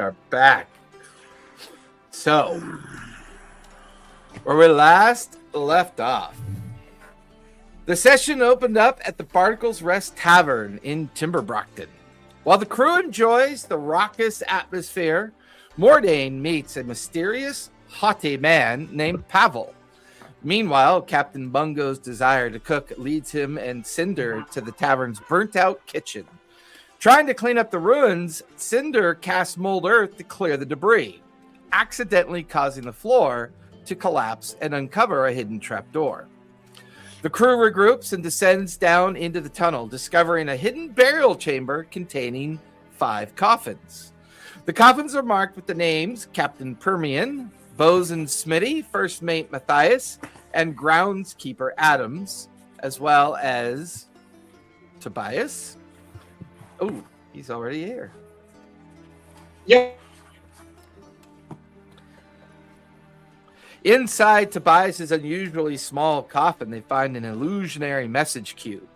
are back. So, where we last left off, the session opened up at the Barnacles Rest Tavern in Timberbrockton. While the crew enjoys the raucous atmosphere, Mordain meets a mysterious, haughty man named Pavel. Meanwhile, Captain Bungo's desire to cook leads him and Cinder to the tavern's burnt-out kitchen. Trying to clean up the ruins, Cinder casts mold earth to clear the debris, accidentally causing the floor to collapse and uncover a hidden trapdoor. The crew regroups and descends down into the tunnel, discovering a hidden burial chamber containing 5 coffins. The coffins are marked with the names Captain Permian, Bosun Smitty, First Mate Matthias, and Groundskeeper Adams, as well as Tobias. Oh, he's already here. Yeah. Inside Tobias's unusually small coffin, they find an illusionary message cube.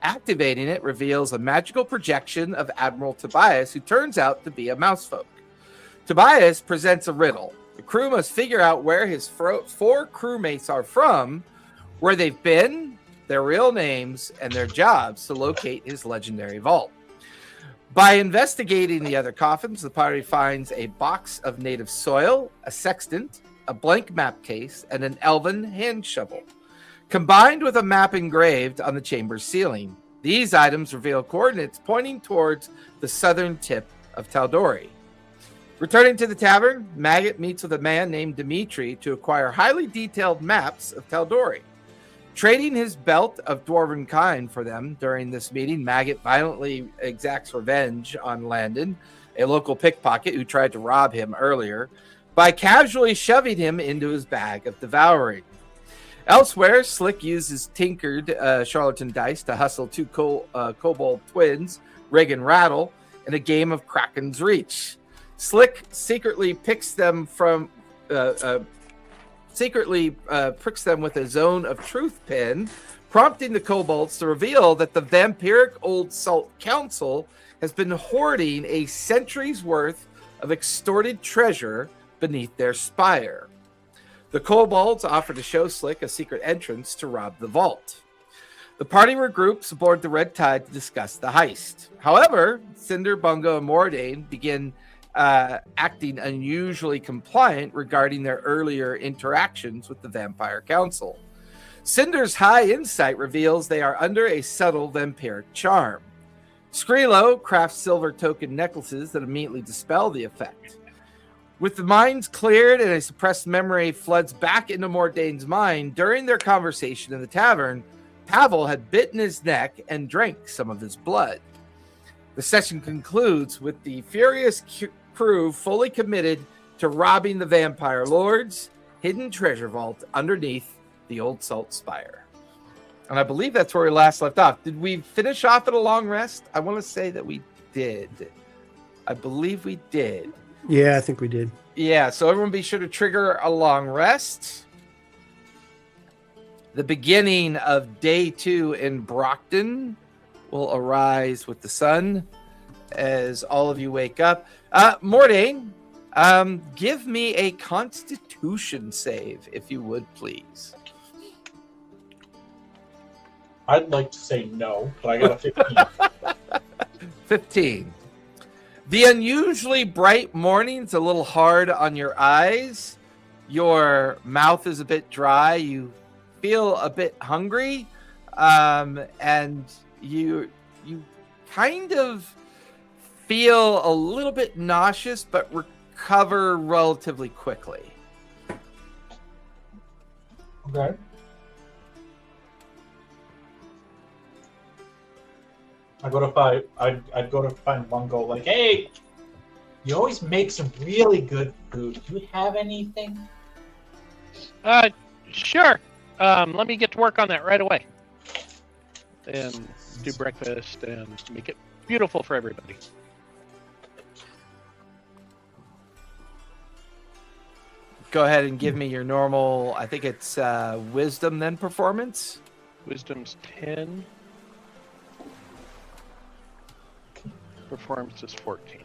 Activating it reveals a magical projection of Admiral Tobias, who turns out to be a mousefolk. Tobias presents a riddle. The crew must figure out where his 4 crewmates are from, where they've been, their real names, and their jobs to locate his legendary vault. By investigating the other coffins, the party finds a box of native soil, a sextant, a blank map case, and an elven hand shovel, combined with a map engraved on the chamber's ceiling. These items reveal coordinates pointing towards the southern tip of Tal'Dorei. Returning to the tavern, Maggot meets with a man named Dimitri to acquire highly detailed maps of Tal'Dorei. Trading his belt of dwarven kind for them during this meeting, Maggot violently exacts revenge on Landon, a local pickpocket who tried to rob him earlier, by casually shoving him into his bag of devouring. Elsewhere, Slick uses tinkered charlatan dice to hustle 2 kobold twins, Rig and Rattle, in a game of Kraken's Reach. Slick secretly pricks them with a Zone of Truth pin, prompting the kobolds to reveal that the vampiric Old Salt Council has been hoarding a century's worth of extorted treasure beneath their spire. The kobolds offer to show Slick a secret entrance to rob the vault. The party regroups aboard the Red Tide to discuss the heist. However, Cinder, Bungo, and Mordain begin acting unusually compliant regarding their earlier interactions with the Vampire Council. Cinder's high insight reveals they are under a subtle vampiric charm. Skrilo crafts silver token necklaces that immediately dispel the effect. With the minds cleared and a suppressed memory floods back into Mordain's mind, during their conversation in the tavern, Pavel had bitten his neck and drank some of his blood. The session concludes with the furious crew fully committed to robbing the vampire lord's hidden treasure vault underneath the Old Salt Spire. And I believe that's where we last left off. Did we finish off at a long rest? I want to say that we did. I believe we did. Yeah, I think we did. Yeah, so everyone be sure to trigger a long rest. The beginning of day 2 in Brockton will arise with the sun as all of you wake up. Mordain, give me a Constitution save, if you would, please. I'd like to say no, but I got a 15. 15. The unusually bright morning's a little hard on your eyes. Your mouth is a bit dry. You feel a bit hungry, and you kind of feel a little bit nauseous, but recover relatively quickly. Okay. I'd go to find Bungo, like, hey, you always make some really good food. Do you have anything? Sure. Let me get to work on that right away. And do breakfast and make it beautiful for everybody. Go ahead and give me your normal, I think it's wisdom then performance. Wisdom's 10. Performance is 14.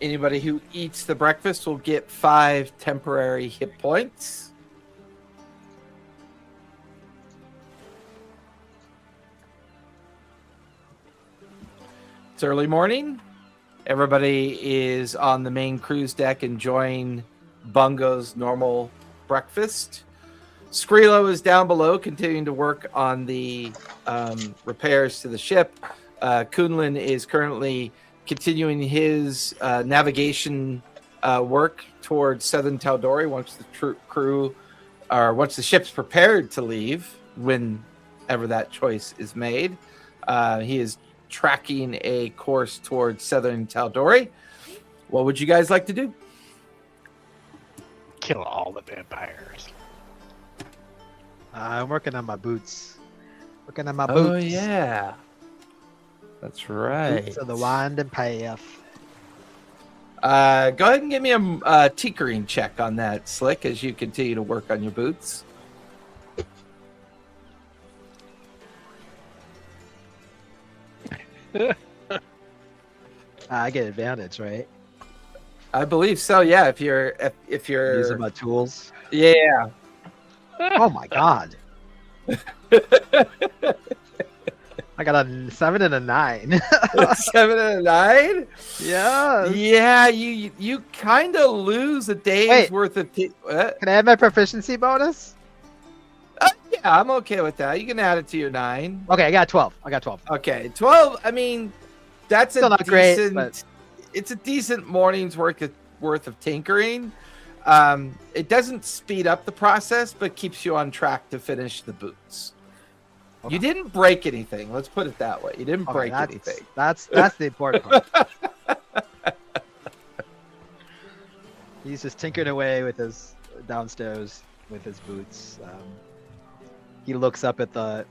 Anybody who eats the breakfast will get 5 temporary hit points. It's early morning. Everybody is on the main cruise deck enjoying Bungo's normal breakfast. Skrilo is down below continuing to work on the repairs to the ship. Kunlun is currently continuing his navigation work towards southern Tal'Dorei once the crew, or once the ship's prepared to leave, whenever that choice is made. He is tracking a course towards southern Tal'Dorei. What would you guys like to do? Kill all the vampires. I'm working on my boots. Working on my Oh, boots. yeah. That's right. Boots of the winding path. Go ahead and give me a tinkering check on that, Slick, as you continue to work on your boots. I get advantage, right? I believe so. Yeah, if you're Using my tools. yeah. Oh my god. I got a 7 and a 9. 7 and a 9. Yeah. Yeah, you kind of lose a day's Wait. worth of. Can I have my proficiency bonus? Yeah, I'm okay with that. You can add it to your 9. Okay, I got 12. Okay, 12. I mean, that's Still a not great, decent. but- It's a decent morning's worth of tinkering. It doesn't speed up the process, but keeps you on track to finish the boots. Okay. You didn't break anything. Let's put it that way. You didn't Okay, break that's, anything. That's the important part. He's just tinkering away with his downstairs with his boots. He looks up at the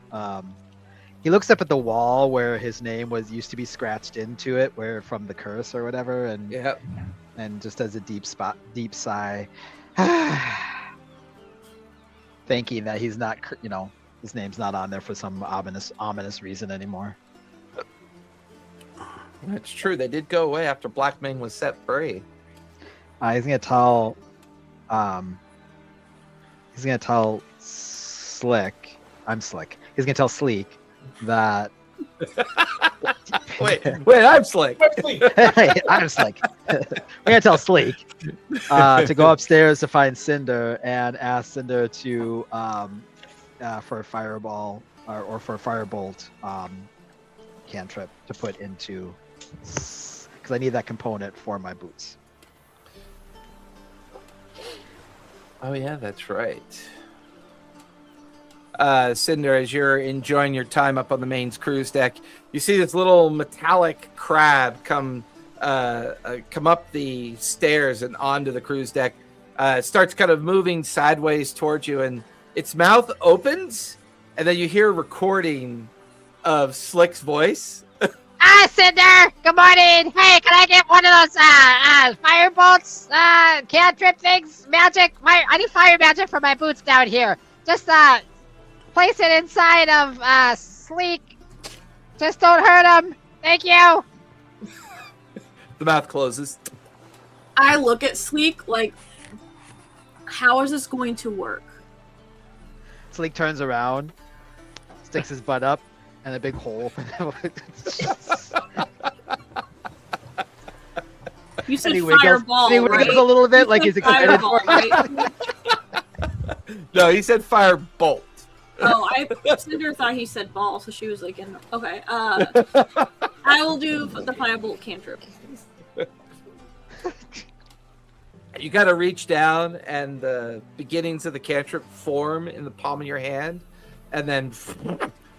wall where his name used to be scratched into it, where from the curse or whatever, and Yep. and just has a deep sigh, thinking that he's not, his name's not on there for some ominous reason anymore. That's true. They did go away after Black Ming was set free. He's gonna tell, Slick. I'm Slick. He's gonna tell Sleek that. Wait, I'm Slick. Hey, I'm Slick. We're gonna tell Sleek to go upstairs to find Cinder and ask Cinder to for a fireball or for a firebolt cantrip to put into, because I need that component for my boots. Oh yeah, that's right. Cinder, as you're enjoying your time up on the main cruise deck, you see this little metallic crab come up the stairs and onto the cruise deck. It starts kind of moving sideways towards you, and its mouth opens, and then you hear a recording of Slick's voice. Cinder! Good morning! Hey, can I get one of those fire bolts? Cantrip things? Magic? I need fire magic for my boots down here. Just place it inside of Sleek. Just don't hurt him. Thank you. The mouth closes. I look at Sleek like, how is this going to work? Sleek turns around, sticks his butt up, and a big hole. You said And he wiggles, fireball, and he wiggles right? a little bit, like You he's said excited fireball, for it. right? No, he said fire bolt. Oh, Cinder thought he said ball, so she was like, okay. I will do the firebolt cantrip. You got to reach down, and the beginnings of the cantrip form in the palm of your hand, and then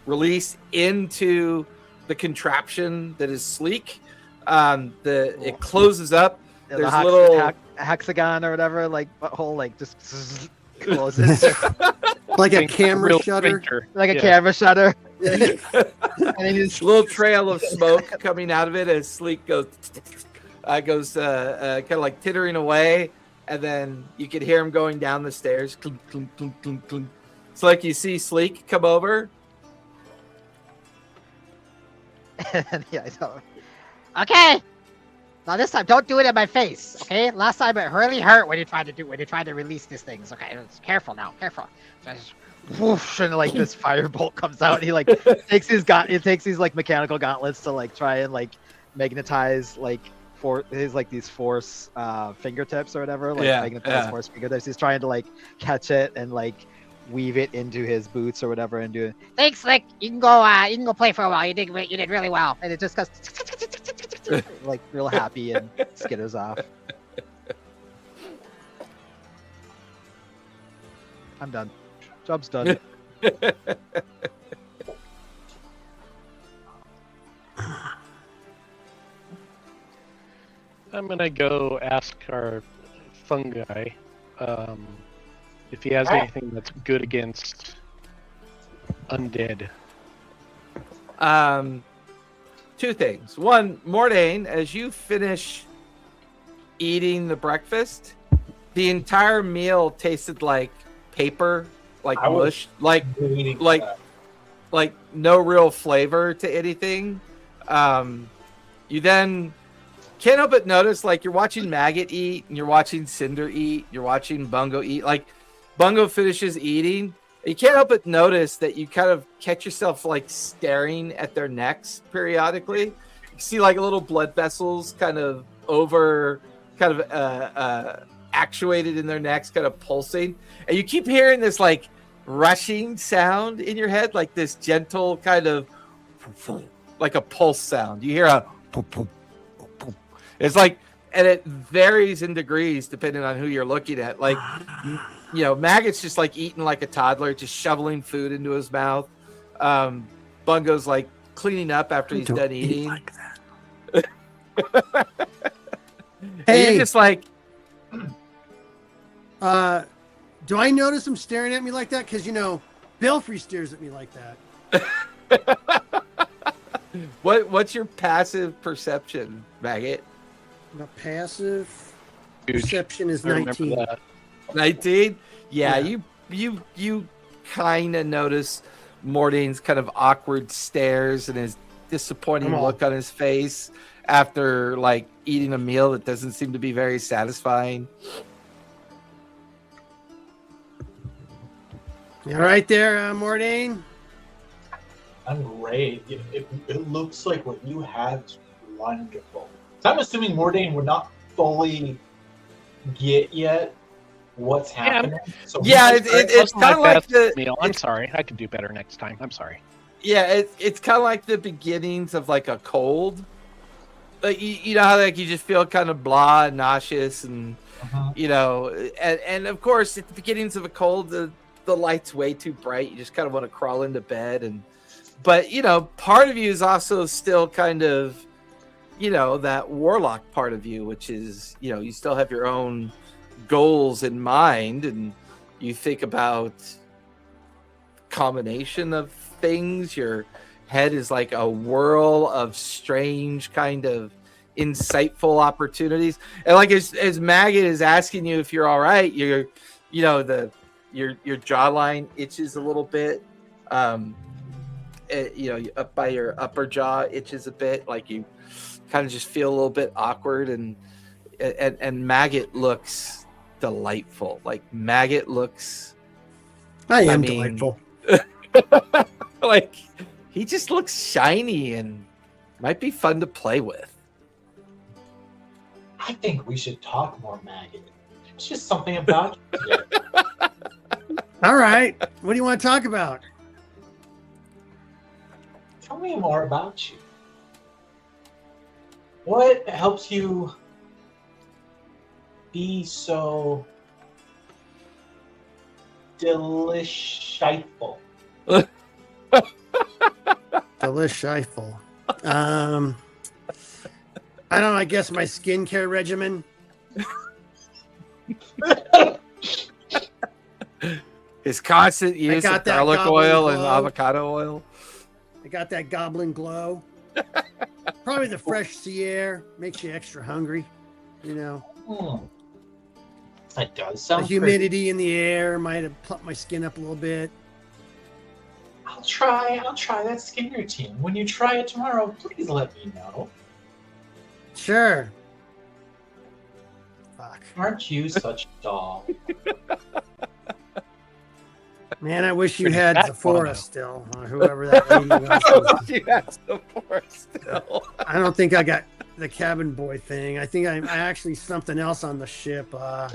release into the contraption that is Sleek. It closes up. Yeah, There's the little hexagon or whatever, like butthole, like just closes Like a Think camera real shutter. sphincter. like a Yeah. camera shutter. And he just little trail of smoke coming out of it as Sleek goes kind of like tittering away, and then you can hear him going down the stairs. Clunk, clunk, clunk, clunk, clunk. It's like you see Sleek come over. And yeah, I tell him, Okay. Now this time, don't do it in my face. Okay. Last time it really hurt when you tried to release these things. Okay. Careful now. Careful. Just whoosh, and like this firebolt comes out. And he like takes these like mechanical gauntlets to like try and like magnetize like these force fingertips or whatever. Like magnetize force fingertips. He's trying to like catch it and like weave it into his boots or whatever and do it. Thanks, Slick. You can go play for a while. You did really well. And it just goes like real happy and skitters off. I'm done. Job's done. I'm gonna go ask our fungi if he has anything that's good against undead. Two things. One, Mordain, as you finish eating the breakfast, the entire meal tasted like paper, like mush, like no real flavor to anything. You then can't help but notice, like, you're watching Maggot eat, and you're watching Cinder eat, you're watching Bungo eat. Like, Bungo finishes eating, you can't help but notice that you kind of catch yourself, like, staring at their necks periodically. You see, like, little blood vessels kind of actuated in their necks, kind of pulsing. And you keep hearing this, like, rushing sound in your head, like this gentle kind of, like a pulse sound. You hear a poop, poop. It's like, and it varies in degrees depending on who you're looking at. Like, you know, Maggot's just like eating like a toddler, just shoveling food into his mouth. Bungo's like cleaning up after he's done eating. Like that. Hey, you're just like, do I notice him staring at me like that? Because, you know, Belfry stares at me like that. what's your passive perception, Maggot? My passive Huge. perception is I remember 19. that. 19? Yeah, Yeah. you kind of notice Mordain's kind of awkward stares and his disappointing look on his face after like eating a meal that doesn't seem to be very satisfying. You all right there, Mordain? I'm great. It looks like what you have is wonderful. So I'm assuming Mordain would not fully get yet what's happening. So it's kind of like the meal. I'm sorry. I could do better next time. I'm sorry. Yeah, it's kind of like the beginnings of like a cold. Like you know how like you just feel kind of blah and nauseous and you know, and of course at the beginnings of a cold the light's way too bright. You just kind of want to crawl into bed but you know, part of you is also still kind of, you know, that warlock part of you, which is, you know, you still have your own goals in mind and you think about combination of things. Your head is like a whirl of strange kind of insightful opportunities. And like as Maggot is asking you if you're all right, your jawline itches a little bit. You know, up by your upper jaw itches a bit, like you kind of just feel a little bit awkward, and Maggot looks delightful. Like Maggot looks, I am delightful. like he just looks shiny and might be fun to play with. I think we should talk more, Maggot. It's just something about you. All right. What do you want to talk about? Tell me more about you. What helps you be so delightful? Delightful. I don't know. I guess my skincare regimen. His constant use of garlic oil and avocado oil. I got that goblin glow. Probably the fresh sea air makes you extra hungry. You know. That does sound. The humidity in the air might have plumped my skin up a little bit. I'll try that skin routine. When you try it tomorrow, please let me know. Sure. Fuck. Aren't you such a doll? Man, I wish you Pretty had fat Sephora Bono. still, or whoever that lady was. You have support still. I don't think I got the cabin boy thing. I think I actually something else on the ship. I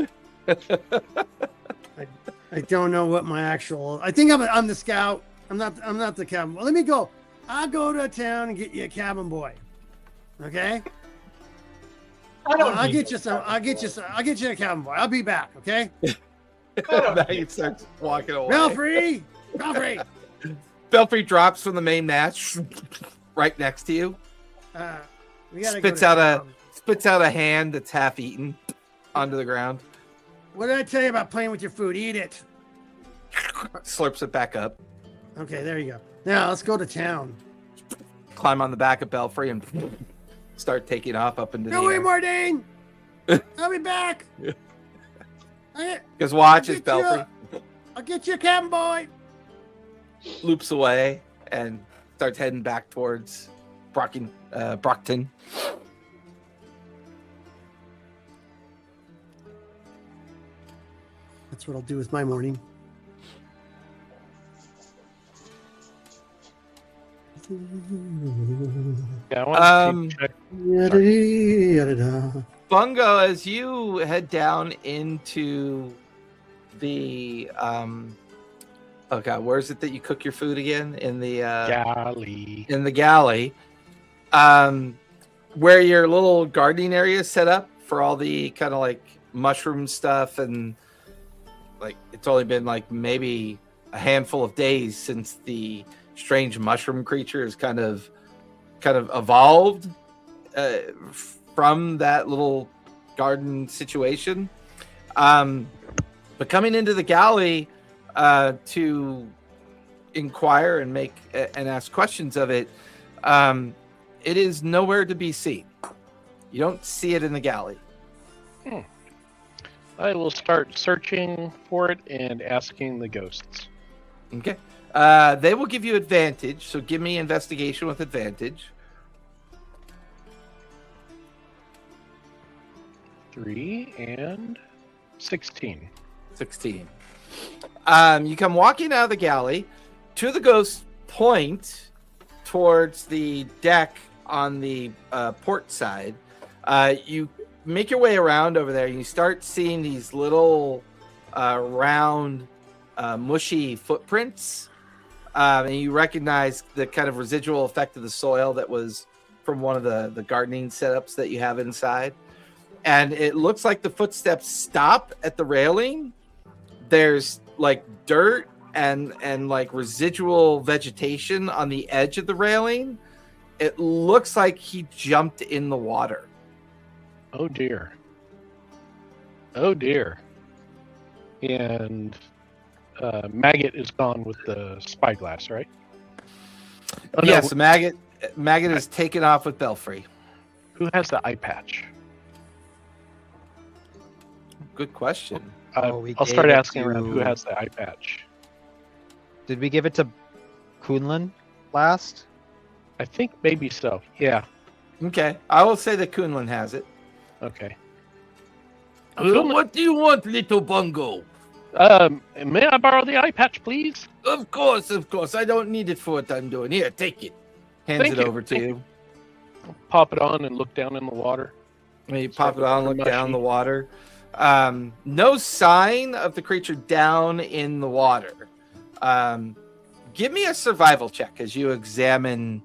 don't know what my actual. I think I'm the scout. I'm not the cabin. Well, let me go. I'll go to town and get you a cabin boy. Okay. I'll get you some. I'll get you a cabin boy. I'll be back. Okay. Maggot starts walking away. Belfry. Belfry drops from the main mast right next to you. We gotta Spits go to out town. spits out a hand that's half eaten onto the ground. What did I tell you about playing with your food? Eat it. Slurps it back up. Okay, there you go. Now let's go to town. Climb on the back of Belfry and start taking off up into No the way, air. Mordane. I'll be back. Because watches I'll get you Belfry I'll get you a cabin boy. loops away and starts heading back towards Brockton. That's what I'll do with my morning. Yeah, I want to check. Yada-dee-yada-da. Bungo, as you head down into the oh god, where is it that you cook your food again? In the Galley. in the galley, where your little gardening area is set up for all the kind of like mushroom stuff, and like it's only been like maybe a handful of days since the strange mushroom creature has kind of evolved from that little garden situation. But coming into the galley to inquire and make and ask questions of it, it is nowhere to be seen. You don't see it in the galley. I will start searching for it and asking the ghosts. Okay. They will give you advantage, so give me investigation with advantage. 3 and 16. 16. You come walking out of the galley. Two of the ghosts point towards the deck on the port side. You make your way around over there, and you start seeing these little round, mushy footprints. And you recognize the kind of residual effect of the soil that was from one of the gardening setups that you have inside. And it looks like the footsteps stop at the railing. There's like dirt and like residual vegetation on the edge of the railing. It looks like he jumped in the water. Oh dear. Oh dear. And Maggot is gone with the spyglass, right? Oh, no. Yes, Maggot is taken off with Belfry. Who has the eye patch? Good question. We I'll start gave it asking around who to- has the eye patch. Did we give it to Kunlun last? I think maybe so. Yeah. Okay, I will say that Kunlun has it. Okay. What do you want, little Bungo? May I borrow the eye patch, please? Of course. I don't need it for what I'm doing. Here, take it. Hands Thank it you, over to thank you. I'll pop it on and look down in the water. And you pop it on, look Mushy. down the water. No sign of the creature down in the water. Give me a survival check as you examine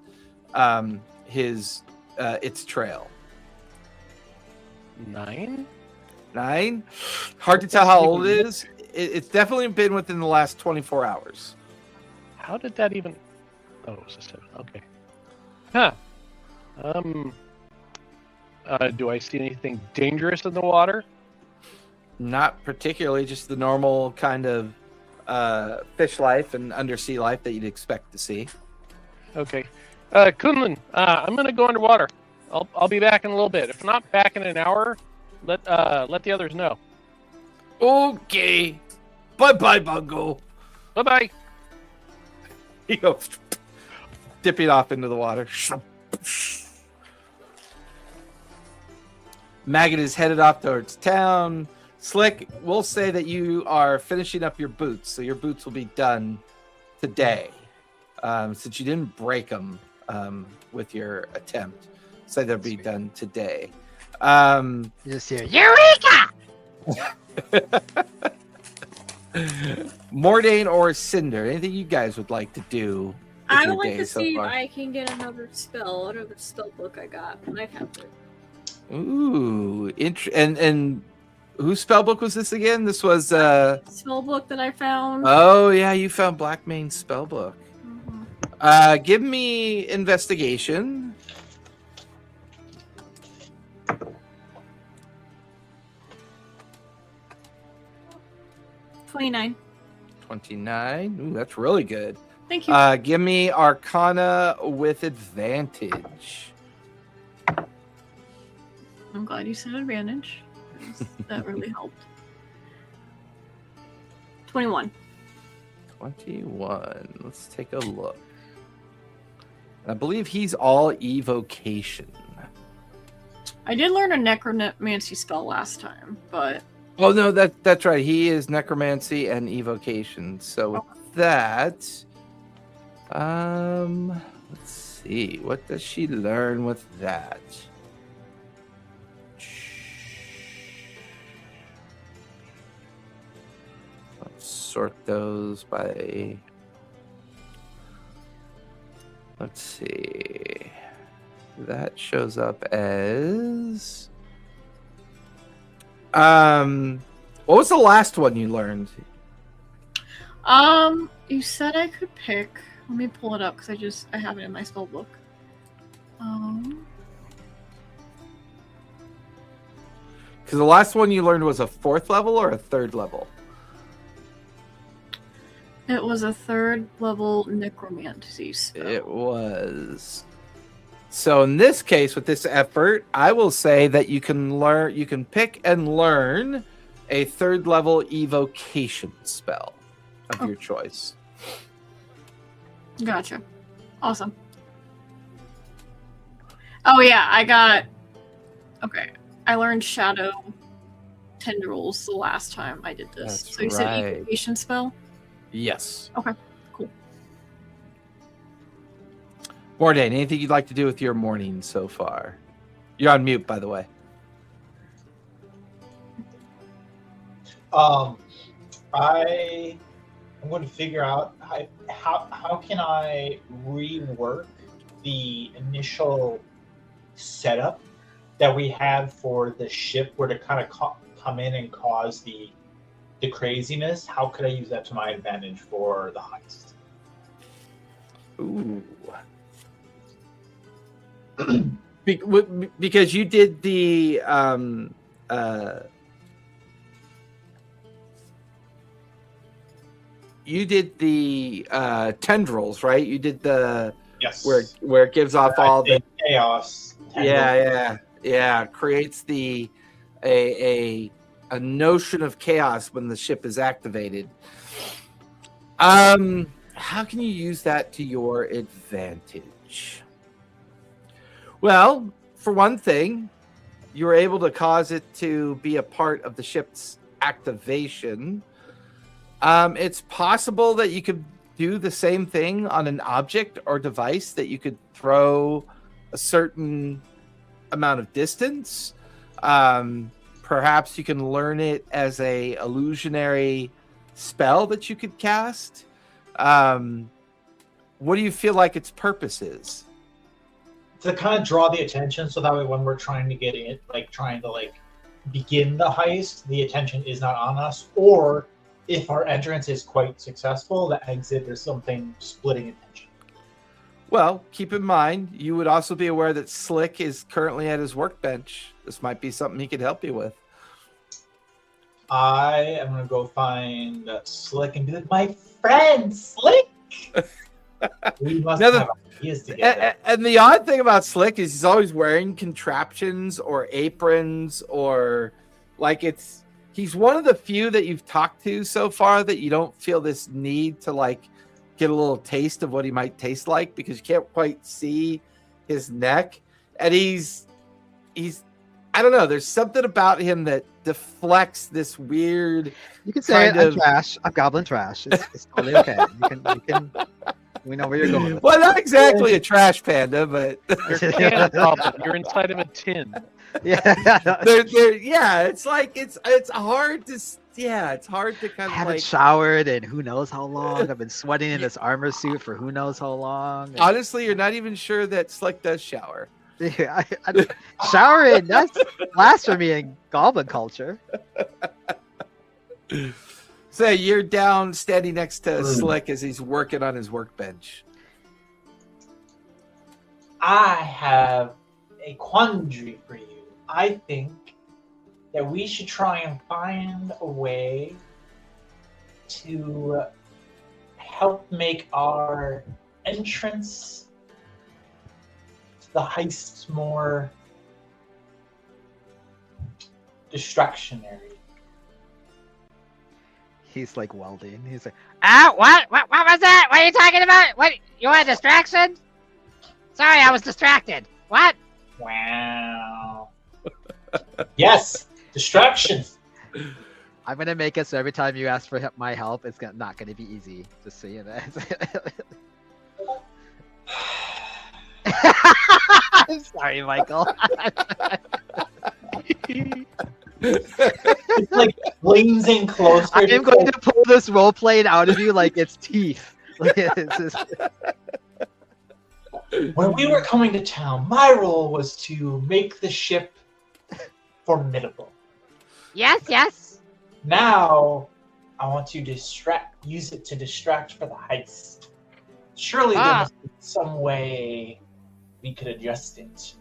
its trail. 9? 9. Hard to tell how old it is. It's definitely been within the last 24 hours. How did that even? Oh, it was a 7. Okay. Huh. Do I see anything dangerous in the water? Not particularly, just the normal kind of fish life and undersea life that you'd expect to see. Okay. Kunlun, I'm gonna go underwater. I'll be back in a little bit. If not back in an hour, let the others know. Okay. Bye, Bungo. Bye bye. You go dipping off into the water. Maggot is headed off towards town. Slick, we'll say that you are finishing up your boots, so your boots will be done today. Since you didn't break them with your attempt, say they'll be done today. You just hear Eureka! Mordain or Cinder, anything you guys would like to do? I your would like day to so see if far? I can get another spell out of the spell book I got when I found it. Ooh, and whose spell book was this again? This was Spell book that I found. oh yeah, you found Blackmane's spell book. Mhm. Give me investigation. 29. 29. Ooh, that's really good. Thank you. Give me Arcana with advantage. I'm glad you said advantage. 'Cause that really helped. 21. 21. Let's take a look. I believe he's all evocation. I did learn a necromancy spell last time, but Oh no, that's right. He is necromancy and evocation. So with that, let's see. What does she learn with that? Let's sort those by. Let's see. That shows up as. What was the last one you learned? you said I could pick. Let me pull it up because I have it in my spell book. Because the last one you learned was a 4th level or a 3rd level? It was a 3rd level necromancy spell. It was. So in this case, with this effort, I will say that you can pick and learn a 3rd level evocation spell of your choice. Gotcha. Awesome. Oh yeah, Okay. I learned shadow tendrils the last time I did this. That's so you right. said evocation spell? Yes. Okay, cool. Mordain, anything you'd like to do with your morning so far? You're on mute, by the way. I'm going to figure out how can I rework the initial setup that we had for the ship where to kind of come in and cause the craziness. How could I use that to my advantage for the heist? Ooh. Because you did the tendrils, right? You did the Yes. where it gives off all the chaos. yeah, creates a notion of chaos when the ship is activated. How can you use that to your advantage? Well, for one thing, you were able to cause it to be a part of the ship's activation. It's possible that you could do the same thing on an object or device that you could throw a certain amount of distance. Perhaps you can learn it as a illusionary spell that you could cast. What do you feel like its purpose is? To kind of draw the attention, so that way when we're trying to get in, trying to begin the heist, the attention is not on us. Or if our entrance is quite successful, the exit, there's something splitting attention. Well, keep in mind, you would also be aware that Slick is currently at his workbench. This might be something he could help you with. I am going to go find Slick and be like, my friend, Slick! We must have ideas together. And the odd thing about Slick is he's always wearing contraptions or aprons or he's one of the few that you've talked to so far that you don't feel this need to get a little taste of what he might taste like because you can't quite see his neck. And he's I don't know, there's something about him that deflects this weird. You can say kind I'm of- trash. I'm goblin trash. It's totally okay. You can. We know where you're going. With Well, not exactly a trash panda, but You're a can goblin. You're inside of a tin. Yeah. yeah, it's like it's hard to it's hard to I kind of haven't like. showered in who knows how long. I've been sweating in this armor suit for who knows how long. Honestly, you're not even sure that Slick does shower. Yeah, showering, that's blasphemy in goblin culture. So you're down standing next to Slick as he's working on his workbench. I have a quandary for you. I think that we should try and find a way to help make our entrance to the heist more distractionary. He's like welding. He's like, What was that? What are you talking about? What? You want a distraction? Sorry, I was distracted. What? Wow. Yes, distractions. I'm gonna make it so every time you ask for my help, it's not gonna be easy. Just so you know. I'm sorry, Michael. It's like leans in closer. I am going to pull this role playing out of you like it's teeth. Like, it's just... When we were coming to town, my role was to make the ship formidable. Yes. Now, I want to use it to distract for the heist. Surely there must be some way we could adjust it.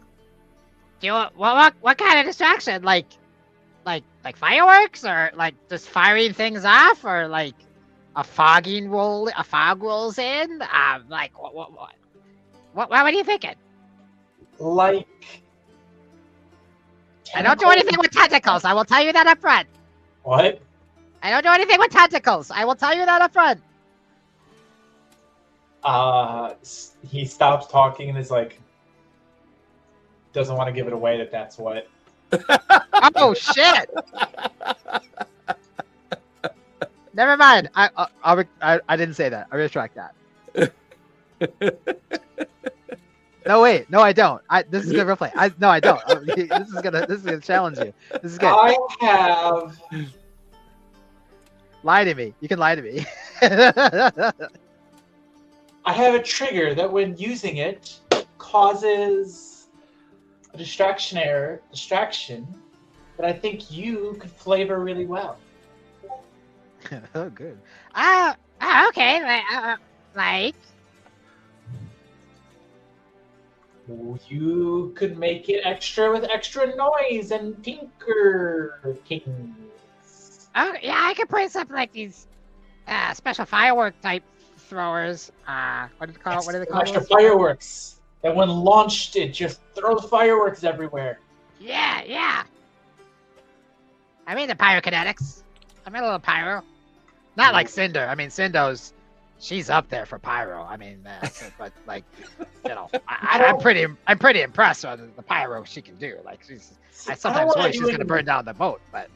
Do you what kind of distraction? Like fireworks, or like just firing things off, or like a fog rolls in? Like what are you thinking? Like, I don't do anything with tentacles. I will tell you that up front. What? I don't do anything with tentacles. I will tell you that up front. He stops talking and is like, doesn't want to give it away that that's what. Oh shit! Never mind. I didn't say that. I retract that. No, wait. No, I don't. This is good replay. No, I don't. This is gonna challenge you. This is good. I have. Lie to me. You can lie to me. I have a trigger that, when using it, causes a distraction that I think you could flavor really well. Oh, good. Okay. Like. You could make it extra with extra noise and tinker kings. Oh yeah, I could put something like these special firework type throwers. What do they call Extra those? fireworks that, when launched, it just throws fireworks everywhere. Yeah. I mean the pyrokinetics. I mean a little pyro. Not like Cinder. I mean Cinder's. She's up there for pyro. I mean, but like, you know, I'm pretty impressed with the pyro she can do. Like, I sometimes worry she's gonna burn down the boat, but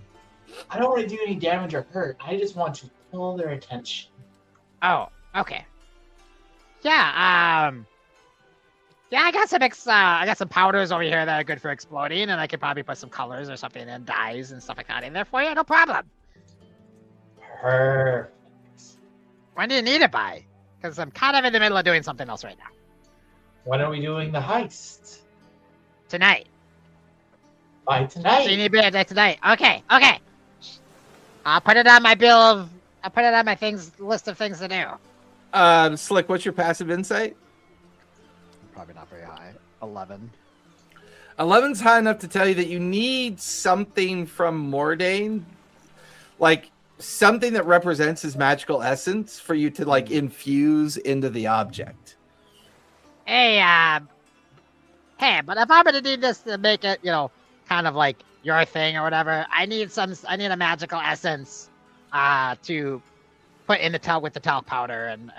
I don't want to do any damage or hurt. I just want to pull their attention. oh, okay. Yeah, I got some powders over here that are good for exploding, and I could probably put some colors or something and dyes and stuff like that in there for you. No problem. Perfect. When do you need it by? Because I'm kind of in the middle of doing something else right now. When are we doing the heist? Tonight. By So you tonight. need it tonight. Okay. I'll put it on my list of things to do. Slick, what's your passive insight? probably not very high. 11. 11's high enough to tell you that you need something from Mordain, like something that represents his magical essence for you to like infuse into the object. Hey, but if I'm gonna need this to make it, kind of like your thing or whatever, I need a magical essence to put in the talc with the talc powder and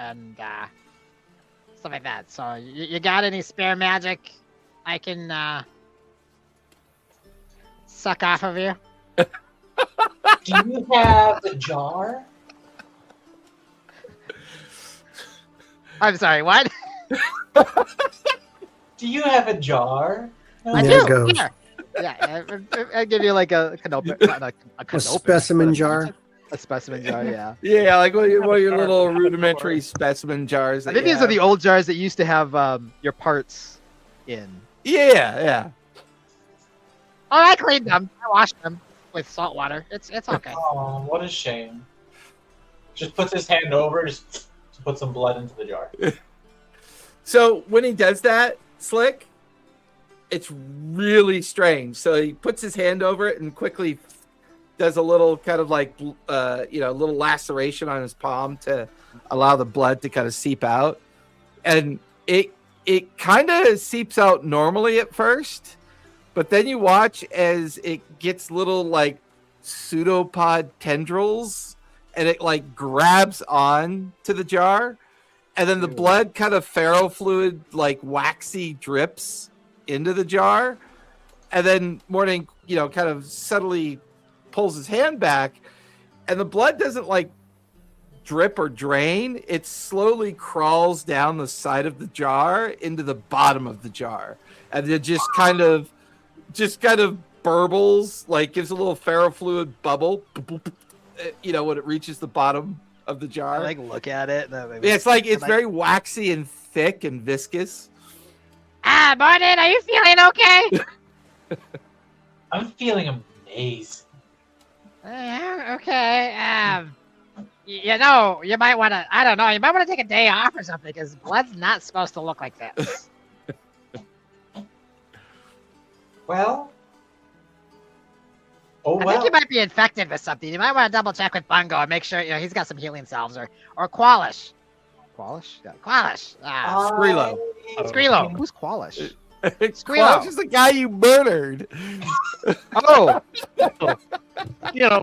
stuff like that. So you got any spare magic I can suck off of you? Do you have a jar? I'm sorry, what? Do you have a jar? I There do. it goes. Here. Yeah, I give you like a specimen jar. A specimen jar, yeah. Yeah, like one of your little rudimentary specimen jars. I think these are the old jars that used to have your parts in. Yeah. Oh, I cleaned them. I washed them with salt water. It's okay. Oh, what a shame. Just puts his hand over, just to put some blood into the jar. So when he does that, Slick, it's really strange. So he puts his hand over it and quickly does a little kind of like, little laceration on his palm to allow the blood to kind of seep out. And it kind of seeps out normally at first, but then you watch as it gets little like pseudopod tendrils and it like grabs on to the jar. And then the blood kind of ferrofluid, like waxy drips into the jar. And then Morning, kind of subtly pulls his hand back. And the blood doesn't like drip or drain. It slowly crawls down the side of the jar into the bottom of the jar. And it just kind of burbles, like gives a little ferrofluid bubble, when it reaches the bottom of the jar. I like look at it. It's very waxy and thick and viscous. Morning, are you feeling okay? I'm feeling amazing. Okay. You might want to. I don't know. You might want to take a day off or something because blood's not supposed to look like this. Well. I think you might be infected with something. You might want to double check with Bungo and make sure he's got some healing salves or Qualish. Qualish? Yeah. Qualish. Skrilo. Skrilo. Who's Qualish? Qualish is the guy you murdered. Oh,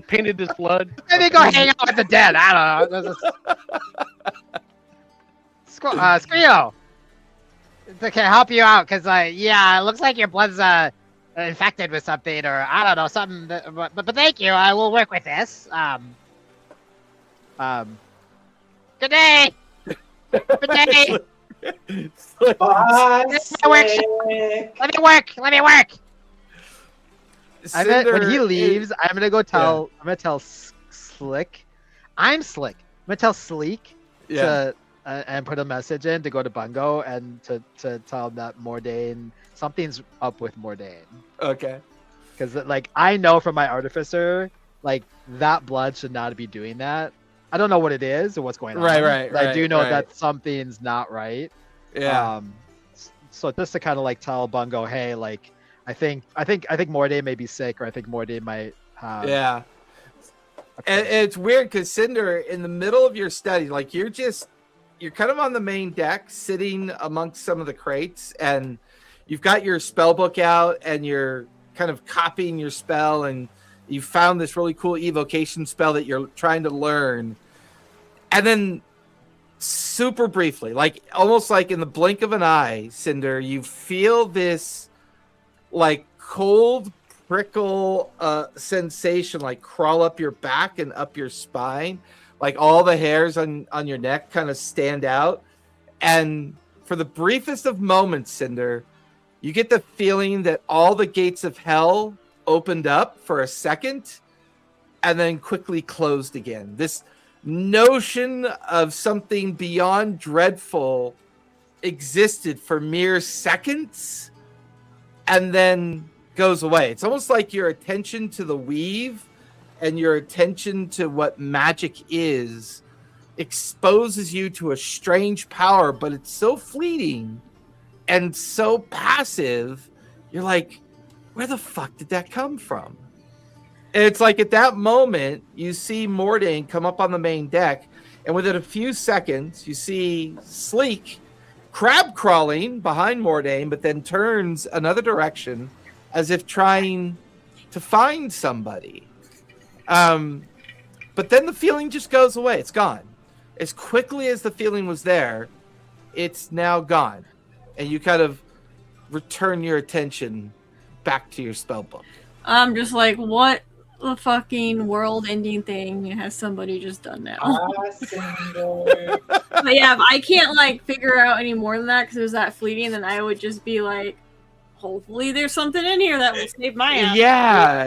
Painted his blood. Maybe go hang out with the dead. I don't know. Skrilo. Can I help you out? Because, it looks like your blood's infected with something, or I don't know, something. But thank you. I will work with this. Good day. Good day. Bye, Let me work. when he leaves, I'm gonna go tell. I'm gonna tell Slick. I'm Slick. I'm gonna tell Sleek to and put a message in to go to Bungo and to tell him that Mordain, something's up with Mordain. Okay. Because I know from my artificer, that blood should not be doing that. I don't know what it is or what's going on. Right. I do know that something's not right. Yeah. So just to kind of tell Bungo, hey, I think Mordain may be sick, or I think Mordain might have. Yeah. And it's weird because Cinder, in the middle of your study, you're kind of on the main deck, sitting amongst some of the crates, and you've got your spell book out, and you're kind of copying your spell, and you found this really cool evocation spell that you're trying to learn. And then super briefly, almost like in the blink of an eye, Cinder, you feel this cold prickle sensation crawl up your back and up your spine. All the hairs on your neck kind of stand out. And for the briefest of moments, Cinder, you get the feeling that all the gates of hell opened up for a second and then quickly closed again. This notion of something beyond dreadful existed for mere seconds and then goes away. It's almost like your attention to the weave and your attention to what magic is exposes you to a strange power, but it's so fleeting and so passive. You're like, where the fuck did that come from? And it's at that moment, you see Mordain come up on the main deck, and within a few seconds, you see Sleek crab crawling behind Mordain, but then turns another direction as if trying to find somebody. But then the feeling just goes away. It's gone. as quickly as the feeling was there, it's now gone. And you kind of return your attention back to your spell book. I'm just like, what the fucking world-ending thing has somebody just done now? But yeah, if I can't like figure out any more than that because it was that fleeting, then I would just be like, hopefully there's something in here that will save my ass. Yeah.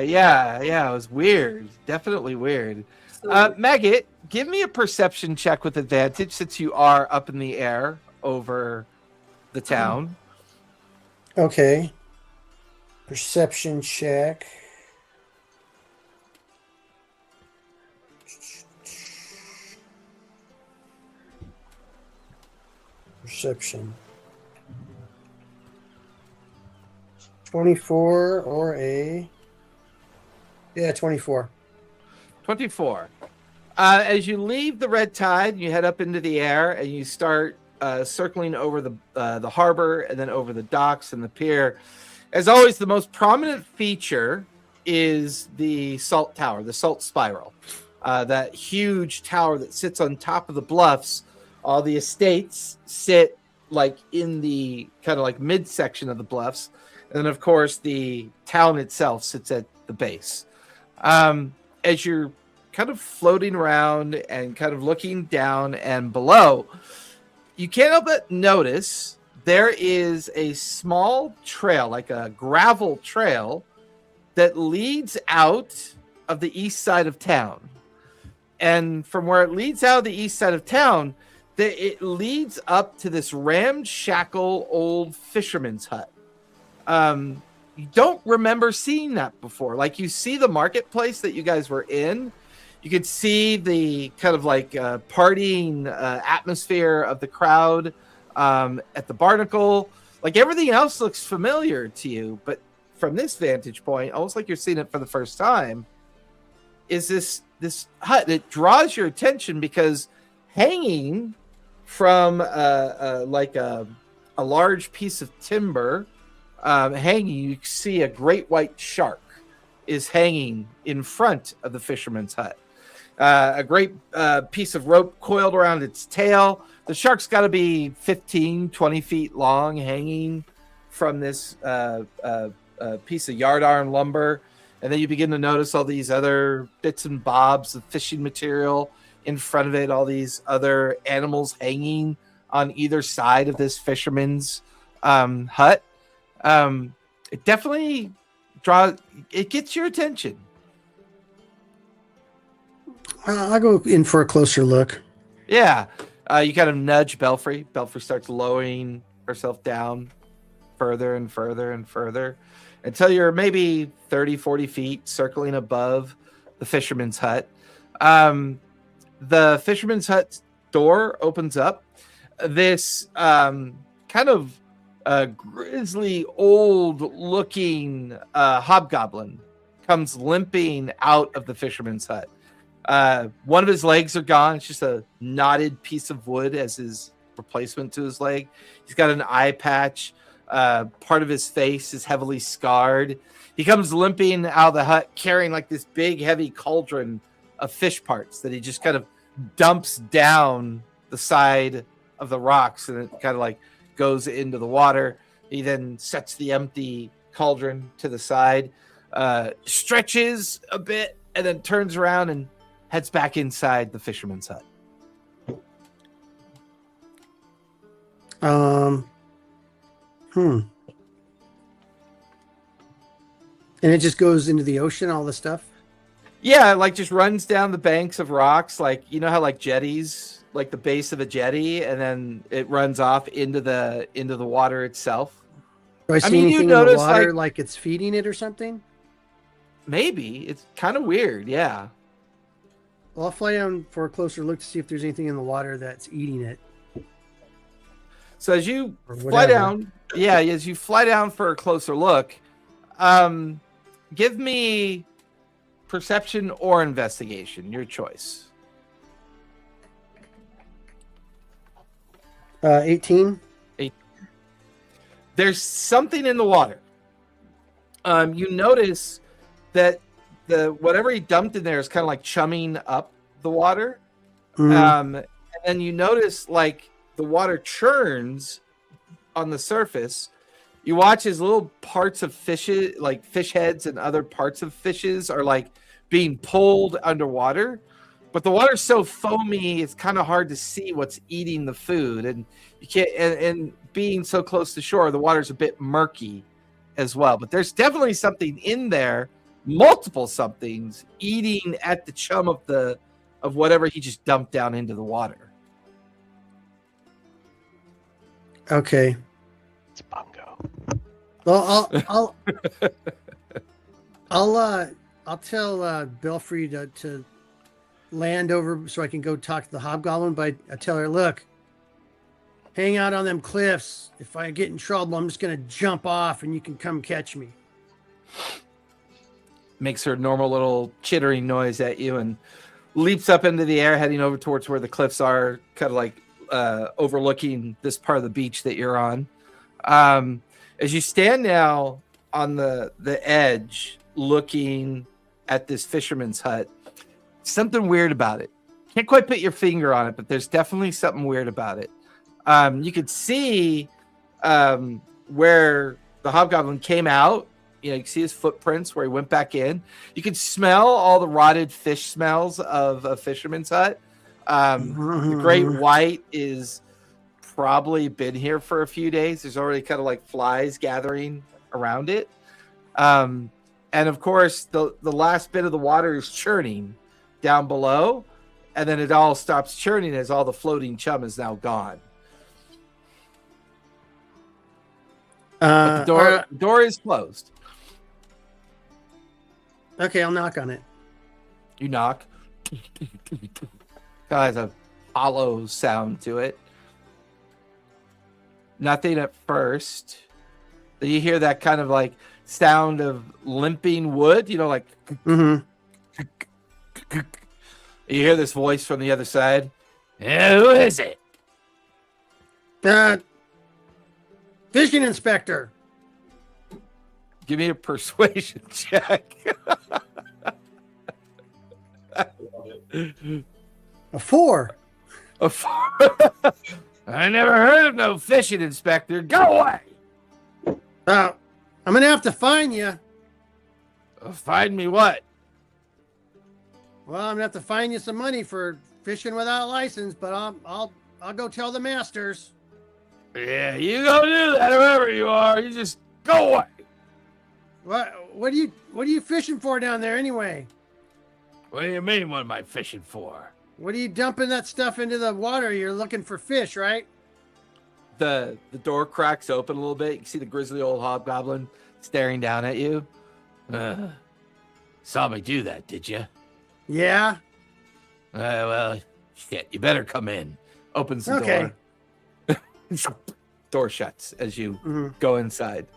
It was weird. Definitely weird. So, Maggot, give me a perception check with advantage since you are up in the air over the town. Okay. Perception check. Perception. 24 or a... Yeah, 24. 24. As you leave the red tide, you head up into the air and you start circling over the harbor and then over the docks and the pier. As always, the most prominent feature is the salt tower, the salt spiral. That huge tower that sits on top of the bluffs. All the estates sit like in the kind of like midsection of the bluffs. And then, of course, the town itself sits at the base. As you're kind of floating around and kind of looking down and below, you can't help but notice there is a small trail, like a gravel trail, that leads out of the east side of town. And from where it leads out of the east side of town, it leads up to this ramshackle old fisherman's hut. You don't remember seeing that before. Like, you see the marketplace that you guys were in. You could see the kind of like partying atmosphere of the crowd at the Barnacle. Like, everything else looks familiar to you, but from this vantage point, almost like you're seeing it for the first time, is this hut. It draws your attention because hanging from like a large piece of timber, hanging, you see a great white shark is hanging in front of the fisherman's hut. A great piece of rope coiled around its tail. The shark's got to be 15, 20 feet long, hanging from this piece of yardarm lumber. And then you begin to notice all these other bits and bobs of fishing material in front of it, all these other animals hanging on either side of this fisherman's hut. It definitely gets your attention. I'll go in for a closer look. Yeah. You kind of nudge Belfry. Belfry starts lowering herself down further and further and further until you're maybe 30, 40 feet circling above the fisherman's hut. The fisherman's hut door opens up. This kind of grisly, old-looking hobgoblin comes limping out of the fisherman's hut. One of his legs are gone. It's just a knotted piece of wood as his replacement to his leg. He's got an eye patch. Part of his face is heavily scarred. He comes limping out of the hut carrying like this big, heavy cauldron of fish parts that he just kind of dumps down the side of the rocks, and it kind of like goes into the water. He then sets the empty cauldron to the side, stretches a bit, and then turns around and heads back inside the fisherman's hut. And it just goes into the ocean, all the stuff? Yeah, like just runs down the banks of rocks, like, you know how like jetties, like the base of a jetty, and then it runs off into the water itself. Do I see mean, you anything in the notice, water like it's feeding it or something? Maybe. It's kind of weird, yeah. Well, I'll fly down for a closer look to see if there's anything in the water that's eating it. So as you Or fly whatever. down, as you fly down for a closer look, give me perception or investigation, your choice. 18. There's something in the water. You notice that the whatever he dumped in there is kind of like chumming up the water. Mhm. And then you notice like the water churns on the surface. You watch as little parts of fishes, like fish heads and other parts of fishes, are like being pulled underwater. But the water's so foamy, it's kind of hard to see what's eating the food, and you can't. And being so close to shore, the water's a bit murky as well. But there's definitely something in there, multiple somethings eating at the chum of whatever he just dumped down into the water. Okay. It's Bongo. Well, I'll tell Belfry to land over so I can go talk to the hobgoblin. But I tell her, look, hang out on them cliffs. If I get in trouble, I'm just gonna jump off, and you can come catch me. Makes her normal little chittering noise at you and leaps up into the air, heading over towards where the cliffs are, kind of like overlooking this part of the beach that you're on. As you stand now on the edge, looking at this fisherman's hut, something weird about it. Can't quite put your finger on it, but there's definitely something weird about it. You could see where the hobgoblin came out. You can see his footprints where he went back in. You can smell all the rotted fish smells of a fisherman's hut. The great white is probably been here for a few days. There's already kind of like flies gathering around it. And of course, the last bit of the water is churning down below, and then it all stops churning as all the floating chum is now gone. But the door is closed. Okay, I'll knock on it. You knock. It has a hollow sound to it. Nothing at first. Then you hear that kind of like sound of limping wood, like Mm-hmm. you hear this voice from the other side. Yeah, who is it? Fishing inspector. Give me a persuasion check. A 4. A 4. I never heard of no fishing inspector. Go away. I'm gonna have to fine you. Find me what? Well, I'm gonna have to fine you some money for fishing without a license, but I'll go tell the masters. Yeah, you go do that, whoever you are. You just go away. What are you fishing for down there anyway? What do you mean? What am I fishing for? What are you dumping that stuff into the water? You're looking for fish, right? The door cracks open a little bit. You can see the grizzly old hobgoblin staring down at you. Saw me do that, did you? Yeah. Well, shit. You better come in. Opens the Okay. door. Door shuts as you Mm-hmm. go inside.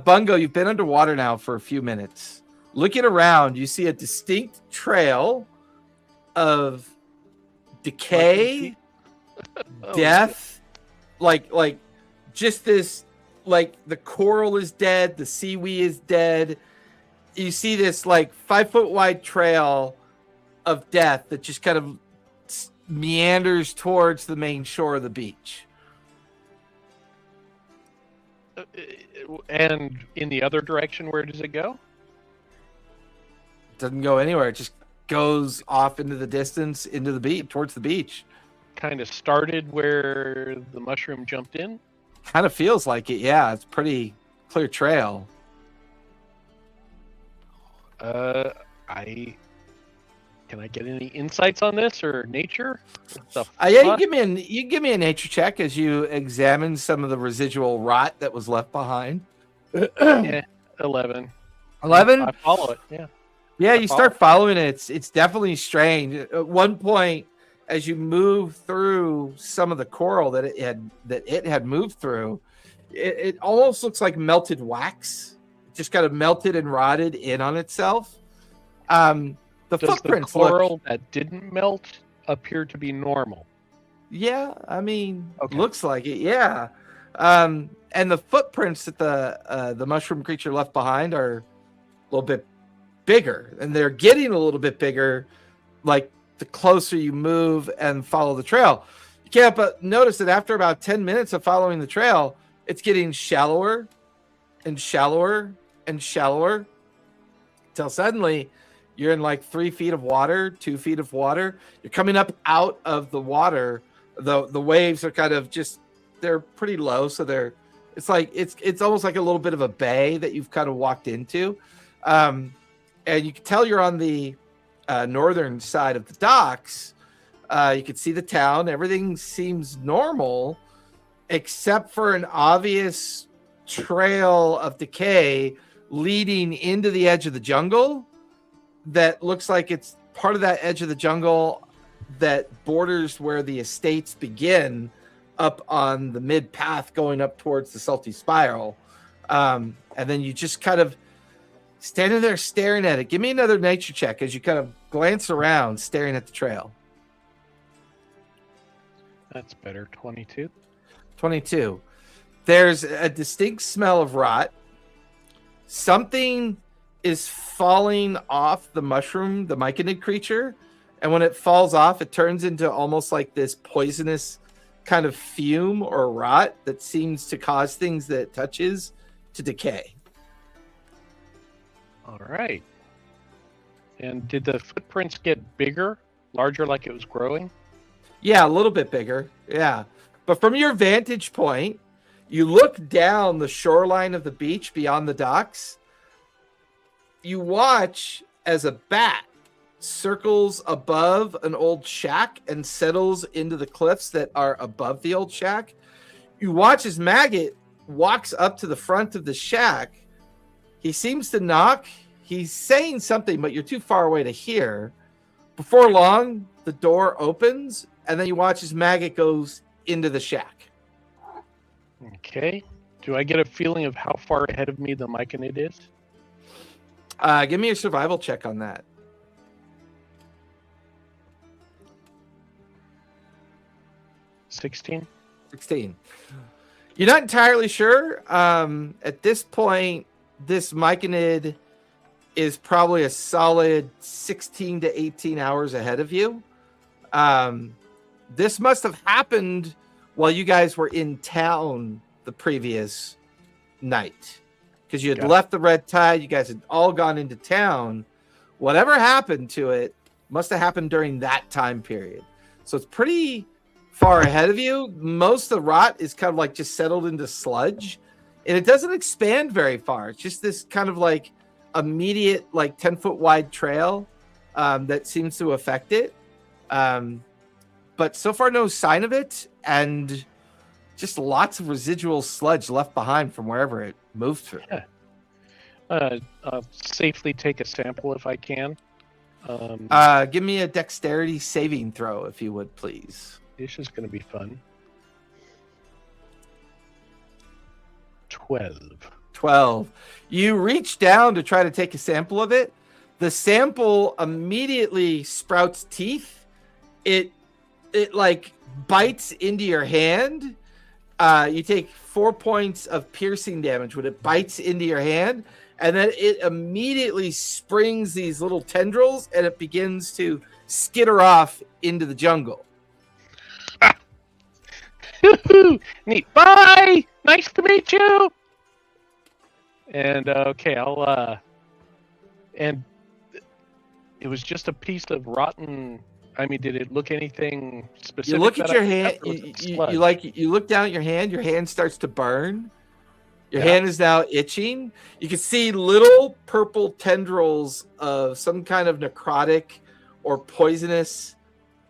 Bungo, you've been underwater now for a few minutes. Looking around, you see a distinct trail of decay, death, like just this, like the coral is dead, the seaweed is dead. You see this like 5 foot wide trail of death that just kind of meanders towards the main shore of the beach. And in the other direction, where does it go? Doesn't go anywhere. It just goes off into the distance, into the beach, towards the beach. Kind of started where the mushroom jumped in? Kind of feels like it, yeah. It's pretty clear trail. Can I get any insights on this or nature? Yeah, you give me a nature check as you examine some of the residual rot that was left behind. Yeah, 11. 11? I follow it. Yeah. Yeah, you start following it. It's definitely strange. At one point, as you move through some of the coral that it had moved through, it almost looks like melted wax. It just kind of melted and rotted in on itself. The Does footprints the coral that didn't melt appear to be normal? Yeah, I mean, Okay. looks like it. Yeah, and the footprints that the mushroom creature left behind are a little bit bigger, and they're getting a little bit bigger, like the closer you move and follow the trail. You can't but notice that after about 10 minutes of following the trail, it's getting shallower and shallower and shallower till suddenly you're in like 3 feet of water, 2 feet of water. You're coming up out of the water. The waves are kind of just, they're pretty low. So it's almost like a little bit of a bay that you've kind of walked into. And you can tell you're on the northern side of the docks. You can see the town. Everything seems normal, except for an obvious trail of decay leading into the edge of the jungle that looks like it's part of that edge of the jungle that borders where the estates begin up on the mid path going up towards the Salty Spiral. And then you just kind of standing there staring at it. Give me another nature check as you kind of glance around staring at the trail. That's better. 22. 22. There's a distinct smell of rot. Something is falling off the mushroom, the myconid creature. And when it falls off, it turns into almost like this poisonous kind of fume or rot that seems to cause things that it touches to decay. All right. And did the footprints get bigger, larger, like it was growing? Yeah, a little bit bigger. Yeah. But from your vantage point, you look down the shoreline of the beach beyond the docks. You watch as a bat circles above an old shack and settles into the cliffs that are above the old shack. You watch as Maggot walks up to the front of the shack. He seems to knock. He's saying something, but you're too far away to hear. Before long, the door opens, and then you watch as Maggot goes into the shack. Okay. Do I get a feeling of how far ahead of me the myconid is? Give me a survival check on that. 16. 16. You're not entirely sure. At this point, this myconid is probably a solid 16 to 18 hours ahead of you. This must have happened while you guys were in town the previous night, because you had left the Red Tide. You guys had all gone into town. Whatever happened to it must have happened during that time period. So it's pretty far ahead of you. Most of the rot is kind of like just settled into sludge, and it doesn't expand very far. It's just this kind of like immediate, like 10-foot wide trail that seems to affect it. But so far, no sign of it, and just lots of residual sludge left behind from wherever it moved through. Yeah. I'll safely take a sample if I can. Give me a dexterity saving throw, if you would, please. This is going to be fun. 12. You reach down to try to take a sample of it. The sample immediately sprouts teeth. It like bites into your hand. You take 4 points of piercing damage when it bites into your hand, and then it immediately springs these little tendrils, and it begins to skitter off into the jungle. Neat. Bye. Nice to meet you. And okay, I'll and it was just a piece of rotten. I mean, did it look anything specific? You look at your hand. You look down at your hand. Your hand starts to burn. Your hand is now itching. You can see little purple tendrils of some kind of necrotic or poisonous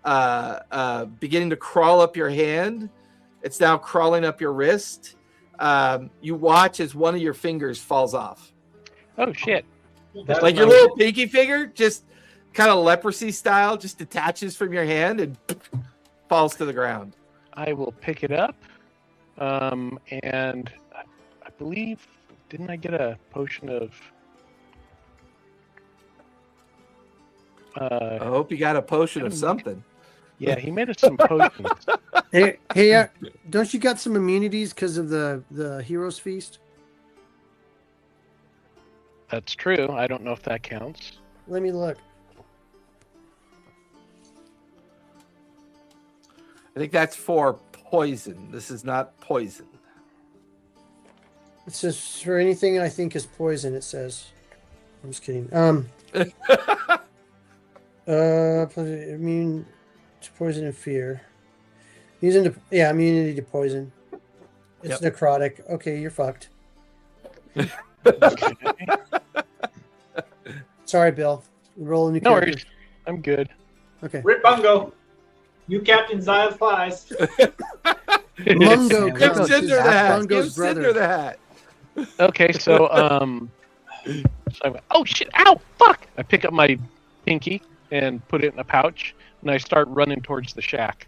beginning to crawl up your hand. It's now crawling up your wrist. You watch as one of your fingers falls off. Oh shit! Like your little pinky finger, just kind of leprosy style, just detaches from your hand and falls to the ground. I will pick it up, and I believe, didn't I get a potion of? I hope you got a potion of something. Yeah, he made us some potions. Hey, don't you got some immunities because of the Heroes Feast? That's true. I don't know if that counts. Let me look. I think that's for poison. This is not poison. It says for anything I think is poison. It says. I'm just kidding. Immune to poison and fear. Immunity to poison. It's necrotic. Okay, you're fucked. Sorry, Bill. Roll a new No character. worries. I'm good. Okay. Rip Bungo. You Captain Zyle Flies. Mungo Give Give comes. Cinder the hat. Bungo's Give Cinder brother. the hat. Okay, so so I went, oh shit, ow, fuck! I pick up my pinky and put it in a pouch, and I start running towards the shack.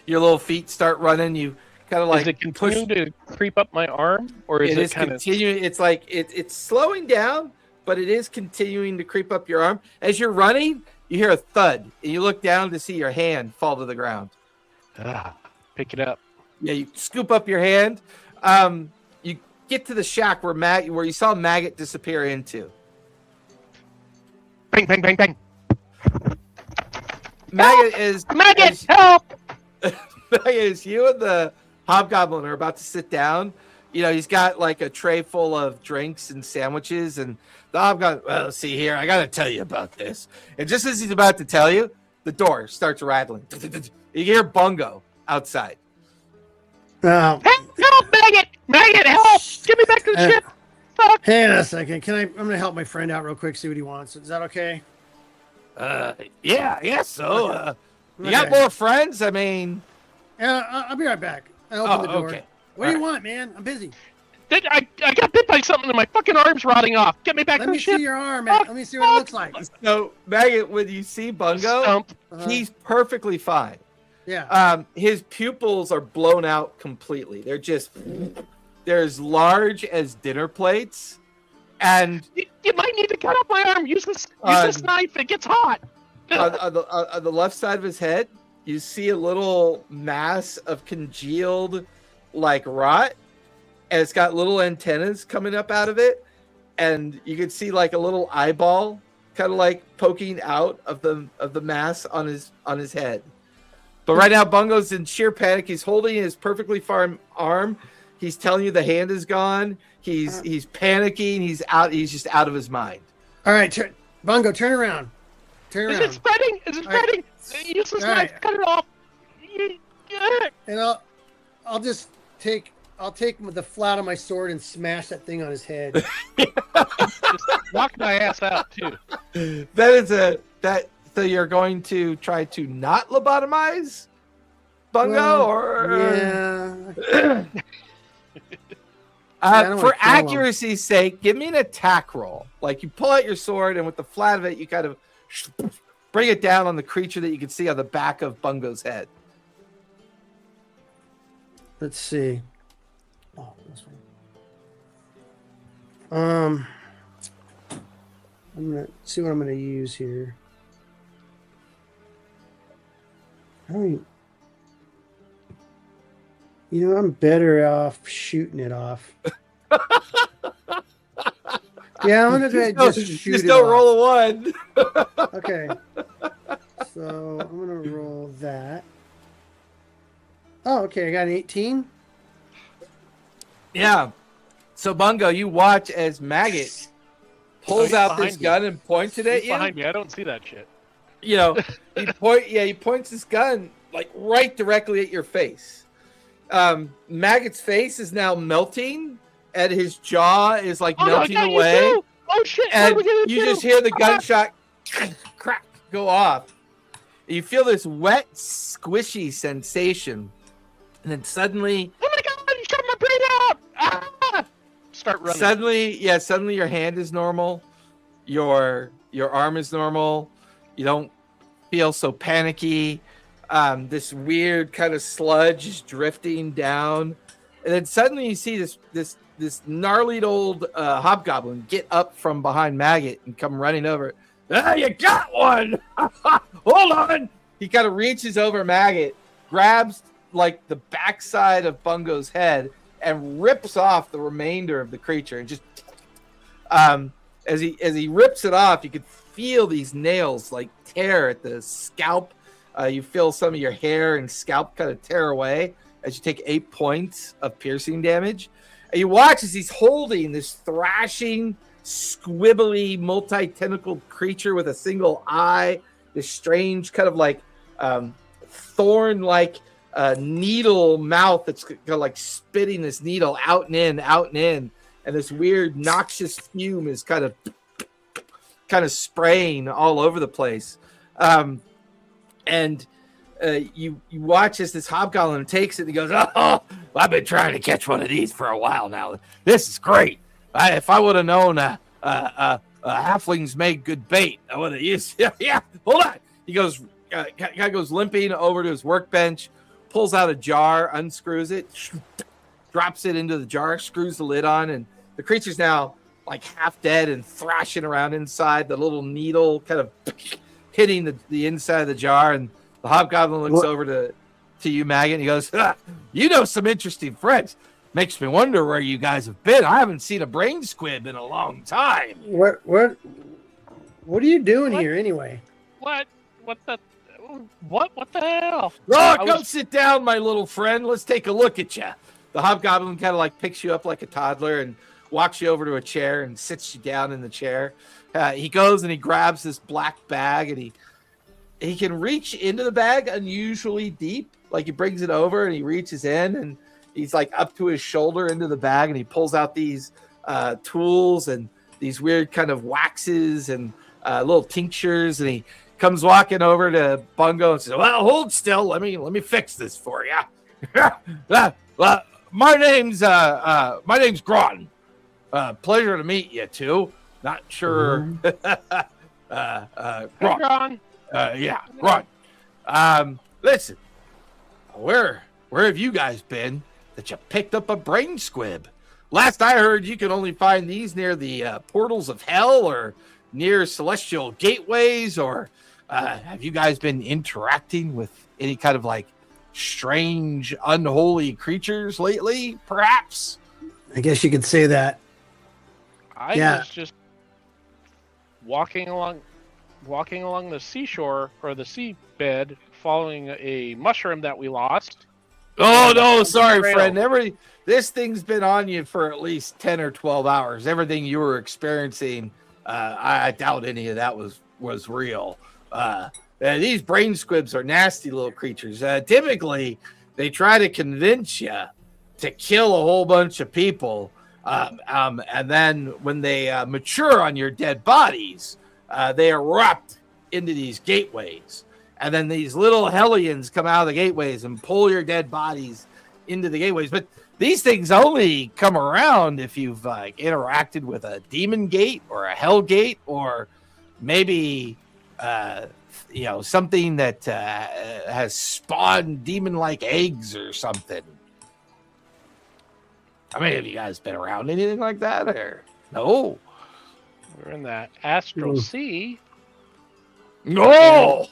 Your little feet start running. You kind of like Is it continuing to creep up my arm, or is It it is kind of? continuing. It's like it's slowing down, but it is continuing to creep up your arm. As you're running, you hear a thud, and you look down to see your hand fall to the ground. Pick it up. Yeah, you scoop up your hand. You get to the shack where you saw Maggot disappear into. Bang, bang, bang, bang. Maggot is Maggot, help! Maggot is you and the hobgoblin are about to sit down. You know, he's got like a tray full of drinks and sandwiches, and the hobgoblin, well, see here, I gotta tell you about this. And just as he's about to tell you, the door starts rattling. You hear Bungo outside. Now, Help, Maggot! Maggot, help! Get me back to the ship! Fuck! hang on a second. I'm gonna help my friend out real quick. See what he wants. Is that okay? Yeah, I guess so. You got Okay. more friends? I mean, Yeah, I'll be right back. I open the door. okay. What do you want, man? I'm busy. I got bit by something and my fucking arm's rotting off. Get me back Let to me the ship. see your arm, man. Let me see what it looks like. So, Maggot, when you see Bungo, Stump. he's perfectly fine. Yeah. His pupils are blown out completely. They're as large as dinner plates, and You might need to cut off my arm. Use this knife. It gets hot. on the left side of his head, you see a little mass of congealed, like rot, and it's got little antennas coming up out of it, and you can see like a little eyeball, kind of like poking out of the mass on his head. But right now, Bungo's in sheer panic. He's holding his perfectly fine arm. He's telling you the hand is gone. He's panicking. He's out. He's just out of his mind. All right, Bungo, turn around. Turn Is around. it spreading? Is it All right. spreading? Use this All knife. right. Cut it off. And I'll just take the flat of my sword and smash that thing on his head. Just knock my ass out too. So you're going to try to not lobotomize Bungo, Well, or yeah. I don't for wanna kill him. accuracy's sake, give me an attack roll. Like you pull out your sword, and with the flat of it, you kind of bring it down on the creature that you can see on the back of Bungo's head. Let's see. Oh, this one. I'm gonna see what I'm gonna use here. I'm better off shooting it off. Yeah, I'm gonna just shoot Just it don't off. roll a 1. Okay. So I'm gonna roll that. Oh, okay. I got an 18. Yeah. So Bungo, you watch as Maggot pulls he's out this behind gun and points it at He's you. behind me. I don't see that shit. You know, he points his gun like right directly at your face. Maggot's face is now melting, and his jaw is like melting I got you away. too. Oh shit! And what are we gonna you do? just hear the gunshot crack go off. You feel this wet, squishy sensation, and then suddenly, Oh my god! You shot my brain out! Ah! Start running. suddenly your hand is normal, your arm is normal. You don't feel so panicky. This weird kind of sludge is drifting down, and then suddenly you see this gnarly old hobgoblin get up from behind Maggot and come running over. Ah, you got one! Hold on! He kind of reaches over Maggot, grabs like the backside of Bungo's head, and rips off the remainder of the creature. And just as he rips it off, you could feel these nails like tear at the scalp You feel some of your hair and scalp kind of tear away as you take 8 points of piercing damage. And you watch as he's holding this thrashing, squibbly, multi-tentacled creature with a single eye, this strange kind of like thorn-like needle mouth that's kind of like spitting this needle out and in, and this weird noxious fume is kind of spraying all over the place. You watch as this hobgoblin takes it and he goes, "Oh, well, I've been trying to catch one of these for a while now. This is great. If I would have known halflings made good bait, I would have used." Yeah, hold on. He goes, guy goes limping over to his workbench, pulls out a jar, unscrews it, drops it into the jar, screws the lid on, and the creature's now like half dead and thrashing around inside. The little needle kind of hitting the inside of the jar, and the hobgoblin looks over to you, Maggot, and he goes, "You know some interesting French. Makes me wonder where you guys have been. I haven't seen a brain squib in a long time." What are you doing here anyway? What the hell? Oh, come sit down, my little friend. Let's take a look at you. The hobgoblin kind of like picks you up like a toddler and walks you over to a chair and sits you down in the chair. He goes and he grabs this black bag, and he can reach into the bag unusually deep. Like he brings it over and he reaches in and he's like up to his shoulder into the bag, and he pulls out these tools and these weird kind of waxes and little tinctures, and he comes walking over to Bungo and says, "Well, hold still. Let me fix this for you." My name's Groton. Pleasure to meet you too. Not sure. Groton. Yeah, Groton. Listen, where have you guys been that you picked up a brain squib? Last I heard, you can only find these near the portals of hell or near celestial gateways, or have you guys been interacting with any kind of like strange, unholy creatures lately, perhaps? I guess you could say that. I was just walking along the seashore or the seabed, following a mushroom that we lost. Oh no, sorry, friend. This thing's been on you for at least 10 or 12 hours. Everything you were experiencing, I doubt any of that was real. These brain squibs are nasty little creatures. Typically, they try to convince you to kill a whole bunch of people, and then when they mature on your dead bodies, they erupt into these gateways. And then these little hellions come out of the gateways and pull your dead bodies into the gateways. But these things only come around if you've interacted with a demon gate or a hell gate, or maybe something that has spawned demon-like eggs or something. I mean, have you guys been around anything like that, or no? We're in that astral sea. No.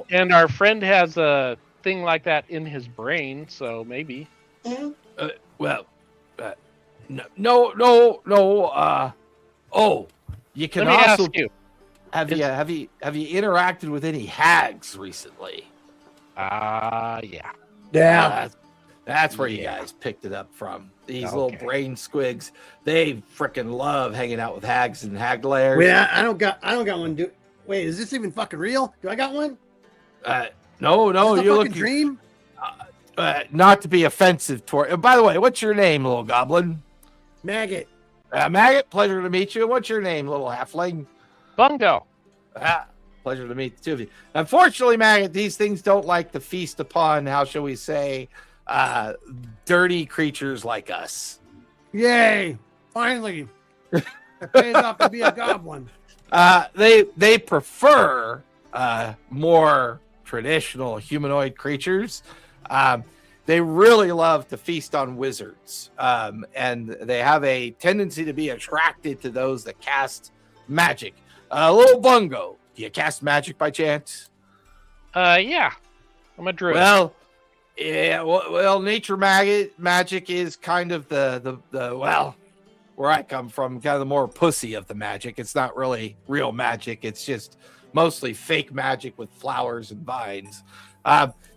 And our friend has a thing like that in his brain, so maybe. No. You can Let me also. ask you. Have you interacted with any hags recently? Yeah. Yeah. That's where you guys picked it up from. These little brain squigs, they freaking love hanging out with hags and hag lairs. Wait, I don't got one. Wait, is this even fucking real? Do I got one? No, Is this a you're fucking looking. dream? Not to be offensive toward. By the way, what's your name, little goblin? Maggot. Maggot. Pleasure to meet you. What's your name, little halfling? Bungo. Pleasure to meet the two of you. Unfortunately, Maggot, these things don't like to feast upon, how shall we say, dirty creatures like us. Yay! Finally, it pays off to be a goblin. They prefer more traditional humanoid creatures. They really love to feast on wizards, and they have a tendency to be attracted to those that cast magic. Little Bungo, do you cast magic by chance? Yeah, I'm a druid. Well, yeah. Well, nature magic is kind of the where I come from, kind of the more pussy of the magic. It's not really real magic. It's just mostly fake magic with flowers and vines.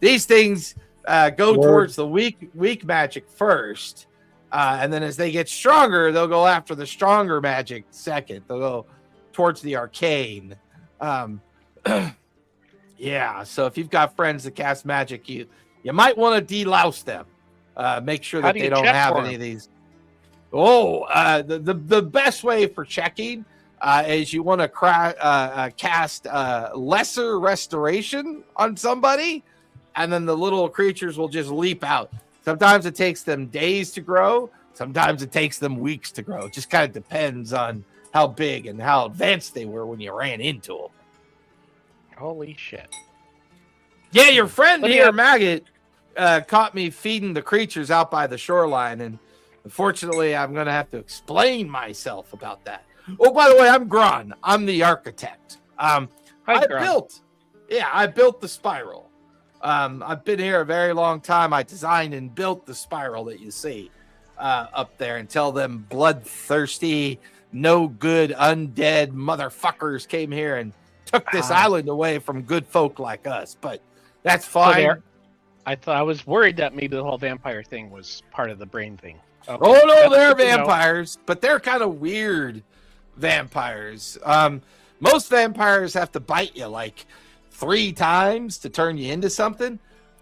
These things go towards the weak magic first, and then as they get stronger, they'll go after the stronger magic second. They'll go towards the arcane. Yeah, so if you've got friends that cast magic, you might want to delouse them. Make sure that they don't have any of these. The best way for checking is you want to cast lesser restoration on somebody, and then the little creatures will just leap out. Sometimes it takes them days to grow. Sometimes it takes them weeks to grow. It just kind of depends on how big and how advanced they were when you ran into them. Holy shit. Yeah, your friend here, Maggot, caught me feeding the creatures out by the shoreline, and unfortunately, I'm going to have to explain myself about that. Oh, by the way, I'm Gron. I'm the architect. I built the spiral. I've been here a very long time. I designed and built the spiral that you see up there until them bloodthirsty, no good, undead motherfuckers came here and took this island away from good folk like us. But that's fine. I was worried that maybe the whole vampire thing was part of the brain thing. Okay. Oh no, they're vampires, but they're kind of weird vampires. Most vampires have to bite you like 3 times to turn you into something.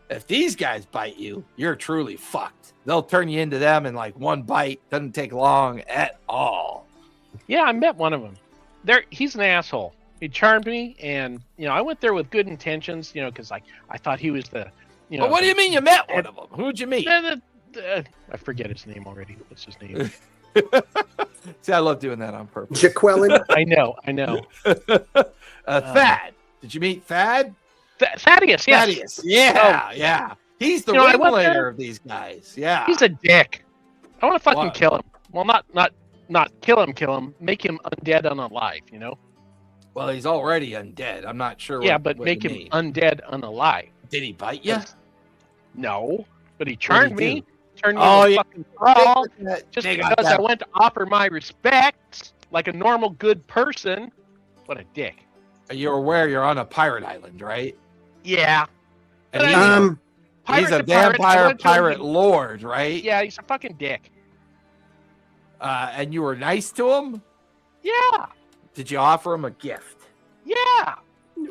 If these guys bite you, you're truly fucked. They'll turn you into them in like 1 bite. Doesn't take long at all. Yeah, I met one of them. He's an asshole. He charmed me, and I went there with good intentions. Because I thought he was the. Well, what do you mean you met one of them? Who'd you meet? I forget his name already. What's his name? See, I love doing that on purpose. Jaqueline. I know. Thad. Did you meet Thad? Thaddeus, yes. Thaddeus. Yeah, yeah. He's the ringleader of these guys. Yeah. He's a dick. I want to fucking kill him. Well, not kill him. Make him undead unalive, Well, he's already undead. I'm not sure. Yeah, but make him undead unalive. Did he bite you? No, but he charmed me. Turned me into a fucking thrall just because I went to offer my respects like a normal good person. What a dick. You're aware you're on a pirate island, right? Yeah. And he's a vampire pirate lord, right? Yeah, he's a fucking dick. And you were nice to him? Yeah. Did you offer him a gift? Yeah.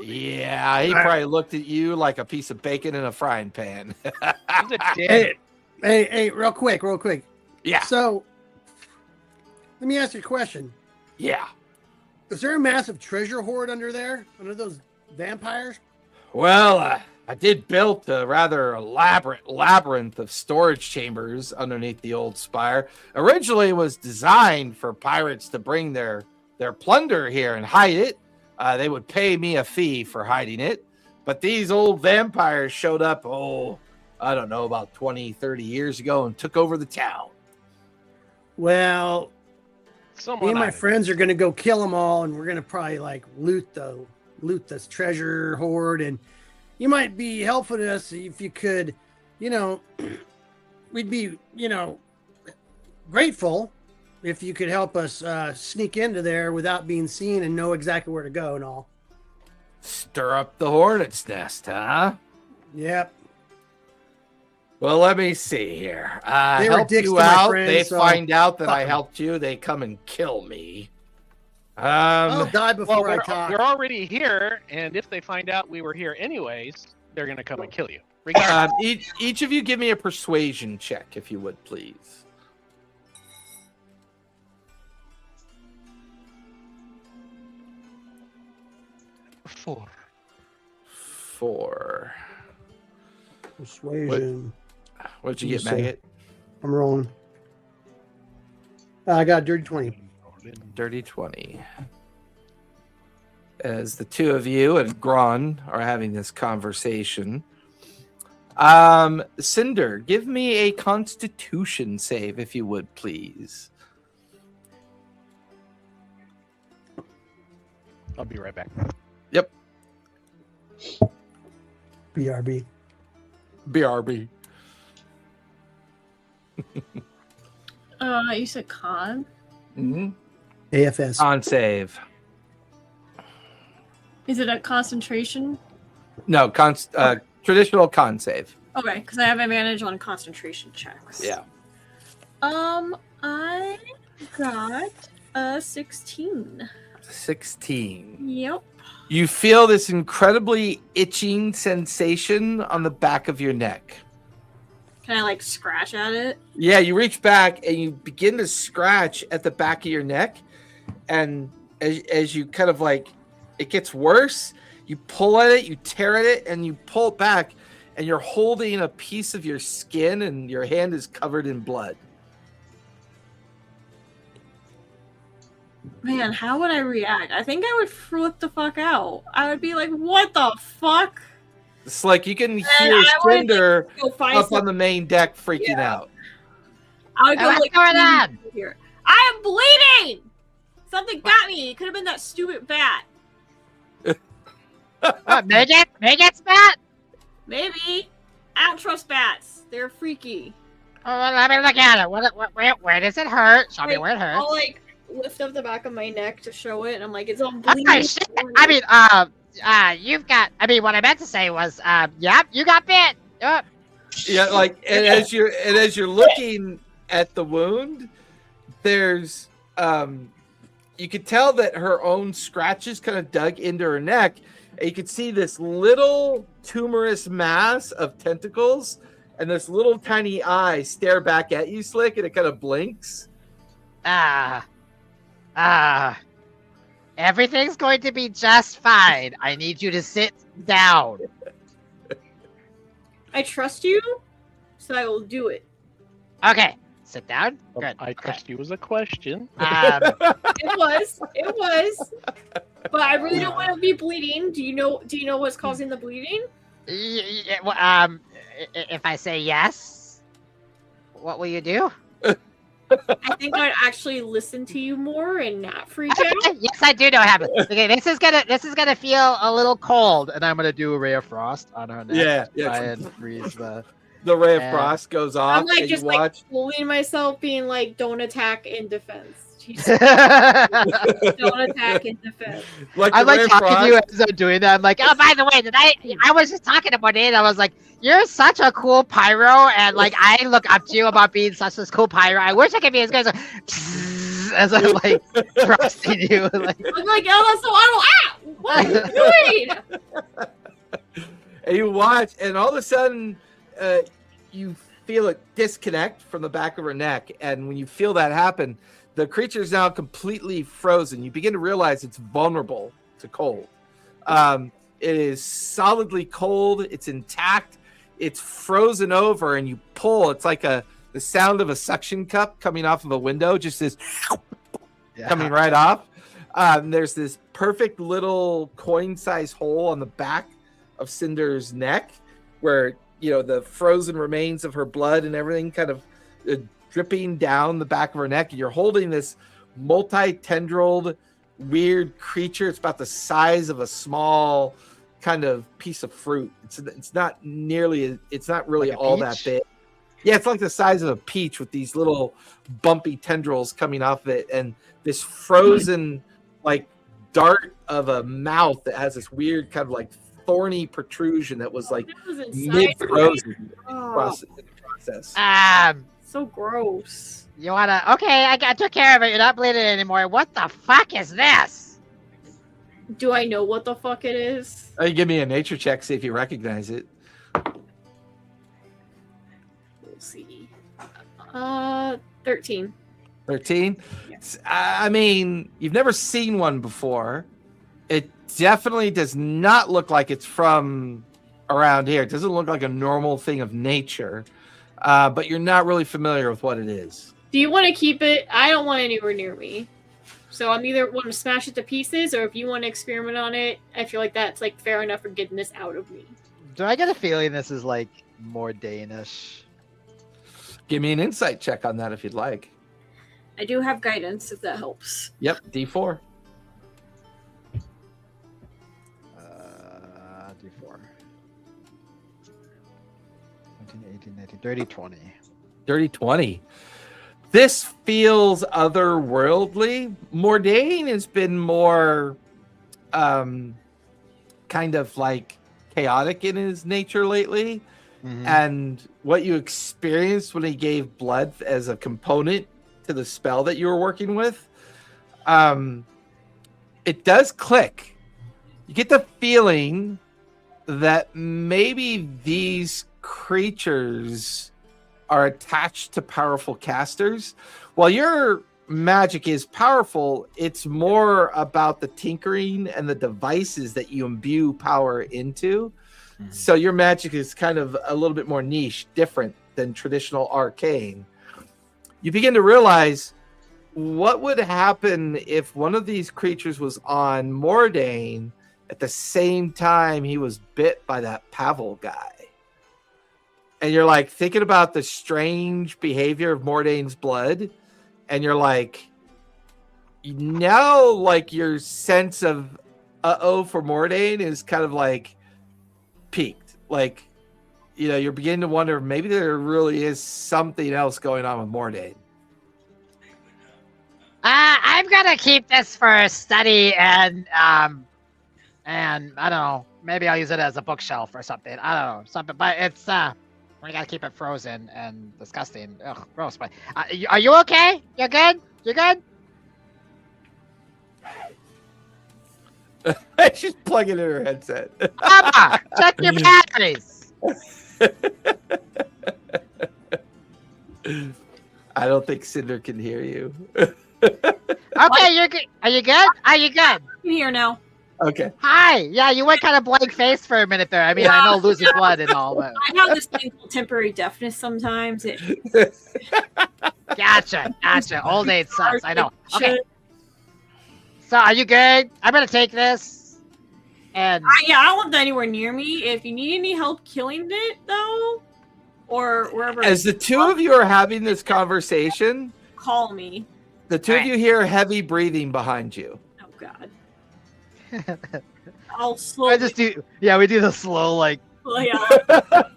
Yeah, he probably looked at you like a piece of bacon in a frying pan. He's a dick. Hey, real quick. Yeah. So, let me ask you a question. Yeah. Is there a massive treasure hoard under there? Under those vampires? Well, I did build a rather elaborate labyrinth of storage chambers underneath the old spire. Originally, it was designed for pirates to bring their plunder here and hide it. They would pay me a fee for hiding it. But these old vampires showed up, I don't know, about 20, 30 years ago and took over the town. Well, me and my friends are going to go kill them all, and we're going to probably loot this treasure hoard. And you might be helpful to us if you could, we'd be, grateful if you could help us sneak into there without being seen and know exactly where to go and all. Stir up the hornet's nest, huh? Yep. Well, let me see here. They were help dicks you to my out. friends, They so find out that I fuck 'em. helped you. They come and kill me. I'll die before I talk. You're already here, and if they find out we were here anyways, they're going to come and kill you. Regardless. Each of you give me a persuasion check, if you would, please. 4. Persuasion. What did you get, Maggot? I'm rolling. I got a dirty 20. Dirty 20. As the two of you and Gron are having this conversation, Cinder, give me a Constitution save, if you would, please. I'll be right back. Yep. BRB. You said con? Mm-hmm. AFS. On save. Is it a concentration? No, traditional con save. Okay, because I have advantage on concentration checks. Yeah. I got a 16. 16. Yep. You feel this incredibly itching sensation on the back of your neck. Can I like scratch at it? Yeah, you reach back and you begin to scratch at the back of your neck, and as you kind of like, it gets worse. You pull at it, you tear at it, and you pull it back, and you're holding a piece of your skin, and your hand is covered in blood. Man, how would I react? I think I would flip the fuck out. I would be like, "What the fuck?" It's like you can And hear I would, Cinder go find up on the main deck freaking out. I would go What's like, going on? Here. I am bleeding. Something got me. It could have been that stupid bat. What, midget? Midget's bat? Maybe. I don't trust bats. They're freaky. Oh, well, let me look at it. Where does it hurt? Show me Like, where it hurts. I'll like lift up the back of my neck to show it, and I'm like, it's all bleeding. Oh, shit. I mean, you've got. I mean, what I meant to say was, yep, you got bit. Yep. Yeah, like and as you're looking at the wound, there's you could tell that her own scratches kind of dug into her neck, and you could see this little tumorous mass of tentacles and this little tiny eye stare back at you, Slick, and it kind of blinks. Everything's going to be just fine. I need you to sit down. I trust you, so I will do it. Okay, sit down. Good. I trust you was a question. It was. But I really don't want to be bleeding. Do you know what's causing the bleeding? If I say yes, what will you do? I think I'd actually listen to you more and not freak out. Yes, I do know what happens. Okay, this is gonna feel a little cold. And I'm gonna do a ray of frost on her neck. Yeah. Try and freeze the. The ray of frost goes off, I'm like and just you like watch. fooling myself, being like, "Don't attack in defense." Jesus, I'm don't attack in defense. Like the ray like of talking frost. to you as I'm doing that. I'm like, oh, by the way, I was just talking to Mornay, and I was like, "You're such a cool pyro," and like I look up to you about being such a cool pyro. I wish I could be as good as I'm like trusting you. Like, I'm like, "Oh, that's so auto." What are you doing? And you watch, and all of a sudden, you feel a disconnect from the back of her neck. And when you feel that happen, the creature is now completely frozen. You begin to realize it's vulnerable to cold. It is solidly cold. It's intact. It's frozen over, and you pull. It's like the sound of a suction cup coming off of a window, just this coming right off. There's this perfect little coin-sized hole on the back of Cinder's neck where, you know, the frozen remains of her blood and everything kind of dripping down the back of her neck. And you're holding this multi-tendrilled weird creature. It's about the size of a small kind of piece of fruit. It's not really Like a all peach? that big. Yeah, it's like the size of a peach with these little bumpy tendrils coming off of it, and this frozen like dart of a mouth that has this weird kind of like thorny protrusion that was like That was inside mid-frozen Oh, in the process. so gross. you wanna? Okay, I took care of it. You're not bleeding anymore. What the fuck is this? Do I know what the fuck it is? You give me a nature check, see if you recognize it. We'll see. 13. 13? Yes. I mean, you've never seen one before. It definitely does not look like it's from around here. It doesn't look like a normal thing of nature, but you're not really familiar with what it is. Do you want to keep it? I don't want it anywhere near me. So I'm either want to smash it to pieces, or if you want to experiment on it, I feel like that's like fair enough for getting this out of me. Do I get a feeling this is like more Danish? Give me an insight check on that if you'd like. I do have guidance, if that helps. Yep, D4. D4. 19, 18, 19, 30, 20. Dirty 20. This feels otherworldly. Mordain has been more kind of like chaotic in his nature lately. Mhm. And what you experienced when he gave blood as a component to the spell that you were working with, it does click. You get the feeling that maybe these creatures are attached to powerful casters. While your magic is powerful, it's more about the tinkering and the devices that you imbue power into. So your magic is kind of a little bit more niche, different than traditional arcane. You begin to realize what would happen if one of these creatures was on Mordain at the same time he was bit by that Pavel guy. And you're like thinking about the strange behavior of Mordain's blood, and you're like, now like your sense of uh-oh for Mordain is kind of like peaked. Like, you know, you're beginning to wonder if maybe there really is something else going on with Mordain. I'm gonna keep this for study and I don't know, maybe I'll use it as a bookshelf or something. I don't know, something, but it's we gotta keep it frozen and disgusting. Ugh, gross. But are you okay? You're good? You're good? She's plugging in her headset. Mama, check your batteries. I don't think Cinder can hear you. Okay, you're good. Are you good? Are you good? I'm here now. Okay. Hi. Yeah, you went kind of blank faced for a minute there. I mean, I know losing blood and all, but I have this thing called temporary deafness sometimes. gotcha. Old age sucks. I know. Okay. So, are you good? I'm gonna take this. And Yeah, I don't want that anywhere near me. If you need any help killing it, though, or wherever, As the two of you are having this conversation, call me. the two of you hear heavy breathing behind you. Oh God. I'll slowly. I just do. Yeah, we do the slow like. The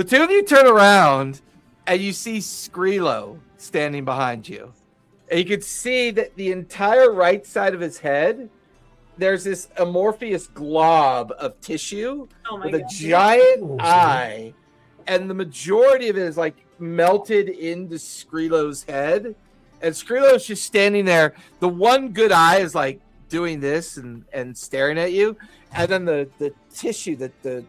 two of you turn around and you see Skrilo standing behind you. And you can see that the entire right side of his head, there's this amorphous glob of tissue Oh my with a God. giant eye. And the majority of it is like melted into Skrilo's head. And Skrilo's just standing there. The one good eye is like doing this and staring at you. And then the tissue, the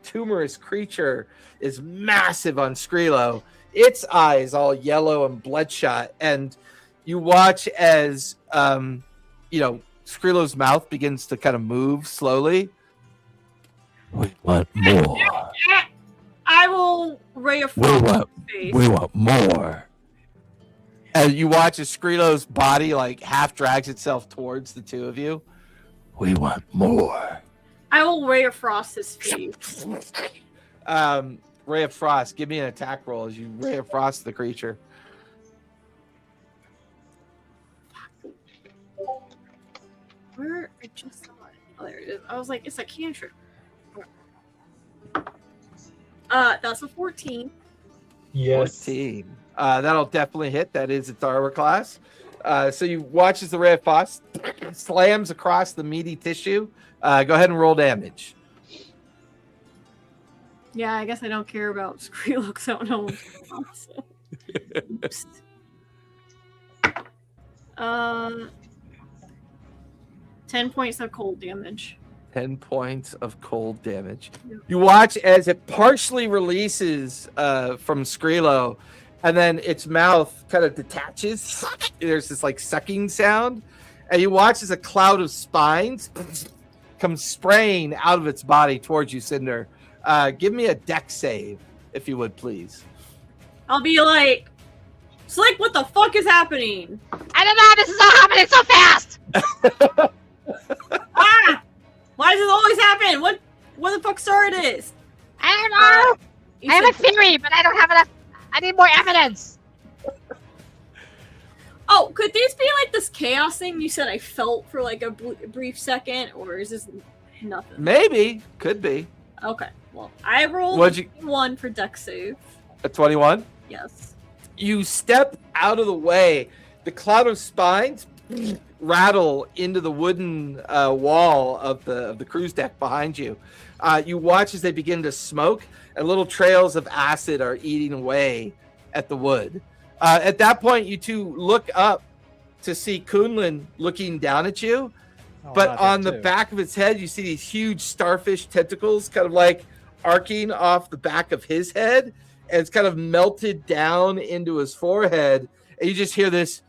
tumorous creature is massive on Skrilo. Its eye is all yellow and bloodshot. And you watch as, Skrilo's mouth begins to kind of move slowly. We want more. I will ray of We frost want, in his we face. want more. And you watch as Skrilo's body like half drags itself towards the two of you. We want more. I will ray of frost his face. Ray of Frost, give me an attack roll as you Ray of Frost the creature. Where I just saw it. Oh, there it is. I was like, it's a cantrip. That's a 14. Yes. 14. That'll definitely hit. That is its armor class. So you watch as the Ray of Frost slams across the meaty tissue. Go ahead and roll damage. Yeah, I guess I don't care about Skrill because I don't know what's going on. So. 10 points of cold damage. 10 points of cold damage. You watch as it partially releases from Skrilo, and then its mouth kind of detaches. There's this like sucking sound, and you watch as a cloud of spines comes spraying out of its body towards you, Cinder. Give me a dex save, if you would, please. I'll be like, Slick, what the fuck is happening? I don't know. This is all happening so fast. Ah! Why does this always happen? What the fuck started this? I don't know. You I have a said- theory, but I don't have enough. I need more evidence. Oh, could this be like this chaos thing you said I felt for like a brief second, or is this nothing? Maybe. Could be. Okay, well, I rolled What'd you- 1 for dex save. A 21? Yes. You step out of the way. The cloud of spines rattle into the wooden wall of the cruise deck behind you. You watch as they begin to smoke, and little trails of acid are eating away at the wood. At that point, you two look up to see Kunlun looking down at you, but on the back of its head, you see these huge starfish tentacles kind of like arcing off the back of his head, and it's kind of melted down into his forehead, and you just hear this,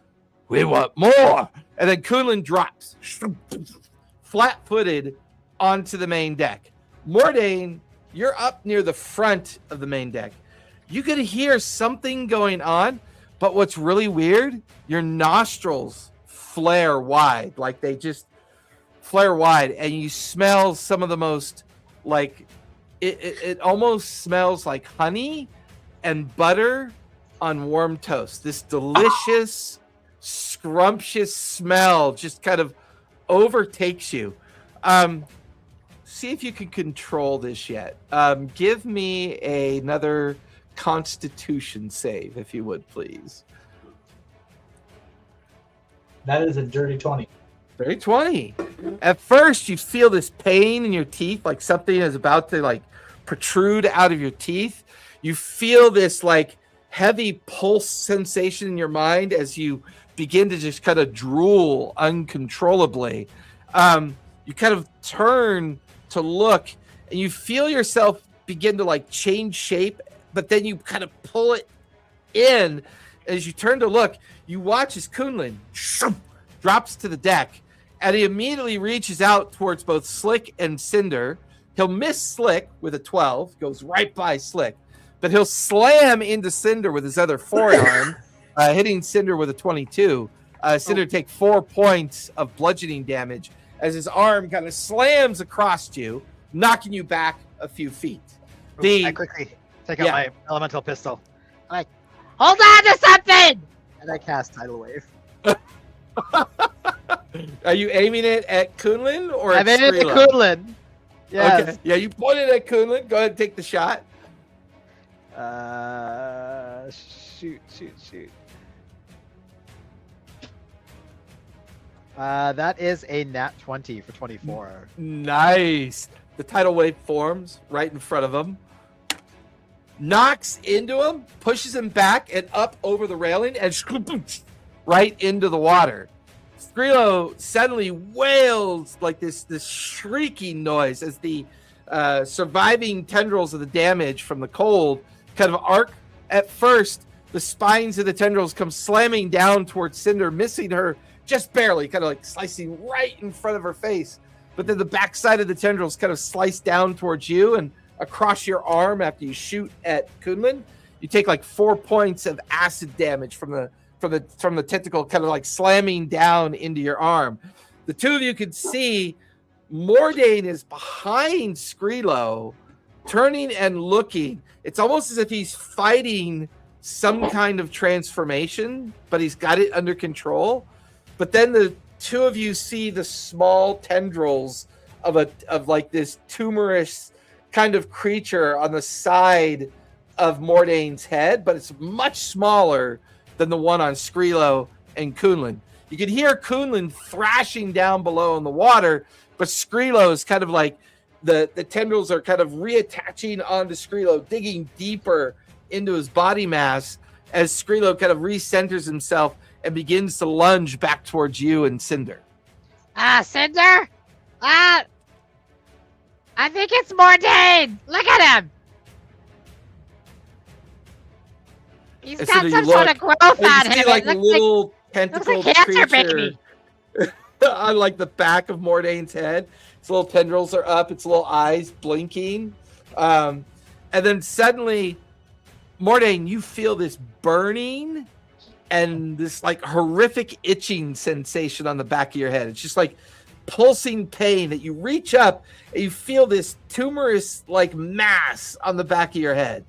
"We want more!" And then Kunlun drops flat-footed onto the main deck. Mordain, you're up near the front of the main deck. You could hear something going on, but what's really weird, your nostrils flare wide, like they just flare wide, and you smell some of the most, like, it almost smells like honey and butter on warm toast. This delicious, scrumptious smell just kind of overtakes you. See if you can control this yet. Give me another Constitution save, if you would, please. That is a dirty 20. Dirty 20. At first, you feel this pain in your teeth, like something is about to like protrude out of your teeth. You feel this like heavy pulse sensation in your mind as you begin to just kind of drool uncontrollably. You kind of turn to look, and you feel yourself begin to like change shape, but then you kind of pull it in. As you turn to look, you watch as Kunlun drops to the deck, and he immediately reaches out towards both Slick and Cinder. He'll miss Slick with a 12, goes right by Slick, but he'll slam into Cinder with his other forearm, hitting Cinder with a 22. Cinder take 4 points of bludgeoning damage as his arm kind of slams across you, knocking you back a few feet. I quickly take out my elemental pistol. I'm like, hold on to something! And I cast Tidal Wave. Are you aiming it at Kunlun or I'm at aiming at Skrilla? Kunlun. Yes. Okay. Yeah, you pointed at Kunlun. Go ahead and take the shot. Shoot. That is a nat 20 for 24. Nice. The tidal wave forms right in front of him, knocks into him, pushes him back and up over the railing, and right into the water. Skrilla suddenly wails like this shrieking noise as the surviving tendrils of the damage from the cold kind of arc. At first, the spines of the tendrils come slamming down towards Cinder, missing her just barely, kind of like slicing right in front of her face. But then the backside of the tendrils kind of slice down towards you and across your arm after you shoot at Kunlun. You take like 4 points of acid damage from the tentacle kind of like slamming down into your arm. The two of you can see Mordain is behind Skrilla, turning and looking. It's almost as if he's fighting some kind of transformation, but he's got it under control. But then the two of you see the small tendrils of like this tumorous kind of creature on the side of Mordain's head, but it's much smaller than the one on Skrilla and Kunlun. You can hear Kunlun thrashing down below in the water, but Skrilla is kind of like the tendrils are kind of reattaching onto Skrilla, digging deeper into his body mass as Skrilla kind of recenters himself and begins to lunge back towards you and Cinder. Cinder? I think it's Mordain! Look at him! He's And got Cinder, some you sort of growth on you him. see like It looks little looks tentacled like cancer creature baby. on like the back of Mordain's head. Its little tendrils are up, its little eyes blinking. And then suddenly, Mordain, you feel this burning and this like horrific itching sensation on the back of your head. It's just like pulsing pain that you reach up and you feel this tumorous like mass on the back of your head.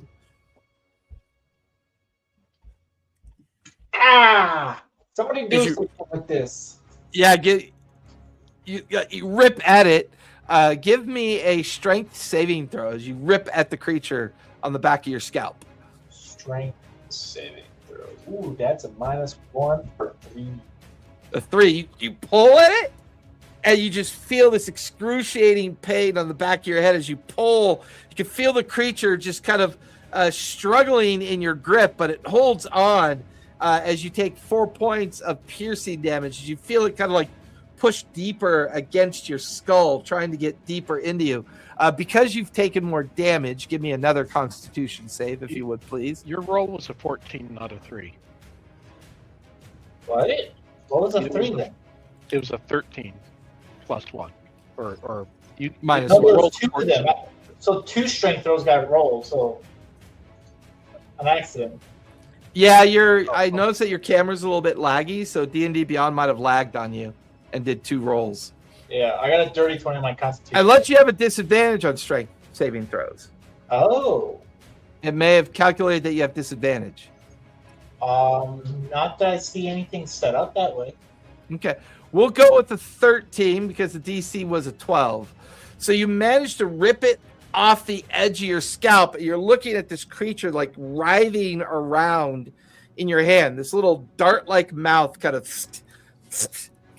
Somebody do something like this. Yeah, you rip at it. Give me a strength saving throw as you rip at the creature on the back of your scalp. Strength saving throws. Ooh, that's a -1 for 3. A 3. You pull at it, and you just feel this excruciating pain on the back of your head as you pull. You can feel the creature just kind of struggling in your grip, but it holds on as you take 4 points of piercing damage. You feel it kind of like push deeper against your skull, trying to get deeper into you. Because you've taken more damage, give me another Constitution save, if you would, please. Your roll was a 14, not a 3. What? What was a It 3 was then? It was a 13 plus 1. Or you Minus No, one. there rolled was 2 of 14. them. So 2 strength throws got rolled, so an accident. Yeah, I noticed that your camera's a little bit laggy, so D&D Beyond might have lagged on you and did 2 rolls. Yeah, I got a dirty 20 on my Constitution. I let you have a disadvantage on strength saving throws. Oh. It may have calculated that you have disadvantage. Not that I see anything set up that way. Okay. We'll go with the 13 because the DC was a 12. So you managed to rip it off the edge of your scalp. You're looking at this creature like writhing around in your hand. This little dart-like mouth kind of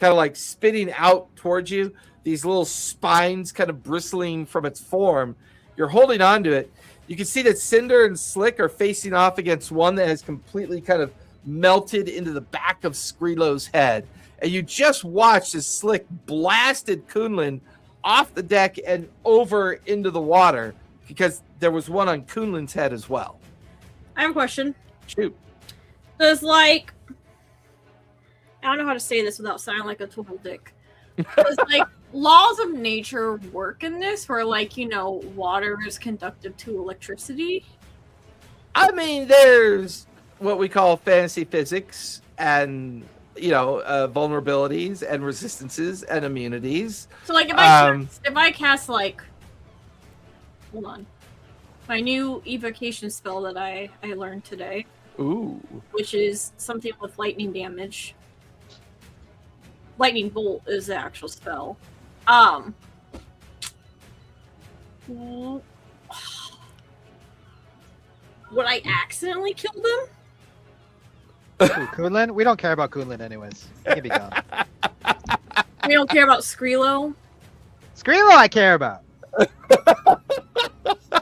like spitting out towards you. These little spines kind of bristling from its form. You're holding on to it. You can see that Cinder and Slick are facing off against one that has completely kind of melted into the back of Skrilo's head. And you just watched as Slick blasted Kunlun off the deck and over into the water because there was one on Kunlun's head as well. I have a question. Shoot. Does, like, I don't know how to say this without sounding like a total dick. Does, like, laws of nature work in this where, like, you know, water is conductive to electricity? I mean, there's what we call fantasy physics and, you know, vulnerabilities and resistances and immunities. So, like, if I cast, like, hold on, my new evocation spell that I learned today. Ooh. Which is something with lightning damage. Lightning bolt is the actual spell. Would I accidentally kill them? Kunlun? We don't care about Kunlun anyways. He can be gone. We don't care about Skrilo? Skrilo I care about.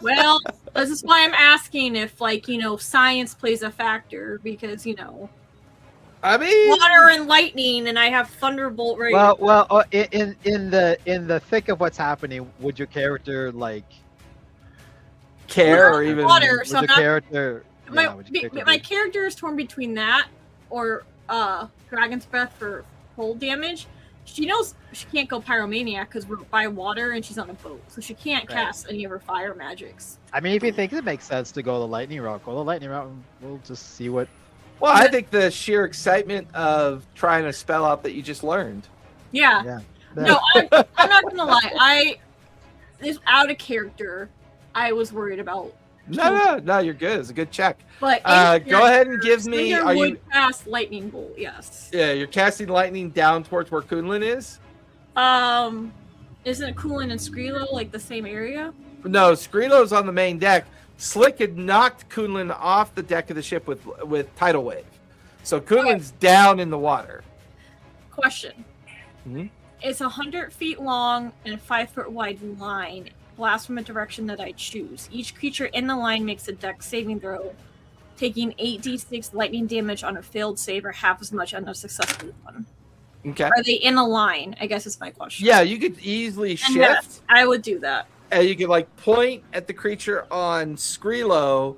Well, this is why I'm asking if, like, you know, science plays a factor, because, you know, I mean, water and lightning, and I have thunderbolt right now. Well, in the thick of what's happening, would your character like care or even water, would so your I'm not, character? my, yeah, would your character my be- character is torn between that or Dragon's Breath for cold damage. She knows she can't go Pyromaniac because we're by water and she's on a boat, so she can't Right. cast any of her fire magics. I mean, if you think it makes sense to go the lightning route, go the lightning route. And we'll just see what. Well, I think the sheer excitement of trying to spell out that you just learned. Yeah. Yeah. No, I'm not gonna lie. This out of character. I was worried about. No, you're good. It's a good check. But Go ahead and give me. Cinder Are would you? cast lightning bolt? Yes. Yeah, you're casting lightning down towards where Kunlun is. Isn't Kunlun and Skrilo like the same area? No, Skrilo's on the main deck. Slick had knocked Kunlun off the deck of the ship with tidal wave, so Kunlun's down in the water. Question. Mhm. It's 100 feet long and a 5-foot wide line. Blast from a direction that I choose. Each creature in the line makes a dex saving throw, taking 8d6 lightning damage on a failed save or half as much on a successful one. Okay. Are they in a line? I guess is my question. Yeah, you could easily And shift. yes, I would do that. And you could like point at the creature on Skrilo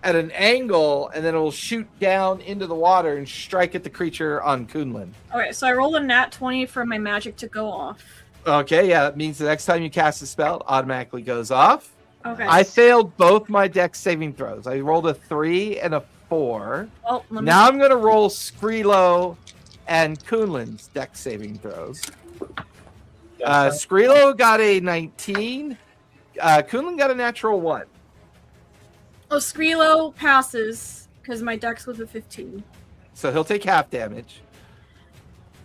at an angle, and then it will shoot down into the water and strike at the creature on Kunlun. Okay, so I rolled a nat 20 for my magic to go off. Okay, yeah, that means the next time you cast a spell, it automatically goes off. Okay. I failed both my dex saving throws. I rolled a 3 and a 4. Well, let me Now I'm going to roll Skrilo and Kunlun's dex saving throws. Skrilo got a 19. Kunlun got a natural 1. Oh, Skrilo passes because my dex was a 15. So he'll take half damage.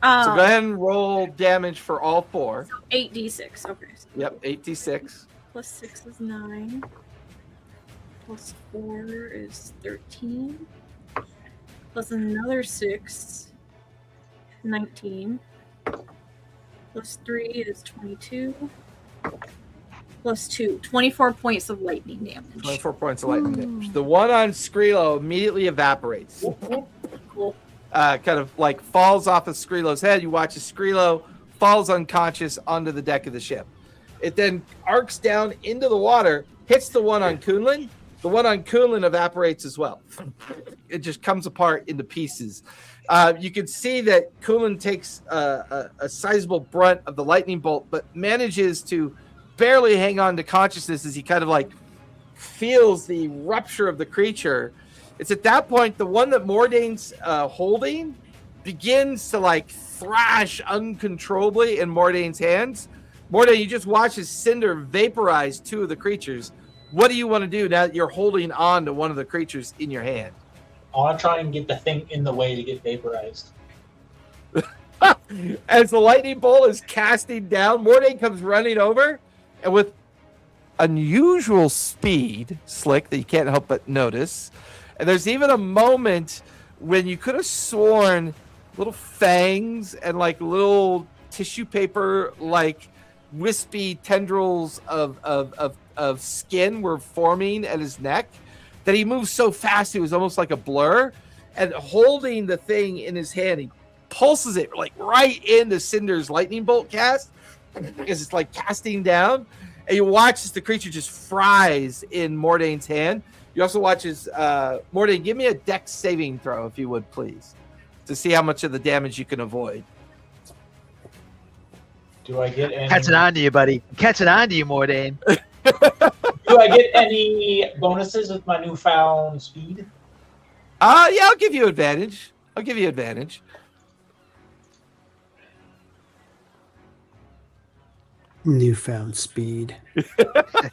So go ahead and roll damage for all 4. 8d6. Okay. So Yep, 8d6. plus 6 is 9. Plus 4 is 13. Plus another 6 19. Plus 3 is 22. Plus 2, 24 points of lightning damage. 24 points of lightning damage. The one on Skrilo immediately evaporates. Cool. Kind of like falls off of Skrilo's head. You watch as Skrilo falls unconscious onto the deck of the ship. It then arcs down into the water, hits the one on Kunlun. The one on Kunlun evaporates as well. It just comes apart into pieces. You can see that Kunlun takes a sizable brunt of the lightning bolt, but manages to barely hang on to consciousness as he kind of like feels the rupture of the creature. It's at that point the one that Mordane's holding begins to like thrash uncontrollably in Mordane's hands. Mordane, you just watch as Cinder vaporize two of the creatures. What do you want to do now that you're holding on to one of the creatures in your hand? I want to try and get the thing in the way to get vaporized. As the lightning bolt is casting down, Mordane comes running over, and with unusual speed, Slick, that you can't help but notice. And there's even a moment when you could have sworn little fangs and like little tissue paper, like wispy tendrils of skin were forming at his neck, that he moves so fast it was almost like a blur. And holding the thing in his hand, he pulses it like right into Cinder's lightning bolt cast because it's like casting down. And you watch as the creature just fries in Mordane's hand. You also watch as Mordane, give me a dex saving throw if you would, please, to see how much of the damage you can avoid. Do I get any? Catching on to you, buddy. Catching on to you, Mordane. Do I get any bonuses with my newfound speed? Yeah, I'll give you advantage. Newfound speed.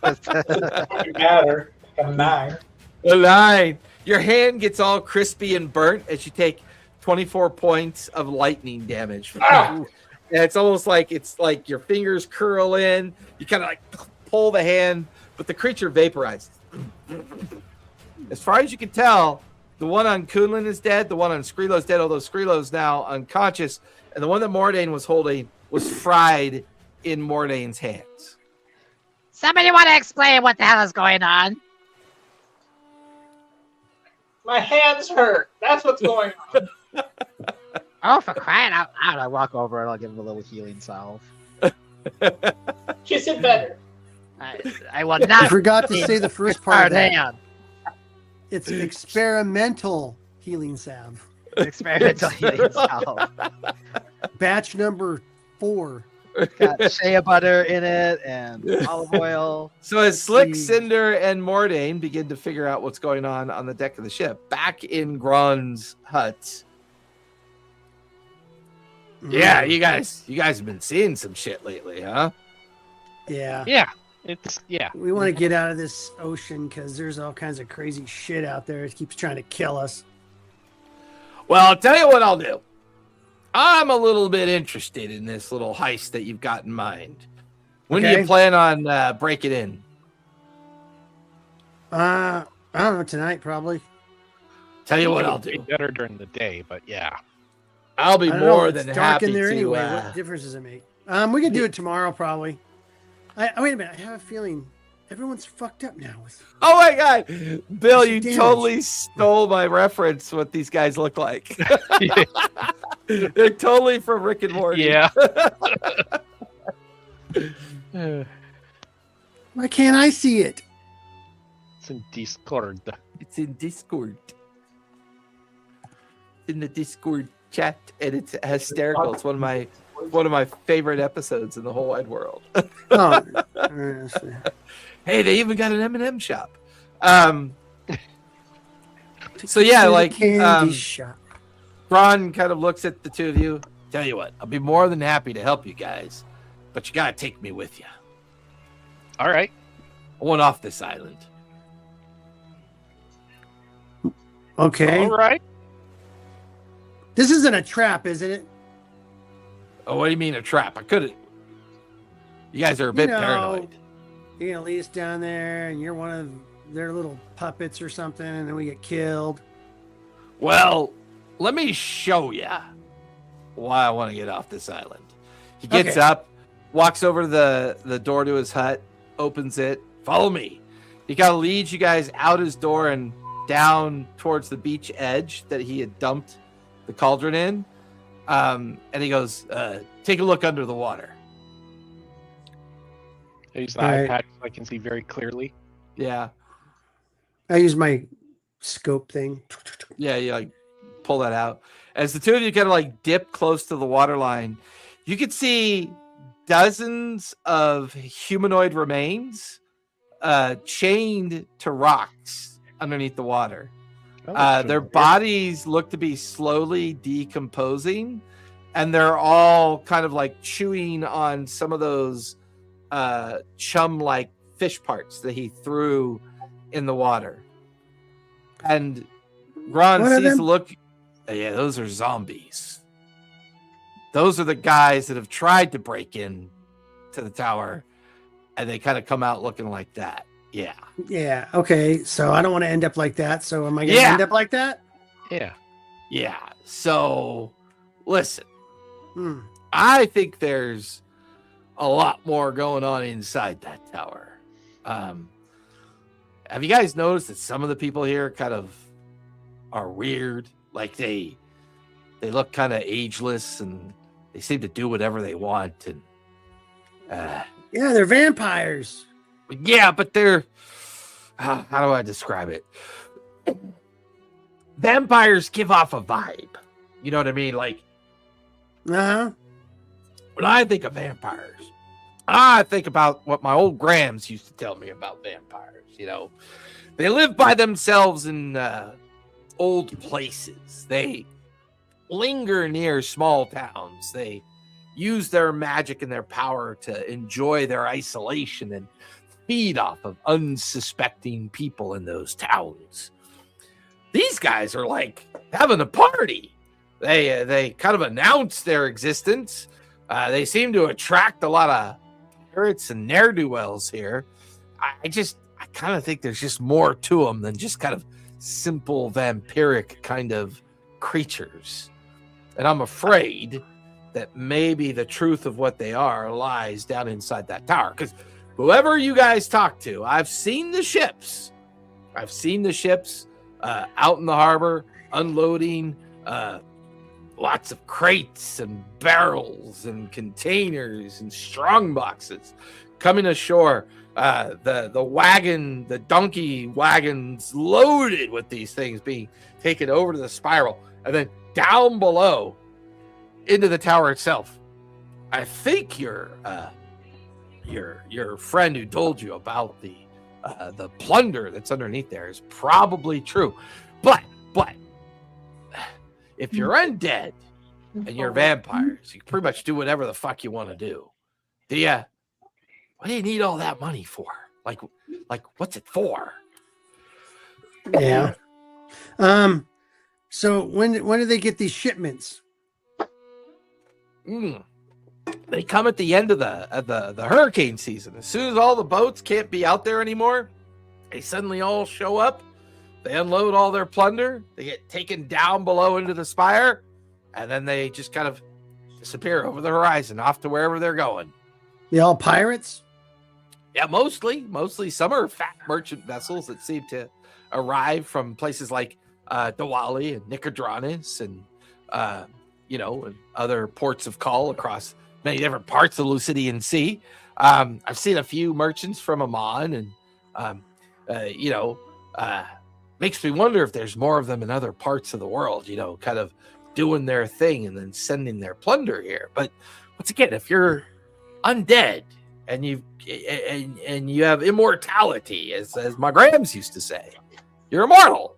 Doesn't matter. I'm 9. A 9. Your hand gets all crispy and burnt as you take 24 points of lightning damage. Ah! And it's almost like your fingers curl in. You kind of like pull the hand, but the creature vaporizes. As far as you can tell, the one on Kunlun is dead. The one on Skrilo is dead, although Skrilo's now unconscious. And the one that Mordane was holding was fried in Mordane's hands. Somebody want to explain what the hell is going on? My hands hurt. That's what's going on. Oh, for crying out loud. I walk over and I'll give him a little healing salve. Kiss it better. I will I not. forgot to say the first part of that. hand. It's experimental healing salve. Experimental healing salve. Batch number 4. Got shea butter in it and olive oil. So as Slick, see. Cinder, and Mordane begin to figure out what's going on the deck of the ship, back in Gron's hut. Yeah, you guys have been seeing some shit lately, huh? Yeah. Yeah. We want to get out of this ocean because there's all kinds of crazy shit out there. It keeps trying to kill us. Well, I'll tell you what I'll do. I'm a little bit interested in this little heist that you've got in mind. When do Okay. you plan on breaking in? I don't know, tonight probably. Tell you what I'll It'd be do. better during the day, but yeah. I'll be I don't know, more it's than dark happy in there to. anyway. What difference does it make? We can do it tomorrow probably. Wait a minute. I have a feeling everyone's fucked up now. Oh my God, Bill, you Damage. totally stole my reference. What these guys look like? They're totally from Rick and Morty. Yeah. Why can't I see it? It's in Discord. It's in Discord. In the Discord chat, and it's hysterical. It's one of my favorite episodes in the whole wide world. Oh, Hey, they even got an M&M shop. So yeah, like candy shop. Ron kind of looks at the two of you. Tell you what, I'll be more than happy to help you guys, but you gotta take me with you. All right. I want off this island. Okay. All right. This isn't a trap, isn't it? Oh, what do you mean a trap? I couldn't. You guys are a bit paranoid. You're gonna lead us down there, and you're one of their little puppets or something, and then we get killed. Well, let me show you. why I want to get off this island. He gets Okay. up, walks over to the door to his hut, opens it. Follow me. He kind of leads you guys out his door and down towards the beach edge that he had dumped the cauldron in. And he goes, take a look under the water. I use the All right. iPad so I can see very clearly. Yeah. I use my scope thing. Yeah, you like pull that out. As the two of you kind of like dip close to the waterline, you can see dozens of humanoid remains chained to rocks underneath the water. Oh, that's Their weird. bodies look to be slowly decomposing, and they're all kind of like chewing on some of those chum-like fish parts that he threw in the water. And Ron What are sees them? the look. Yeah, those are zombies. Those are the guys that have tried to break in to the tower, and they kind of come out looking like that. Yeah. Yeah. Okay. So I don't want to end up like that. So am I going to Yeah. end up like that? Yeah. Yeah. So, listen, Hmm. I think there's a lot more going on inside that tower. Have you guys noticed that some of the people here kind of are weird? Like they look kind of ageless, and they seem to do whatever they want. And Yeah, they're vampires. yeah, but they're how do I describe it? Vampires give off a vibe. You know what I mean? Like Uh-huh. when I think of vampires, I think about what my old Grams used to tell me about vampires. You know, they live by themselves in old places. They linger near small towns. They use their magic and their power to enjoy their isolation and feed off of unsuspecting people in those towns. These guys are like having a party. They kind of announce their existence. They seem to attract a lot of spirits and ne'er-do-wells here. I kind of think there's just more to them than just kind of simple vampiric kind of creatures. And I'm afraid that maybe the truth of what they are lies down inside that tower. Because whoever you guys talk to, I've seen the ships. I've seen the ships out in the harbor unloading lots of crates and barrels and containers and strong boxes coming ashore. The donkey wagons loaded with these things being taken over to the spiral, and then down below into the tower itself. I think your friend who told you about the plunder that's underneath there is probably true, but if you're undead and you're vampires, you can pretty much do whatever the fuck you want to do. What do you need all that money for? Like what's it for? Yeah. So when do they get these shipments? They come at the end of the hurricane season. As soon as all the boats can't be out there anymore, they suddenly all show up. They unload all their plunder. They get taken down below into the spire, and then they just kind of disappear over the horizon, off to wherever they're going. They all pirates? Yeah, mostly. Some are fat merchant vessels that seem to arrive from places like Diwali and Nicodranus and and other ports of call across many different parts of the Lucidian Sea. I've seen a few merchants from Amman, and makes me wonder if there's more of them in other parts of the world. Kind of doing their thing and then sending their plunder here. But once again, if you're undead and you have immortality, as my Grams used to say, you're immortal.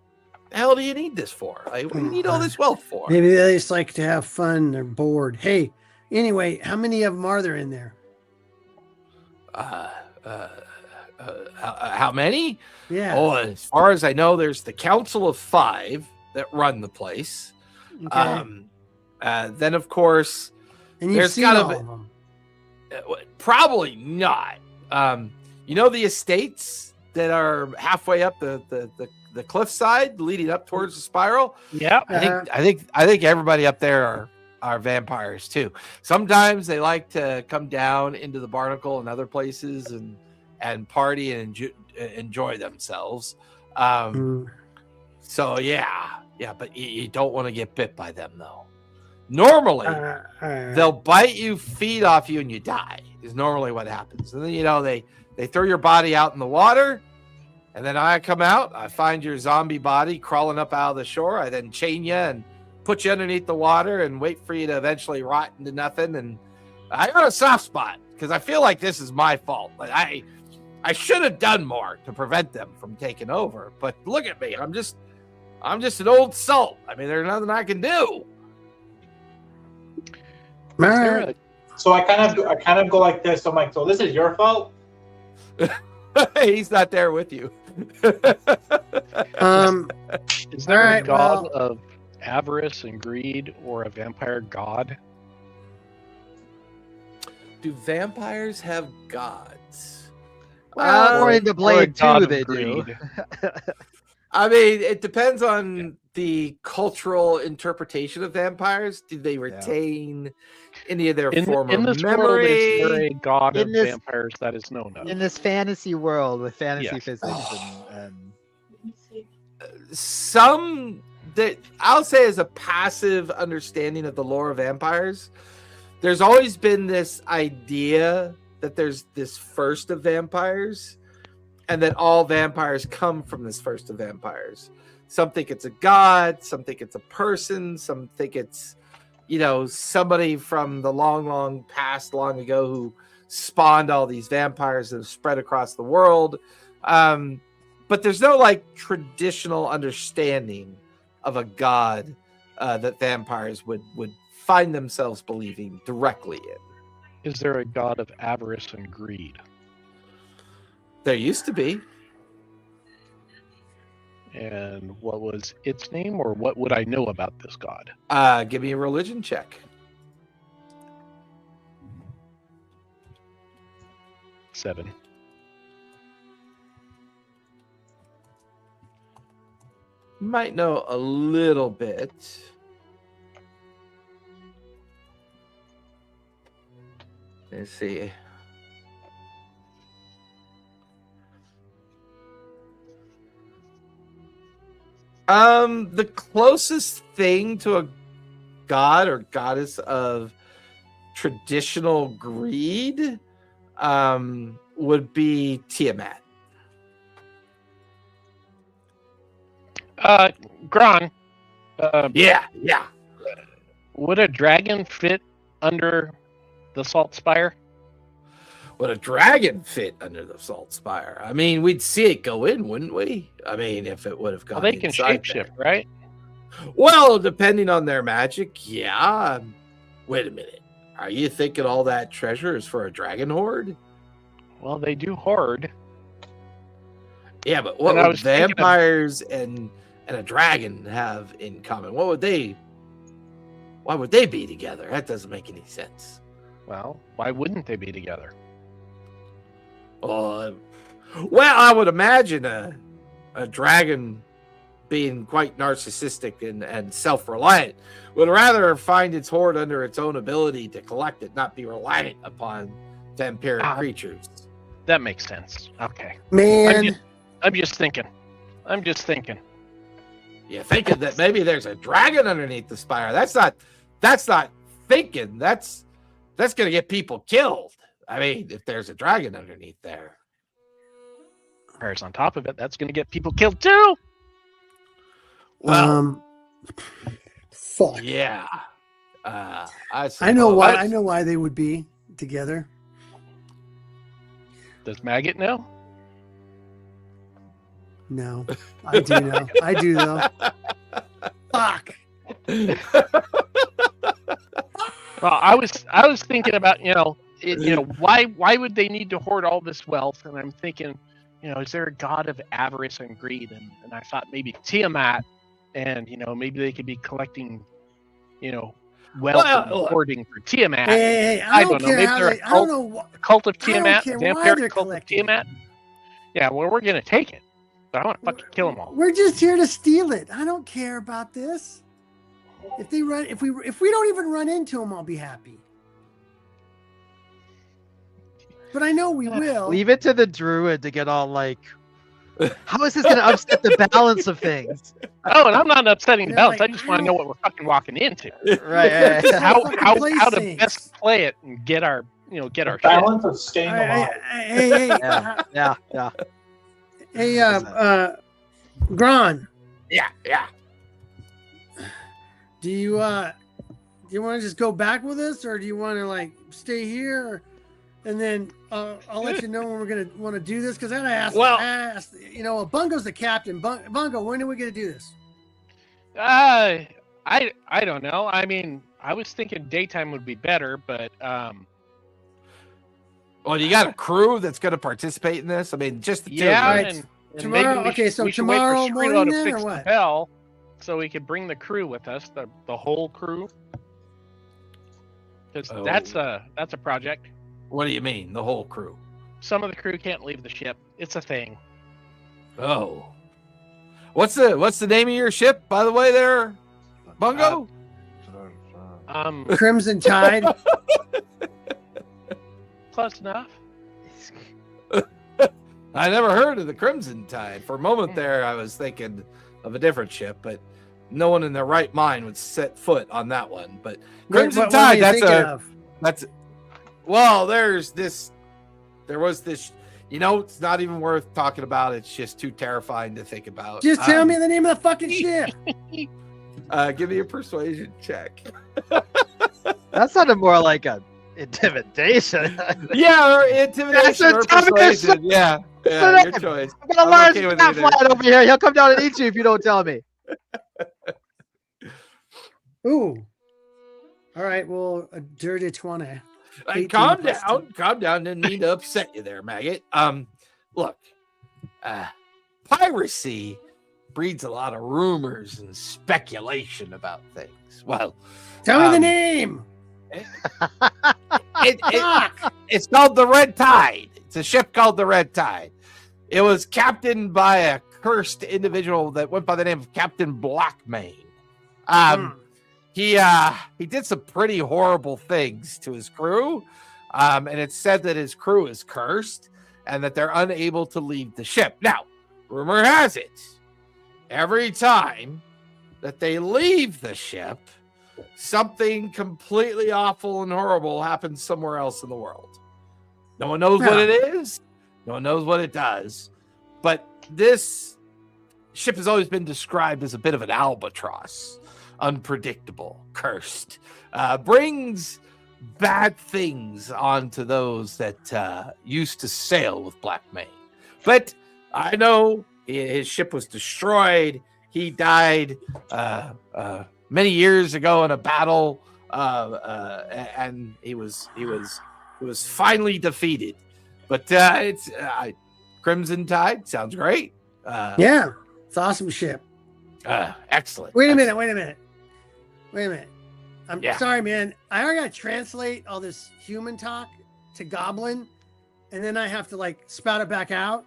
The hell do you need this for? Like, what do you need all this wealth for? Maybe they just like to have fun. They're bored. Hey, anyway, how many of them are there in there? How many? Yeah. Oh, as far as I know, there's the Council of 5 that run the place. Okay. Then, of course, and you've there's seen gotta all be- of them. Probably not. The estates that are halfway up the cliffside leading up towards the spiral. Yeah. I think everybody up there are are vampires too. Sometimes they like to come down into the barnacle and other places and party and enjoy themselves. So yeah, but you don't want to get bit by them though. Normally, they'll bite you, feed off you, and you die. Is normally what happens. And then they throw your body out in the water, and then I come out. I find your zombie body crawling up out of the shore. I then chain you and put you underneath the water and wait for you to eventually rot into nothing. And I got a soft spot because I feel like this is my fault. Like I should have done more to prevent them from taking over. But look at me. I'm just an old salt. I mean, there's nothing I can do. So I kind of go like this. I'm like, so this is your fault? He's not there with you. Is there a god of avarice and greed or a vampire god? Do vampires have gods? Well, according to Blade 2, they do. I mean, it depends on the cultural interpretation of vampires. Do they retain any of their former in this memory? World, is there a god of vampires that is known of? In this fantasy world with fantasy physics and some that I'll say is a passive understanding of the lore of vampires. There's always been this idea that there's this first of vampires, and that all vampires come from this first of vampires. Some think it's a god, some think it's a person, some think it's, somebody from the long, long past, long ago, who spawned all these vampires that have spread across the world. But there's no traditional understanding of a god that vampires would find themselves believing directly in. Is there a god of avarice and greed? There used to be. And what was its name, or what would I know about this god? Give me a religion check. 7. Might know a little bit. Let's see. The closest thing to a god or goddess of traditional greed would be Tiamat. Gron. Yeah. Would a dragon fit under the Salt Spire? Would a dragon fit under the Salt Spire? I mean, we'd see it go in, wouldn't we? I mean, if it would have gone. Well, they can shapeshift, right? Well, depending on their magic, yeah. Wait a minute. Are you thinking all that treasure is for a dragon horde? Well, they do hoard. Yeah, but what would vampires and a dragon have in common? Why would they be together? That doesn't make any sense. Well, why wouldn't they be together? Well, I would imagine a dragon, being quite narcissistic and self-reliant, would rather find its hoard under its own ability to collect it, not be reliant upon vampiric creatures. That makes sense. Okay. Man. I'm just thinking. You're thinking that maybe there's a dragon underneath the spire. That's not thinking. That's going to get people killed. I mean, if there's a dragon underneath there. Whereas on top of it, that's going to get people killed too. Well, fuck. Yeah. I know why they would be together. Does Maggot know? No, I do know. I do though. Fuck. Well, I was thinking about why would they need to hoard all this wealth? And I'm thinking, is there a god of avarice and greed? And I thought maybe Tiamat, and maybe they could be collecting, wealth and hoarding for Tiamat. Hey, I don't know. Maybe they're a cult of Tiamat, vampire cult of Tiamat. Yeah, well, we're gonna take it, but I want to fucking kill them all. We're just here to steal it. I don't care about this. If they run, if we don't even run into them, I'll be happy. But I know we will. Leave it to the druid to get all like, how is this going to upset the balance of things? Oh, and I'm not upsetting the They're balance. like, I just want to know what we're fucking walking into. Right. How play to things. best play it and get our shit. Balance of staying alive. Hey, Yeah. hey, Gron, Yeah. do you want to just go back with us, or do you want to like stay here? And then I'll let you know when we're gonna want to do this, because then I asked, Bungo's the captain. Bungo, when are we gonna do this? I don't know. I mean, I was thinking daytime would be better, but Well, you got a crew that's going to participate in this. I mean, just the two. yeah. Right. And Tomorrow- maybe okay, so we should tomorrow wait for morning Shrilo to then, fix or the what? bell, so we could bring the crew with us, the whole crew. Because Oh. that's a project. What do you mean, the whole crew? Some of the crew can't leave the ship. It's a thing. Oh, what's the name of your ship, by the way, there, Bungo? Crimson Tide. Close enough. I never heard of the Crimson Tide. For a moment there, I was thinking of a different ship, but no one in their right mind would set foot on that one. But Crimson What Tide, were you thinking of? Well, there was this, it's not even worth talking about. It's just too terrifying to think about. Just tell me the name of the fucking ship. Give me a persuasion check. That sounded more like a intimidation. Yeah, or intimidation or That's a persuasion. Yeah, your choice. I'm gonna I'm large okay with cat either. flying over here. He'll come down and eat you if you don't tell me. Ooh. All right. Well, a dirty 20. 18 Calm plus down. Calm down. Didn't mean to upset you there, maggot. Look, piracy breeds a lot of rumors and speculation about things. Well, Tell me the name. It's called the Red Tide. It's a ship called the Red Tide. It was captained by a cursed individual that went by the name of Captain Blackmane. He did some pretty horrible things to his crew, and it's said that his crew is cursed and that they're unable to leave the ship. Now, rumor has it, every time that they leave the ship, something completely awful and horrible happens somewhere else in the world. No one knows what it is. No one knows what it does. But this ship has always been described as a bit of an albatross. Unpredictable, cursed, brings bad things onto those that used to sail with Blackmane. But I know his ship was destroyed. He died many years ago in a battle, and he was finally defeated. But it's Crimson Tide sounds great. Yeah, it's an awesome ship. Excellent. Wait a minute. I'm Yeah. sorry, man. I gotta translate all this human talk to Goblin, and then I have to like spout it back out.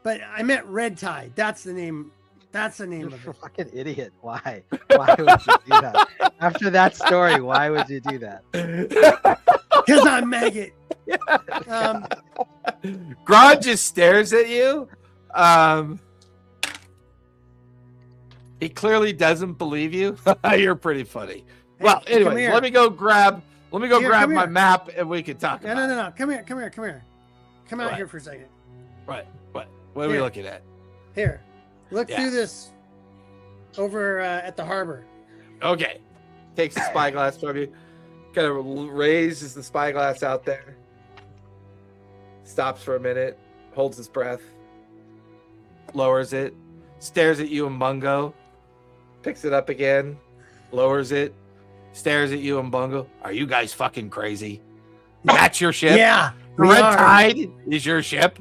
But I meant Red Tide. That's the name. That's the name You're of a it. fucking idiot. Why? Why would you do that? After that story, why would you do that? Because I'm maggot. Grod just stares at you. He clearly doesn't believe you. You're pretty funny. Well, Hey, come anyway, here. let me go grab Here, grab come my here. map and we can talk No. about it. Come here. Come out What? here for a second. What are we Here. looking at? Here, look Yeah. through this. Over at the harbor. Okay. Takes the spyglass from you. Kind of raises the spyglass out there. Stops for a minute. Holds his breath. Lowers it. Stares at you and Bungo. Picks it up again. Lowers it. Stares at you and Bungo. Are you guys fucking crazy? That's your ship? Yeah, The we Red are. Tide is your ship?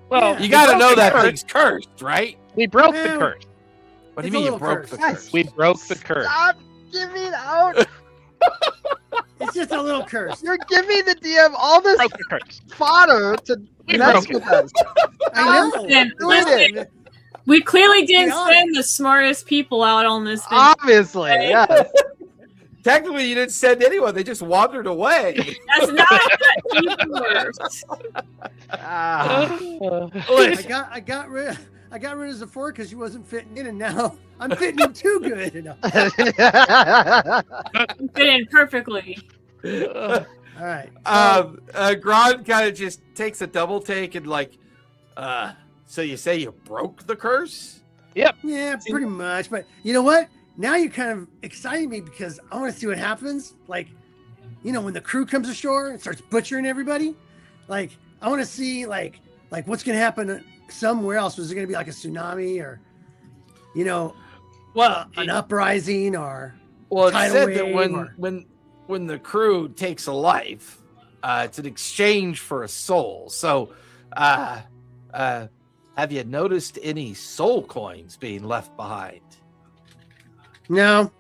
Well, Yeah. You got to we know broke that the curse. thing's cursed, right? We broke the Well, curse. What do It's you a mean you little broke cursed. the Guys, curse? We broke the curse. Stop giving out. It's just a little curse. You're giving the DM all this Broke the curse. fodder to We mess broke with us. I know. Listen, Listen. We clearly didn't honest. send the smartest people out on this thing. Obviously, yes. Technically, you didn't send anyone. They just wandered away. That's not even worse. Ah. I got rid of Zafora because she wasn't fitting in, and now I'm fitting in too good. You fit in perfectly. All right. Gron kind of just takes a double take and so you say you broke the curse? Yeah, pretty much. But you know what? Now you're kind of exciting me because I want to see what happens. Like, when the crew comes ashore and starts butchering everybody, I want to see like what's going to happen somewhere else. Was there going to be like a tsunami or, an uprising or Well, tidal it's said wave that when the crew takes a life, it's an exchange for a soul. So, have you noticed any soul coins being left behind? No.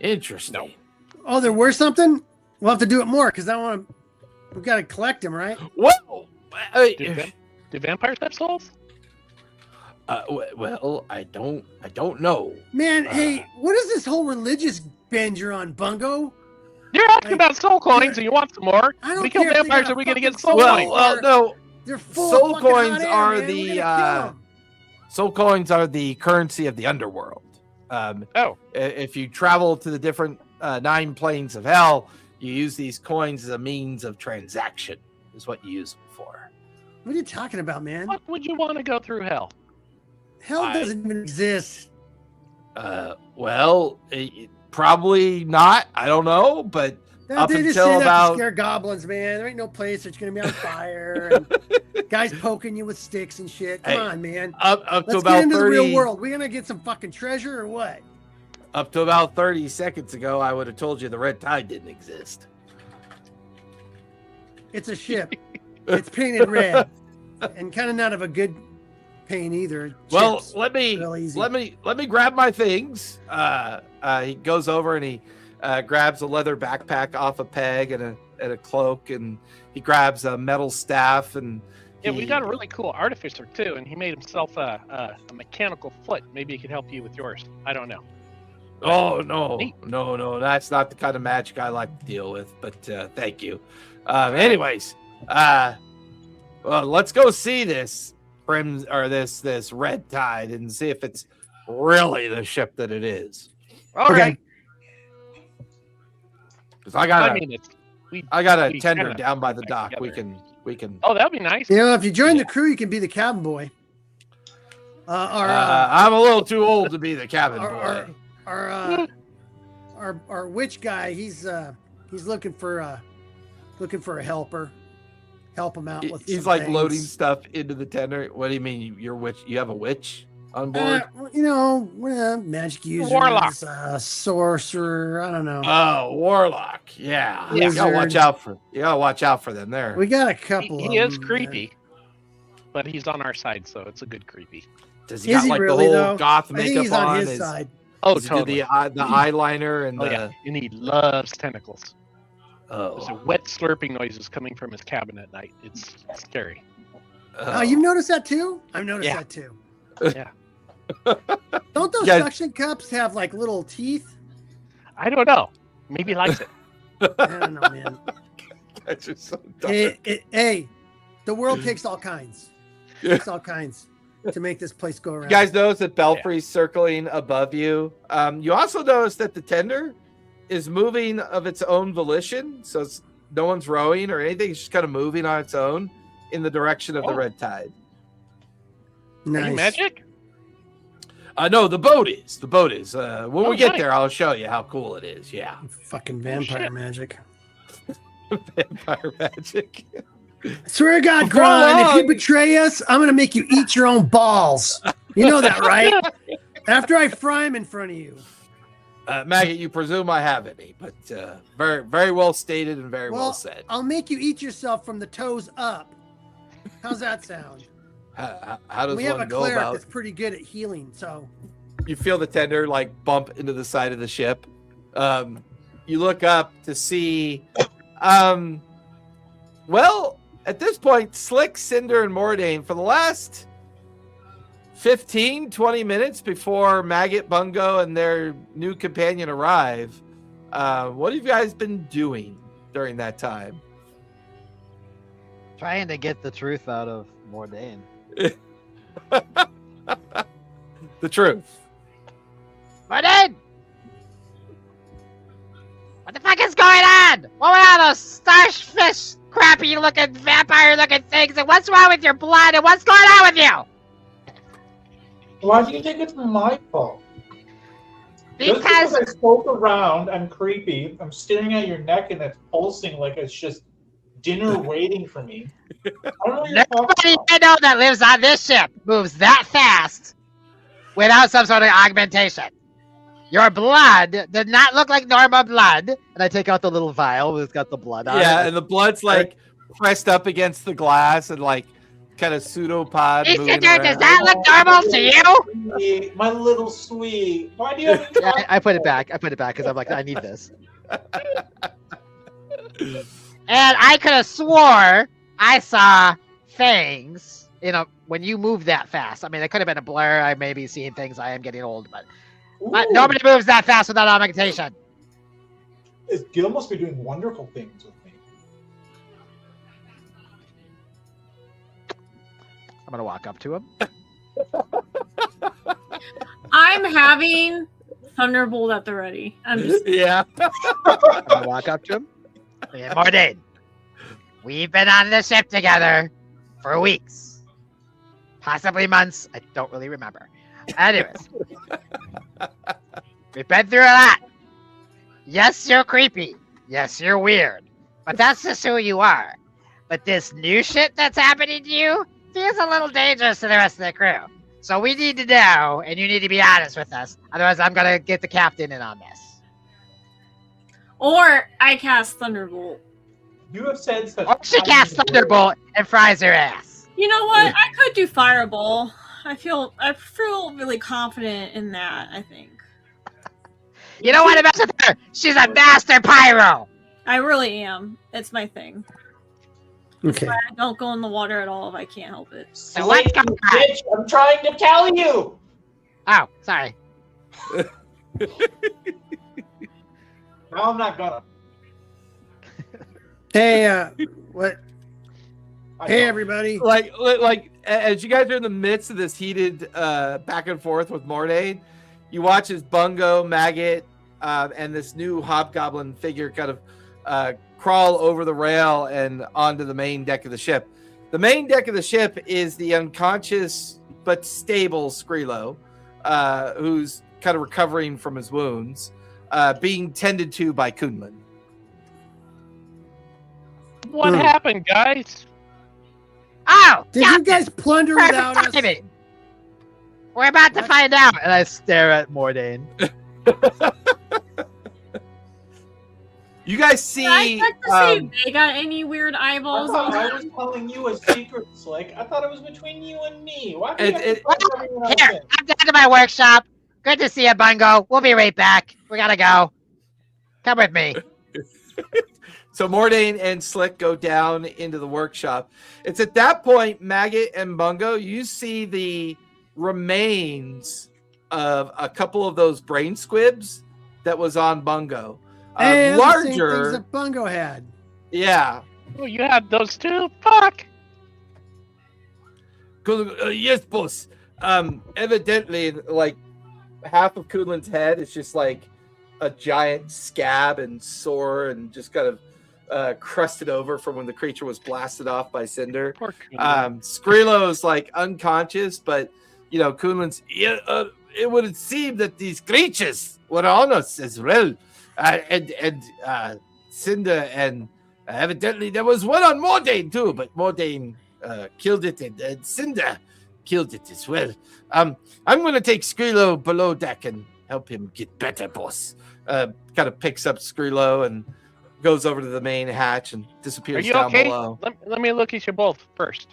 Interesting. No. Oh, there were something? We'll have to do it more because we've got to collect them, right? Whoa! Do vampires have souls? Well, I don't know. Man, hey, what is this whole religious bend you're on, Bungo? You're asking about soul coins and you want some more. I don't We kill care if they vampires got and we gonna fucking get soul soul coins. coins. No. They're full Soul of fucking coins hot air, are man. the, We're gonna kill 'em. Soul coins are the currency of the underworld. If you travel to the different 9 planes of hell, you use these coins as a means of transaction. Is what you use them for. What are you talking about, man? What would you want to go through hell? Hell doesn't even exist. Well, probably not. I don't know, but up They just until say that about to scare goblins, man. There ain't no place that's gonna be on fire. And guys poking you with sticks and shit. Come Hey, on, man. up to Let's about get into 30 the real world. We gonna get some fucking treasure or what? Up to about 30 seconds ago, I would have told you the red tide didn't exist. It's a ship. It's painted red, and kind of not of a good paint either. Well, Chips. let Real easy. me grab my things. He goes over and he grabs a leather backpack off a peg and a cloak, and he grabs a metal staff and. Yeah, we got a really cool artificer too, and he made himself a mechanical foot. Maybe he could help you with yours. I don't know. Oh no, Neat. no, that's not the kind of magic I like to deal with. But thank you. Anyways, well, let's go see this this red tide and see if it's really the ship that it is. All right. Because I got we a tender kinda down by the back dock. together. We can. Oh, that'd be nice. If you join the crew, you can be the cabin boy. I'm a little too old to be the cabin boy. Our witch guy, he's looking for a helper. Help him out with. He's some like things. loading stuff into the tender. What do you mean? You're witch? You have a witch on board? Magic users, Warlock. sorcerer. I don't know. Oh, warlock. Yeah. You Wizard. gotta watch out for them there. We got a couple. He of is them, creepy, but he's on our side, so it's a good creepy. Does he Is got he like really, the whole though? goth I think makeup he's on on? his side. Oh, Does he do totally. the eyeliner and Oh the yeah, and he loves tentacles. There's a oh. wet slurping noises coming from his cabin at night. It's scary. Oh, you've noticed that too? I've noticed Yeah. that too. Yeah. Don't those Yeah. suction cups have like little teeth? I don't know. Maybe he likes it. I don't know, man. That's just so dumb. Hey, the world takes all kinds. Yeah. Takes all kinds to make this place go around. You guys notice that Belfry's circling above you. You also notice that the tender is moving of its own volition, so no one's rowing or anything. It's just kind of moving on its own in the direction of the red tide. nice. Any magic? No, the boat is. The boat is. When Oh, we get nice. there, I'll show you how cool it is. Yeah, Fucking vampire shit. magic. vampire magic. I swear to God, Before Gron, if long- you betray us, I'm gonna make you eat your own balls. You know that, right? After I fry them in front of you. Maggot, you presume I have any, but very, very well stated and very well said. I'll make you eat yourself from the toes up. How's that sound? How does We have a one go cleric about? that's pretty good at healing, so You feel the tender like bump into the side of the ship. You look up to see, well, at this point, Slick, Cinder, and Mordain for the last 15, 20 minutes before Maggot, Bungo, and their new companion arrive. What have you guys been doing during that time? Trying to get the truth out of Mordain. The truth. Mordain! What the fuck is going on? What were all those starfish, crappy looking, vampire looking things? And what's wrong with your blood? And what's going on with you? Why do you think it's my fault? Just Because I spoke around, I'm creepy. I'm staring at your neck and it's pulsing like it's just dinner waiting for me. I don't know what you're talking nobody about. I know that lives on this ship moves that fast without some sort of augmentation. Your blood did not look like normal blood. And I take out the little vial that's got the blood on it. Yeah, and the blood's like pressed up against the glass and like kind of pseudopod. moving Isender, does around. that look normal to you? Sweet, my little sweet. Why do you have Yeah, I put it back. I put it back because I'm like, I need this. And I could have swore I saw fangs, when you move that fast. I mean, it could have been a blur. I may be seeing things. I am getting old, but nobody moves that fast without augmentation. Gil must be doing wonderful things with me. I'm gonna walk up to him. I'm having Thunderbolt at the ready. I'm just Yeah. I'm gonna walk up to him. Yeah, Mordain, we've been on the ship together for weeks, possibly months. I don't really remember. Anyways, we've been through a lot. Yes, you're creepy. Yes, you're weird. But that's just who you are. But this new shit that's happening to you feels a little dangerous to the rest of the crew. So we need to know, and you need to be honest with us. Otherwise, I'm gonna get the captain in on this. or I cast Thunderbolt. You have said such. Or she casts Thunderbolt and fries her ass. You know what? I could do Fireball. I feel really confident in that, I think. You don't want to mess with her. She's a master pyro. I really am. It's my thing. Okay. I don't go in the water at all if I can't help it. So let's go. Bitch, I'm trying to tell you. Oh, sorry. Now I'm not gonna. Hey, what? I Hey, don't. everybody. like as you guys are in the midst of this heated back and forth with Mordain, you watch as Bungo, Maggot, and this new hobgoblin figure kind of crawl over the rail and onto the main deck of the ship. The main deck of the ship is the unconscious but stable Skrilo, who's kind of recovering from his wounds, being tended to by Kunlun. What happened, guys? Oh, Did you guys plunder without us? timing. We're about to find out. And I stare at Mordain. You guys see Did I check to see if they got any weird I eyeballs thought I on was telling you a secret, Slick. I thought it was between you and me. Why do you have It- to tell everyone else Here, in? I'm down to my workshop. Good to see you, Bungo. We'll be right back. We gotta go. Come with me. So Mordain and Slick go down into the workshop. It's at that point, Maggot and Bungo, you see the remains of a couple of those brain squibs that was on Bungo. Hey, those are the same things Larger, that Bungo had. yeah. Oh, you had those too? Fuck! Yes, boss. Evidently, like half of Kunlun's head is just like a giant scab and sore and just kind of crusted over from when the creature was blasted off by Cinder. Poor Kunlun. Skrilo's like unconscious, but Kunlun's. It would seem that these creatures were on us as well, and Cinder, and evidently there was one on Mordain too, but Mordain killed it, and Cinder killed it as well. I'm going to take Skrilo below deck and help him get better, boss. Kind of picks up Skrilo and goes over to the main hatch and Are disappears you down okay? below. Let me look at you both first.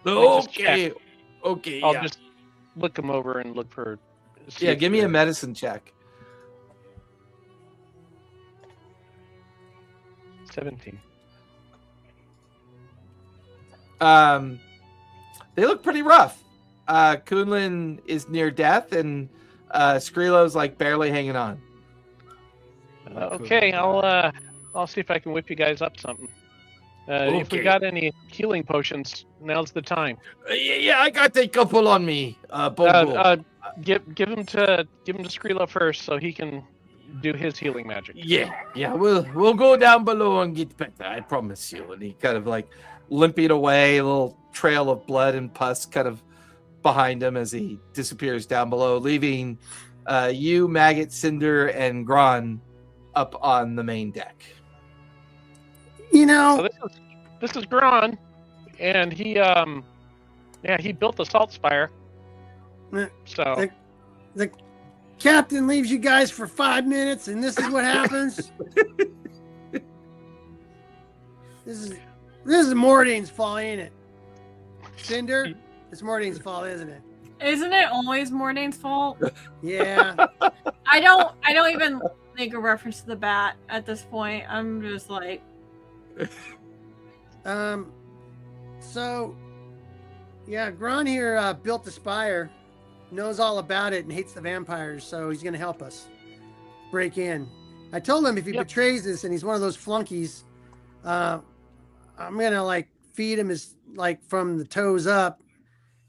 just Okay, check. okay, I'll yeah. just look them over and look for. see Yeah, if give me a they're- medicine check. 17. They look pretty rough. Kunlin is near death, and Skrilo's like barely hanging on. Okay, I'll see if I can whip you guys up something. If we Okay. got any healing potions, now's the time. Yeah, I got a couple on me. Bongo. Give him to Skrilo first, so he can do his healing magic. Yeah, we'll go down below and get better. I promise you. And he kind of like limping away, a little trail of blood and pus kind of behind him as he disappears down below, leaving you, Maggot, Cinder, and Gron up on the main deck. You know, So this is Gron, and he built the salt spire. So the captain leaves you guys for 5 minutes, and this is what happens. This is Mordane's fault, ain't it? Cinder, it's Mordane's fault, isn't it? Isn't it always Mordane's fault? Yeah. I don't even make a reference to the bat at this point. I'm just like, So, yeah, Gron here built the spire, knows all about it, and hates the vampires, so he's going to help us break in. I told him if he betrays us and he's one of those flunkies, I'm going to, like, feed him his, like, from the toes up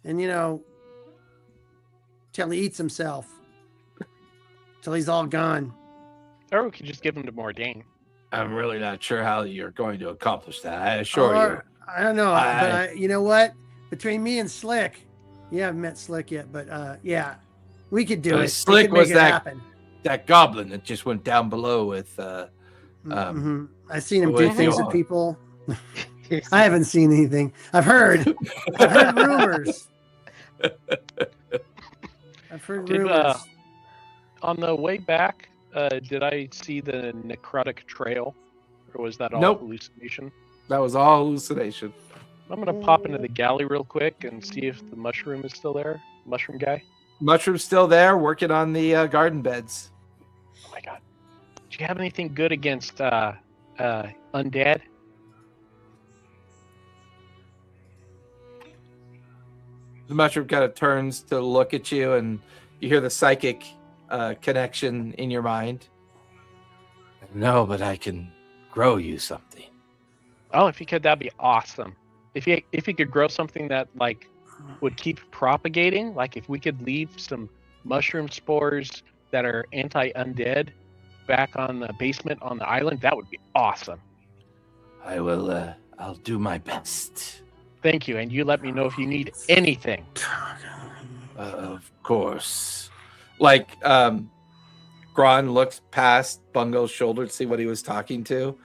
and, you know, till he eats himself. Till he's all gone. or we could just give him to Mordain. I'm really not sure how you're going to accomplish that. I assure you. I don't know, but you know what? Between me and Slick, you haven't met Slick yet, but yeah, we could do it. Slick we could was make it that happen. that goblin that just went down below with. Mhm. I've seen him do with things you. to people. I haven't seen anything. I've heard rumors. I've heard Did, rumors. On the way back, did I see the necrotic trail, or was that all Nope. hallucination? That was all hallucination. I'm gonna pop into the galley real quick and see if the mushroom is still there. Mushroom guy. Mushroom's still there, working on the garden beds. Oh my god. Do you have anything good against undead? The mushroom kind of turns to look at you, and you hear the psychic connection in your mind. No, but I can grow you something. Oh, if you could, that'd be awesome. If you could grow something that like would keep propagating, like if we could leave some mushroom spores that are anti-undead back on the basement on the island, that would be awesome. I will. I'll do my best. Thank you, and you let me know if you need anything. Of course. Like, Gron looks past Bungo's shoulder to see what he was talking to.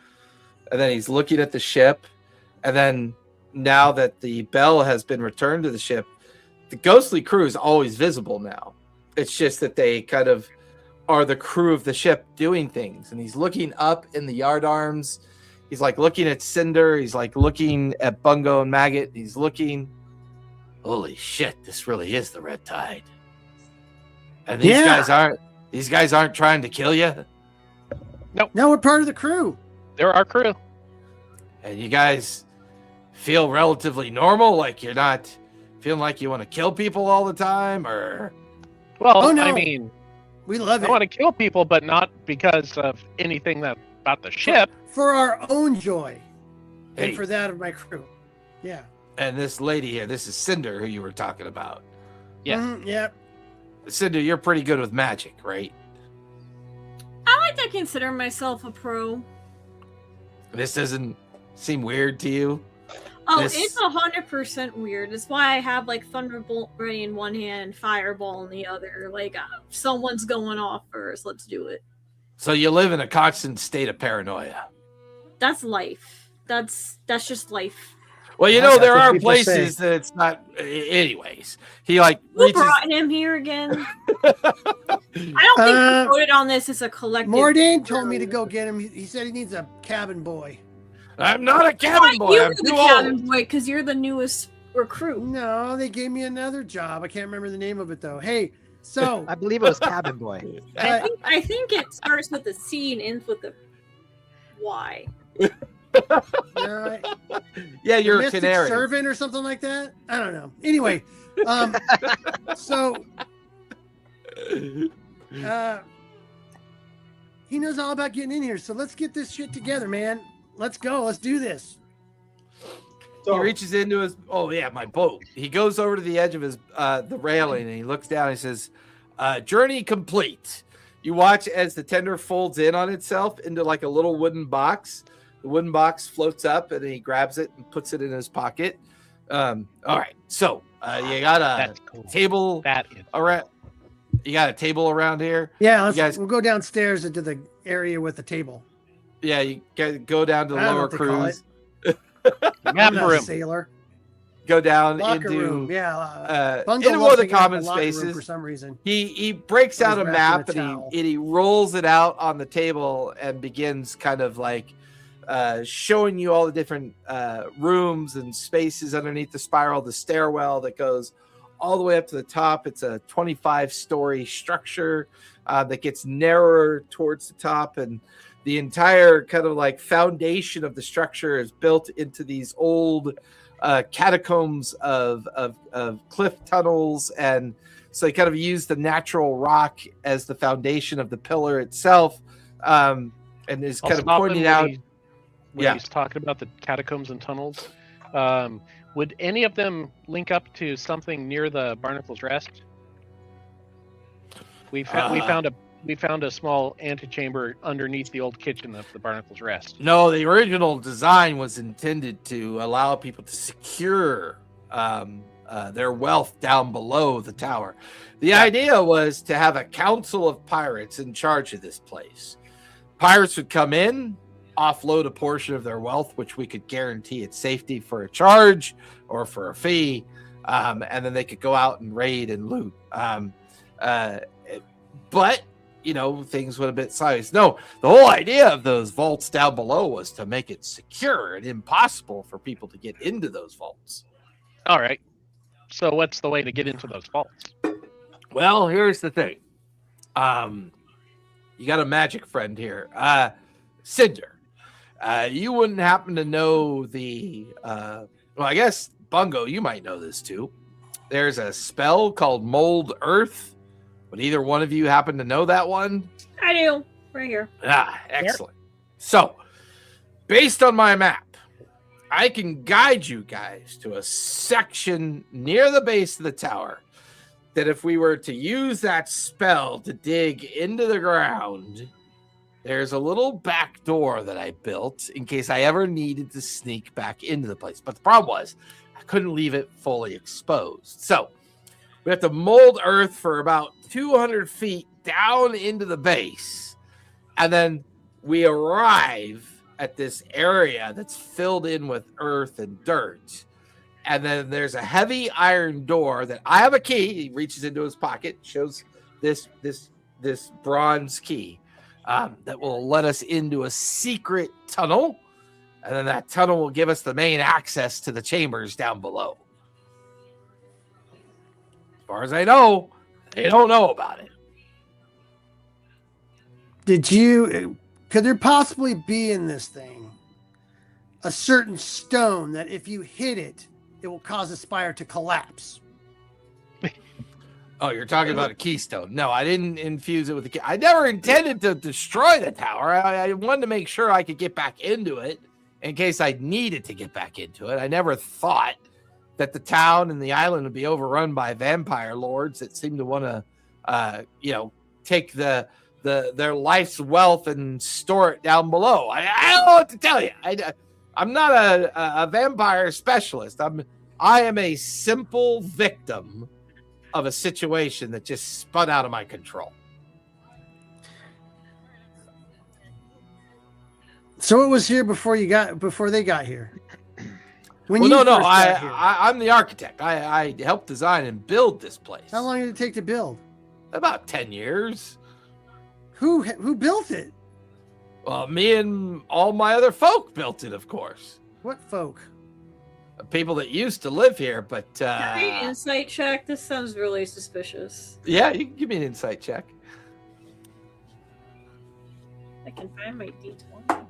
And then he's looking at the ship. And then now that the bell has been returned to the ship, the ghostly crew is always visible now. It's just that they kind of are the crew of the ship doing things. And he's looking up in the yardarms. He's like looking at Cinder. He's like looking at Bungo and Maggot. He's looking. Holy shit, this really is the Red Tide. And these guys aren't trying to kill you. No, we're part of the crew. They're our crew. And you guys feel relatively normal, like you're not feeling like you want to kill people all the time, or Well, Oh, no. I mean, We love I it want to kill people, but not because of anything that about the ship. for our own joy Hey. and for that of my crew. Yeah. and this lady here, this is Cinder who you were talking about. Yes. Yep. Cinder, you're pretty good with magic, right? I like to consider myself a pro. This doesn't seem weird to you. Oh, This- it's 100% weird. It's why I have like Thunderbolt ready in one hand, Fireball in the other. Like someone's going off first. Let's do it. So you live in a constant state of paranoia. That's life. That's just life. Well, you That's know, there what are people places say. that it's not. Anyways, he like Who reaches. brought him here again? I don't think we voted on this as a collective. Mordane told me to go get him. He said he needs a cabin boy. I'm not a cabin boy. You I'm were the too cabin old. boy because you're the newest recruit. No, they gave me another job. I can't remember the name of it though. Hey, so I believe it was Cabin Boy. I think it starts with a C and ends with a Y. Right. Yeah, you're a Mystic canary. servant or something like that. I don't know. Anyway, so he knows all about getting in here. So let's get this shit together, man. Let's go. Let's do this. So, He reaches into his my boat. He goes over to the edge of his the railing and he looks down and he says, journey complete. You watch as the tender folds in on itself into like a little wooden box. The wooden box floats up and he grabs it and puts it in his pocket. All right. So you got a That's cool. table That is around. You got a table around here. Yeah, guys- we'll go downstairs into the area with the table. Yeah, you go down to the I don't know lower what they call cruise. I'm map not a room. sailor. Go down Locker into room. Yeah. Bungo into one loves of the to get in common locker room spaces. for some reason. He breaks out a He's map wrapped in a and towel. he rolls it out on the table and begins kind of like showing you all the different rooms and spaces underneath the spiral, the stairwell that goes all the way up to the top. It's a 25-story structure that gets narrower towards the top, and the entire kind of like foundation of the structure is built into these old catacombs of cliff tunnels, and so they kind of use the natural rock as the foundation of the pillar itself, and is kind of pointing out. When he's talking about the catacombs and tunnels, would any of them link up to something near the Barnacle's Rest? We found a small antechamber underneath the old kitchen of the Barnacle's Rest. No, the original design was intended to allow people to secure their wealth down below the tower. The idea was to have a council of pirates in charge of this place. Pirates would come in, offload a portion of their wealth, which we could guarantee its safety for a charge or for a fee, and then they could go out and raid and loot. But things went a bit sideways. No, the whole idea of those vaults down below was to make it secure and impossible for people to get into those vaults. All right. So what's the way to get into those vaults? Well, here's the thing. You got a magic friend here. Cinder. You wouldn't happen to know the I guess Bungo, you might know this too. There's a spell called Mold Earth. Would either one of you happen to know that one? I do. Right here. Excellent. So, based on my map, I can guide you guys to a section near the base of the tower that if we were to use that spell to dig into the ground, there's a little back door that I built in case I ever needed to sneak back into the place. But the problem was I couldn't leave it fully exposed. So we have to mold earth for about 200 feet down into the base. And then we arrive at this area that's filled in with earth and dirt. And then there's a heavy iron door that I have a key. He reaches into his pocket, shows this bronze key that will let us into a secret tunnel. And then that tunnel will give us the main access to the chambers down below. As far as I know, they don't know about it. Could there possibly be in this thing a certain stone that if you hit it, it will cause the spire to collapse? Oh, you're talking about a keystone. No, I didn't infuse it with a key. I never intended to destroy the tower. I wanted to make sure I could get back into it in case I needed to get back into it. I never thought that the town and the island would be overrun by vampire lords that seem to want to, take their life's wealth and store it down below. I don't know what to tell you. I'm not a vampire specialist. I am a simple victim of a situation that just spun out of my control. So it was here before they got here. When Well, you no, first got here. I'm the architect. I helped design and build this place. How long did it take to build? About 10 years. Who built it? Well, me and all my other folk built it, of course. What folk? People that used to live here, but Hey, insight check. This sounds really suspicious. yeah, you can give me an insight check. I can find my D20.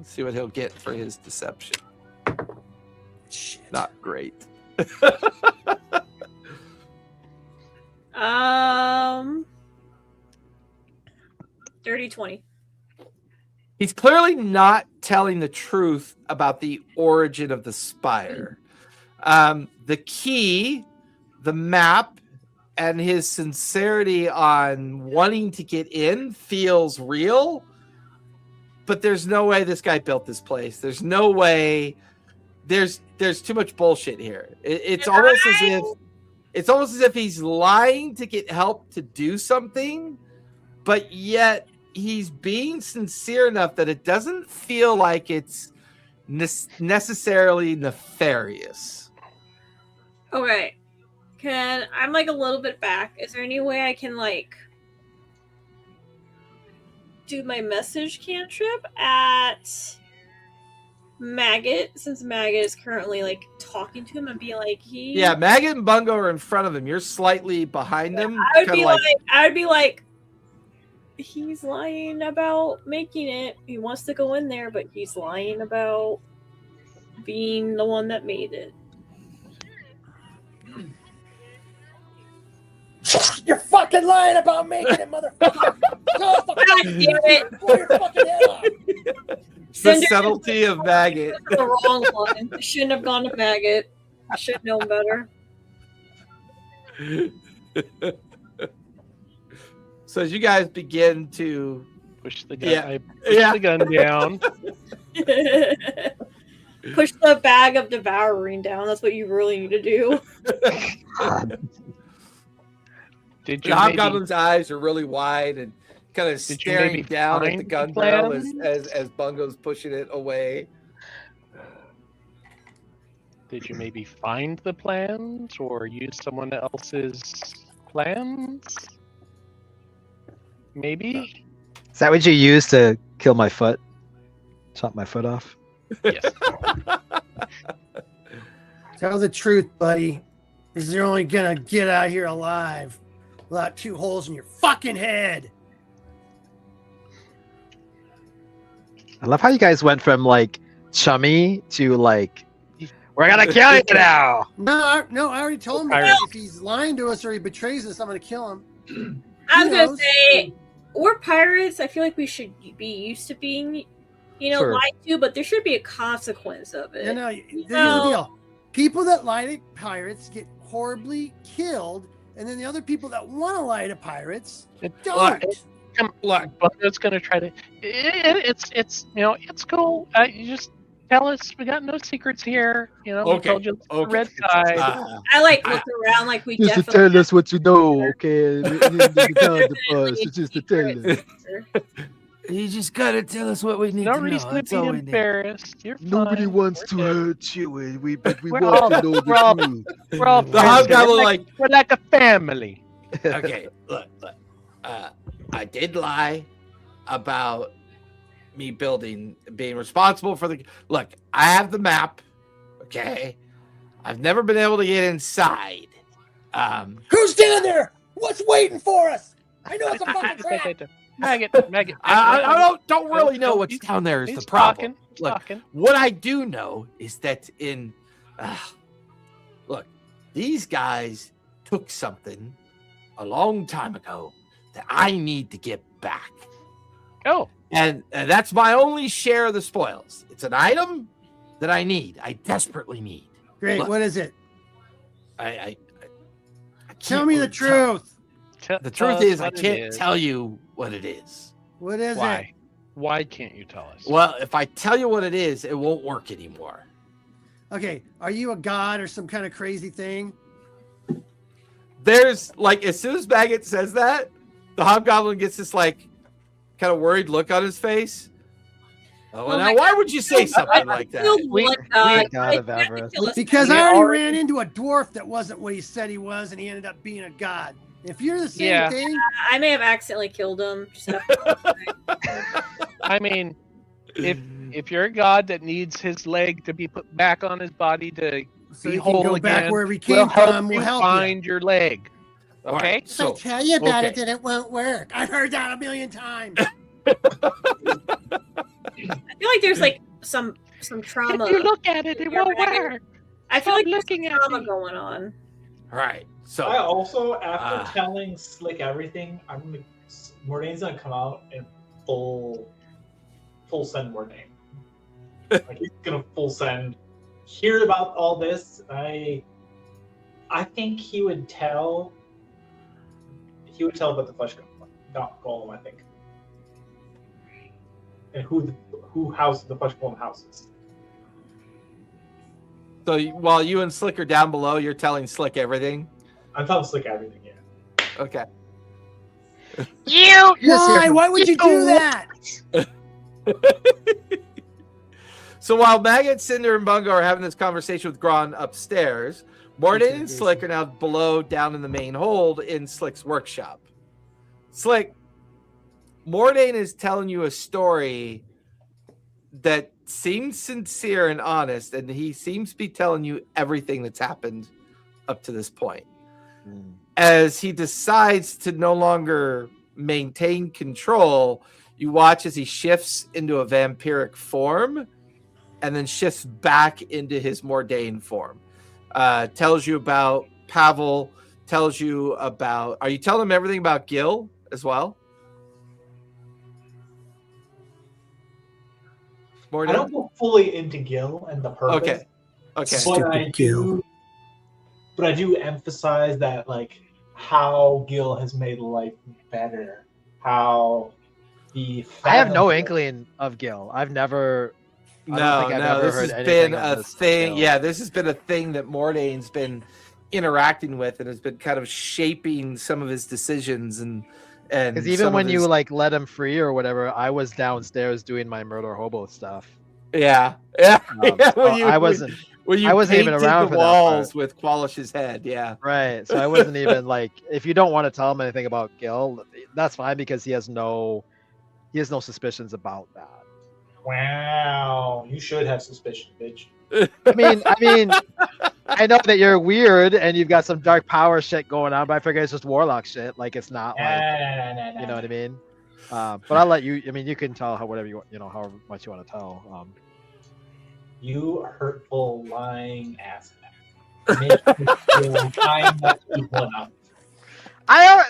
Let's see what he'll get for his deception. Shit. Not great. Dirty 20. He's clearly not telling the truth about the origin of the spire. The key, the map, and his sincerity on wanting to get in feels real, but there's no way this guy built this place. There's no way. There's too much bullshit here. It's almost as if he's lying to get help to do something, but yet he's being sincere enough that it doesn't feel like it's necessarily nefarious. Okay. I'm like a little bit back. Is there any way I can like do my message cantrip at Maggot, since Maggot is currently like talking to him and be like Yeah, Maggot and Bungo are in front of him. You're slightly behind him. I would be like he's lying about making it. He wants to go in there, but he's lying about being the one that made it. You're fucking lying about making it, motherfucker! God damn it! Blow your fucking head off! The subtlety of Maggot. The wrong one. I shouldn't have gone to Maggot. I should have known better. So as you guys begin to push the gun, the gun down. Push the bag of devouring down. That's what you really need to do. The Hobgoblin's eyes are really wide and kind of staring down at the gun barrel as Bungo's pushing it away. Did you maybe find the plans or use someone else's plans? Maybe? Is that what you used to kill my foot? Chop my foot off? Yes. Tell the truth, buddy. Because you're only gonna get out here alive without 2 holes in your fucking head. I love how you guys went from like chummy to like we're gonna kill you now. No, I already told him that if he's lying to us or he betrays us, I'm gonna kill him. I was gonna say we're pirates. I feel like we should be used to being, Sure. lied to, but there should be a consequence of it. Here's the deal. People that lie to pirates get horribly killed, and then the other people that want to lie to pirates don't. Look, Bungo's gonna try to. It's cool. You just tell us we got no secrets here. We told you the red side. I like looked around like we Just to definitely tell us what you know, okay? It's just to tell us. You just gotta tell us what we need No to know. reason to That's be all we need. embarrassed. You're Nobody fine. wants to We're good. hurt you, and we We're want all- to know we're all- the truth. We're all The Hobgoblin we're like a family. Okay, look. I did lie about me being responsible for the. Look, I have the map. Okay, I've never been able to get inside. Who's down there? What's waiting for us? I know it's a fucking trap. Maggot. I don't really know what's down there is the He's problem. talking. What I do know is that look, these guys took something a long time ago that I need to get back. Oh. And that's my only share of the spoils. It's an item that I need. I desperately need. Great. Look, What is it? I Tell can't me the really tell. truth. The truth is I can't tell you what it is. What is Why? Why can't you tell us? Well, if I tell you what it is, it won't work anymore. it? Okay. Are you a god or some kind of crazy thing? There's like, as soon as Maggot says that, the Hobgoblin gets this like kind of worried look on his face. Oh, Oh now my why God. would you say something like that? God of avarice. Because I already ran into a dwarf that wasn't what he said he was, and he ended up being a god. If you're the same Yeah. thing, I may have accidentally killed him. I mean, if you're a god that needs his leg to be put back on his body to so be you can whole go again, back where we we'll came help from. you We'll help find your leg. All Okay. right, so I tell you about okay. it, then it won't work. I've heard that a million times. I feel like there's like some trauma. If you look at it, it won't work. I feel like looking there's at trauma me. going on. All right. So I also, after telling Slick everything, Mordane's gonna come out in full send Mordaine. Like he's gonna full send. Hear about all this. I think he would tell about the flesh golem, I think, and who houses the flesh golem houses. So while you and Slick are down below, you're telling Slick everything. I'm telling Slick everything. Yeah. Okay. Why would you do that? So while Maggot, Cinder, and Bungo are having this conversation with Gron upstairs, Mordaine and Slick are now below, down in the main hold in Slick's workshop. Slick, Mordaine is telling you a story that seems sincere and honest, and he seems to be telling you everything that's happened up to this point. As he decides to no longer maintain control, you watch as he shifts into a vampiric form and then shifts back into his Mordaine form. Tells you about Pavel, tells you about... Are you telling him everything about Gil as well? Mordaine? I don't go fully into Gil and the purpose. Okay. But I do emphasize that, like, how Gil has made life better. How the I have no inkling of Gil. I've never. No, this has been a thing. Yeah, this has been a thing that Mordaine's been interacting with and has been kind of shaping some of his decisions and because even when you like let him free or whatever, I was downstairs doing my murder hobo stuff. Yeah. I wasn't even around the walls with Qualish's head. Yeah. Right. So I wasn't even like, if you don't want to tell him anything about Gil, that's fine because he has no suspicions about that. Wow, you should have suspicion, bitch. I mean, I know that you're weird and you've got some dark power shit going on, but I figure it's just warlock shit. Like it's not like, you know what I mean? But I'll let you. I mean, you can tell however however much you want to tell. You hurtful, lying ass. Make me feel I'm not equal enough. I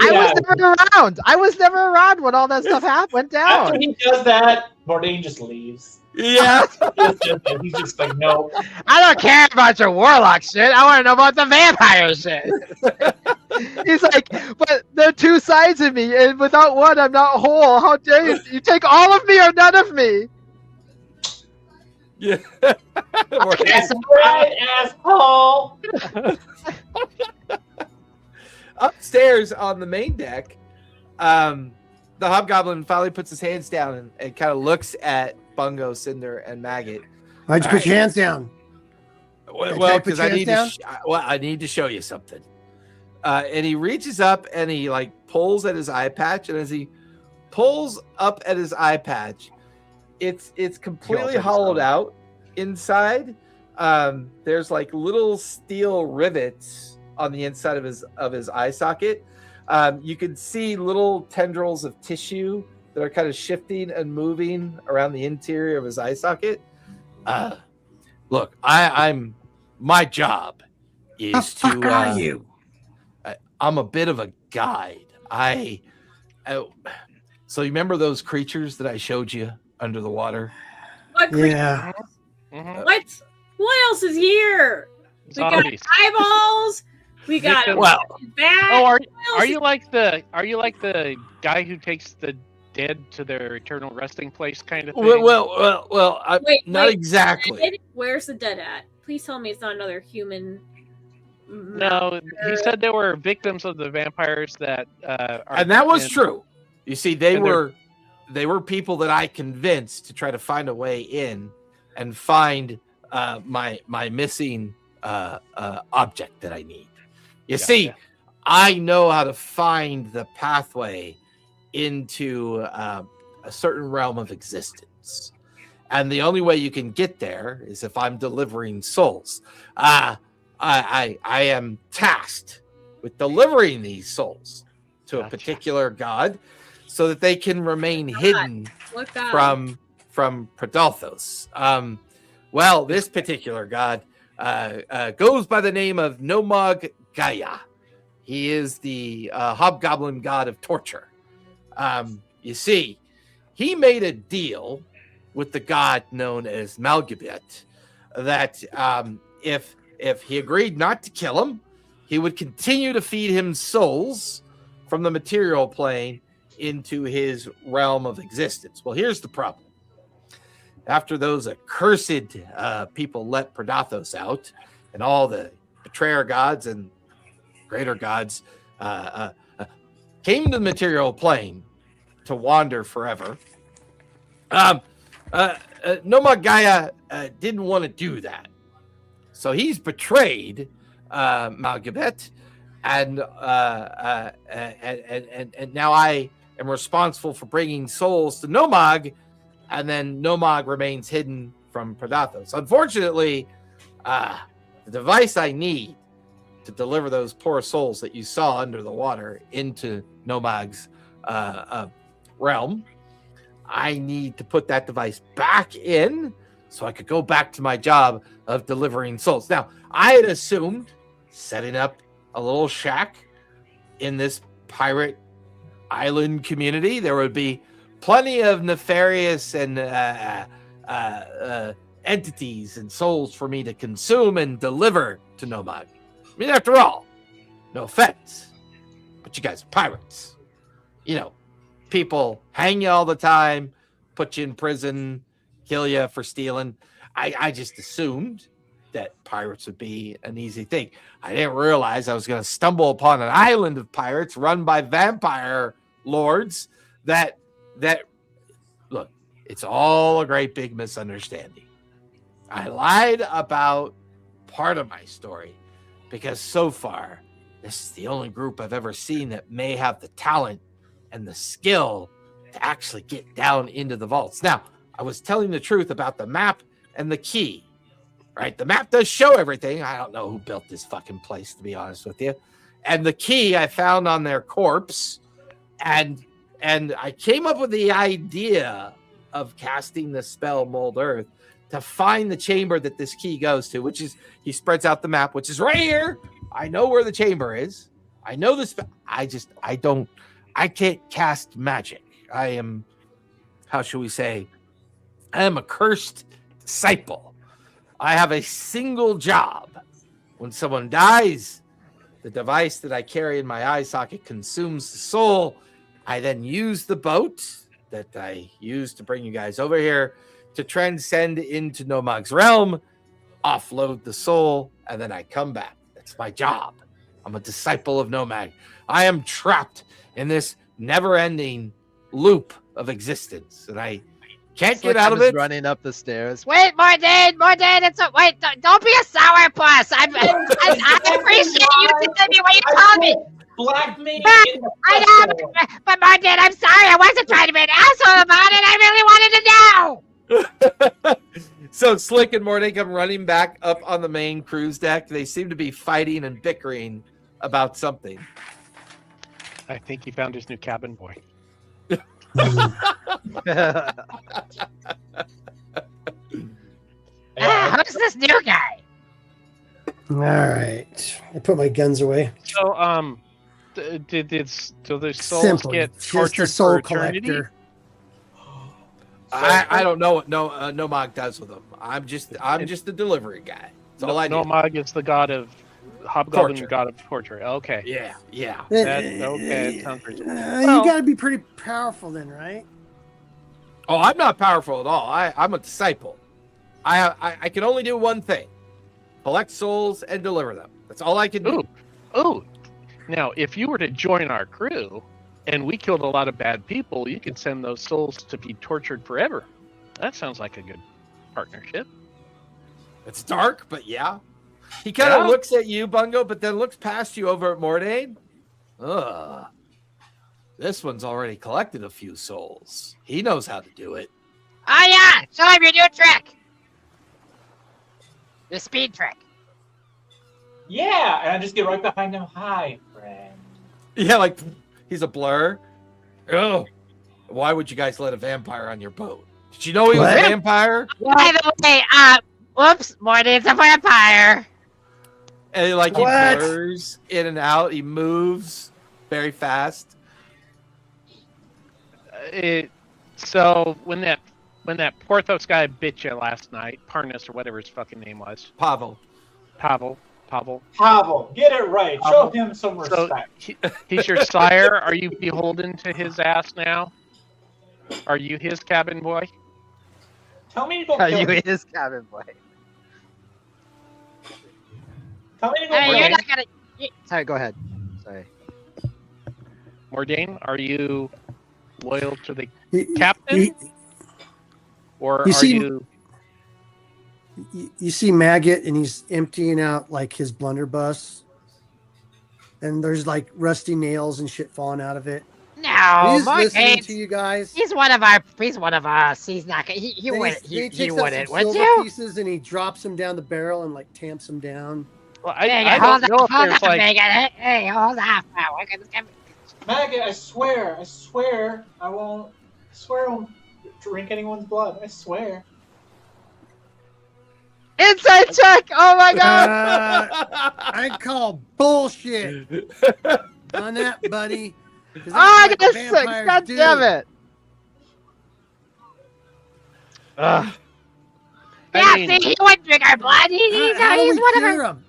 was never around. I was never around when all that stuff went down. After he does that, Mordaine just leaves. Yeah. He's just like, no. I don't care about your warlock shit. I want to know about the vampire shit. He's like, but there are two sides of me, and without one, I'm not whole. How dare you? You take all of me or none of me. Yeah. That's right, asshole. Upstairs on the main deck, the Hobgoblin finally puts his hands down and kind of looks at Bungo, Cinder, and Maggot. Why'd you put your hands down? Well, because I need to show you something. And he reaches up and he like pulls at his eye patch, and as he pulls up at his eye patch, it's completely hollowed out inside. There's like little steel rivets on the inside of his eye socket. You can see little tendrils of tissue that are kind of shifting and moving around the interior of his eye socket. Look, I'm my job is the fuck are you? I'm a bit of a guide. So you remember those creatures that I showed you under the water? What creatures? Yeah. What else is here? Zombies. We got eyeballs. We got a bat. Oh, are you like the guy who takes the dead to their eternal resting place kind of thing? Well, not wait, exactly. Where's the dead at? Please tell me it's not another human. No, he said they were victims of the vampires that and that was true. You see, they were people that I convinced to try to find a way in and find my missing object that I need. You see, I know how to find the pathway into a certain realm of existence. And the only way you can get there is if I'm delivering souls. I am tasked with delivering these souls to a particular god so that they can remain hidden from Prodalthos. Well, this particular god goes by the name of Nomag Gaia. He is the hobgoblin god of torture. You see, he made a deal with the god known as Malgabet that if he agreed not to kill him, he would continue to feed him souls from the material plane into his realm of existence. Well, here's the problem. After those accursed people let Predathos out, and all the betrayer gods and greater gods came to the material plane to wander forever, Nomad Gaia didn't want to do that. So he's betrayed Malgabet, and now I am responsible for bringing souls to Nomag, and then Nomag remains hidden from Predathos. Unfortunately, the device I need to deliver those poor souls that you saw under the water into Nomag's realm, I need to put that device back in so I could go back to my job of delivering souls. Now, I had assumed setting up a little shack in this pirate island community, there would be plenty of nefarious and entities and souls for me to consume and deliver to Nomad. I mean, after all, no offense, but you guys are pirates. You know, people hang you all the time, put you in prison, kill you for stealing. I just assumed that pirates would be an easy thing. I didn't realize I was going to stumble upon an island of pirates run by vampire lords that look, it's all a great big misunderstanding. I lied about part of my story because so far, this is the only group I've ever seen that may have the talent and the skill to actually get down into the vaults. Now, I was telling the truth about the map and the key, right? The map does show everything. I don't know who built this fucking place, to be honest with you. And the key I found on their corpse, and I came up with the idea of casting the spell Mold Earth to find the chamber that this key goes to, which is, he spreads out the map, which is right here. I know where the chamber is. I know this. I can't cast magic. I am, how shall we say, I am a cursed disciple. I have a single job. When someone dies, the device that I carry in my eye socket consumes the soul. I then use the boat that I used to bring you guys over here to transcend into Nomag's realm, offload the soul, and then I come back. That's my job. I'm a disciple of Nomag. I am trapped in this never-ending loop of existence, and I can't get out of it. Running up the stairs. Wait, Mordane, wait, don't be a sourpuss. I appreciate you telling me what you told me. Black me. I know, but Mordane, I'm sorry. I wasn't trying to be an asshole about it. I really wanted to know. So Slick and Mordane come running back up on the main cruise deck. They seem to be fighting and bickering about something. I think he found his new cabin boy. Who's this new guy? All right. I put my guns away. So, do the souls Simple. get Just tortured a soul for eternity? collector. I don't know what Nomag does with them. I'm just the delivery guy. That's all I do. Nomag is the god of hobgoblin, Torture. god of torture. Okay. Yeah. That's okay. It sounds pretty You Well- got to be pretty powerful then, right? Oh, I'm not powerful at all. I'm a disciple. I can only do one thing: collect souls and deliver them. That's all I can do. Ooh. Now, if you were to join our crew and we killed a lot of bad people, you could send those souls to be tortured forever. That sounds like a good partnership. It's dark, but yeah. He kind of Yeah. looks at you, Bungo, but then looks past you over at Mordane. Ugh. This one's already collected a few souls. He knows how to do it. Oh yeah, show him your new trick. The speed trick. Yeah, and I just get right behind him. Hi, friend. Yeah, like he's a blur. Oh, why would you guys let a vampire on your boat? Did you know he was a What? vampire? By the way, whoops, Morty's a vampire. And he What? blurs in and out. He moves very fast. So when that Porthos guy bit you last night, Parnas or whatever his fucking name was, Pavel. Pavel, Pavel, get it right. Show him some so respect. he's your sire. Are you beholden to his ass now? Are you his cabin boy? Tell me to go Are kill you him. his cabin boy? Tell me to go I mean, kill you're him. not gonna. Sorry, go ahead. Sorry. Mordain, are you loyal to the You- captain, you- or you are see- you? You see Maggot, and he's emptying out like his blunderbuss, and there's like rusty nails and shit falling out of it. No, He's listening Morty's. to you guys. He's one of our. He's one of us. He's not gonna. He Then wouldn't. he He takes out wouldn't. some Would silver you? pieces and he drops them down the barrel and like tamps them down. Well, Hey, I hold don't know on, if hold there's on, like. Megan. Hey, hold on. We're gonna. Maggot, I swear, I won't drink anyone's blood. I swear. Inside check. Oh my god. I call bullshit on that, buddy. 'Cause that's Oh, I what got 6. vampires God do. damn it. Ugh. Yeah, I mean- see, he wouldn't drink our blood. How do He's we one of cure our. him?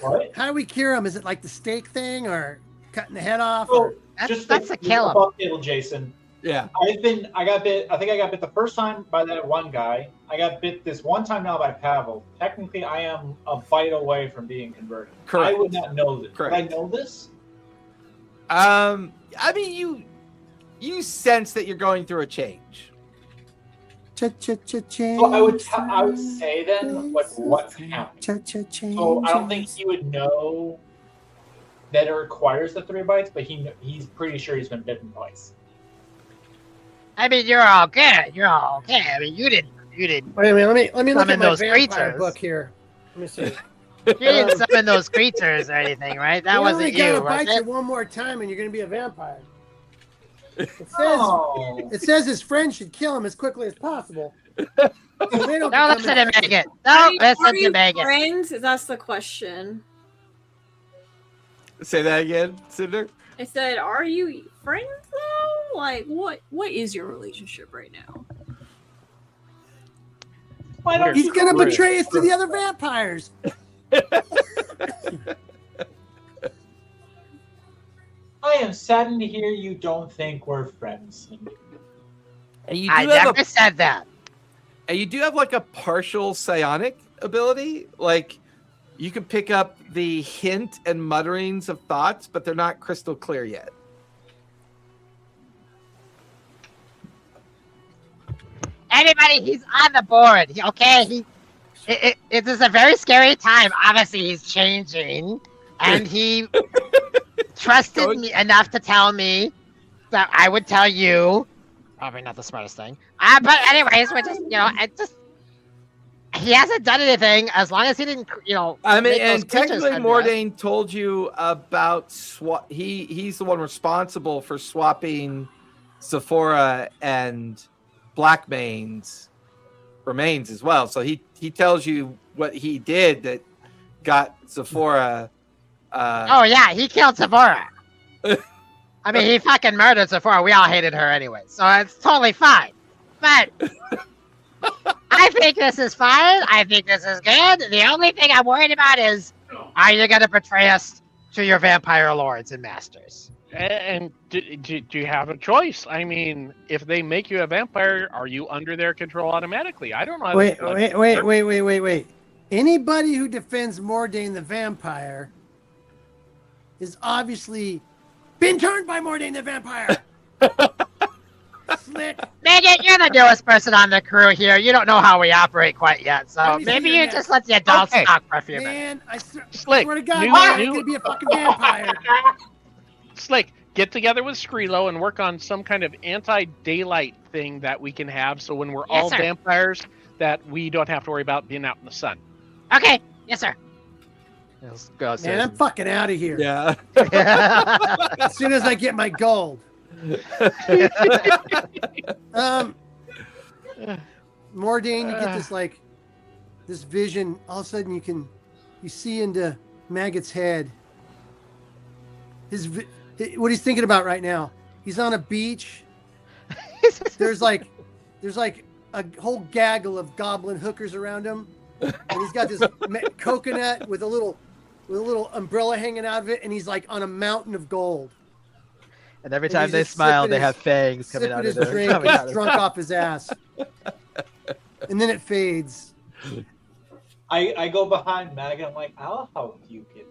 What? How do we cure him? Is it like the steak thing or cutting the head off? Oh, Or... That's a kill him. above table, Jason. Yeah. I got bit. I think I got bit the first time by that one guy. I got bit this one time now by Pavel. Technically, I am a bite away from being converted. Correct. I would not know this. Correct. Would I know this? I mean, you sense that you're going through a change. So I would say then, like, what's happening? So I don't think he would know that it requires the 3 bites, but he's pretty sure he's been bitten twice. I mean, you're all good. You're all okay. I mean, you didn't. Wait a minute. Let me look Summon at my those vampire creatures. book here. Let me see. You didn't summon those creatures or anything, right? That He only wasn't gotta you, bite was you it? one more time, and you're gonna be a vampire. It says Oh, it says his friend should kill him as quickly as possible. So they don't Don't become listen to infected. Megan. Are Don't you- listen are to you Megan. friends? That's the question. Say that again, Cinder. I said, are you friends though? Like, what is your relationship right now? why don't He's you gonna go betray with us to the other vampires. I am saddened to hear you don't think we're friends. And you I do have never said that. and you do have like a partial psionic ability. Like you can pick up the hint and mutterings of thoughts, but they're not crystal clear yet. Everybody, he's on the board. Okay, it is a very scary time. Obviously, he's changing, and he trusted me enough to tell me that I would tell you. Probably not the smartest thing. But anyways, we're just, he hasn't done anything as long as he didn't, I mean, make those and creatures technically, come to us. Mordain told you about he's the one responsible for swapping Sephora and Blackmane's remains as well. So he tells you what he did that got Sephora. Oh yeah, he killed Sephora. I mean, he fucking murdered Sephora. We all hated her anyway, so it's totally fine. But I think this is fine. I think this is good. The only thing I'm worried about is, are you gonna betray us to your vampire lords and masters? And do you have a choice? I mean, if they make you a vampire, are you under their control automatically? I don't know. How Wait. this works. Anybody who defends Mordain the vampire is obviously been turned by Mordain the vampire. Slick. Megan, you're the newest person on the crew here. You don't know how we operate quite yet, so Let me maybe see you your just let the adults Okay. talk for a few minutes. Man, I Slick, swear to God, new- I'm new- gonna be a fucking vampire. Slick, get together with Skrilo and work on some kind of anti-daylight thing that we can have, so when we're Yes, all sir. vampires, that we don't have to worry about being out in the sun. Okay, yes, sir. Let's go Man, I'm fucking out of here. Yeah. As soon as I get my gold. Mordain, you get this vision. All of a sudden, you see into Maggot's head. What he's thinking about right now. He's on a beach. There's like a whole gaggle of goblin hookers around him, and he's got this coconut with a little umbrella hanging out of it, and he's like on a mountain of gold. And every time they smile, they have fangs coming out of their drink. He's drunk off his ass, and then it fades. I go behind Mag and I'm like, I'll help you get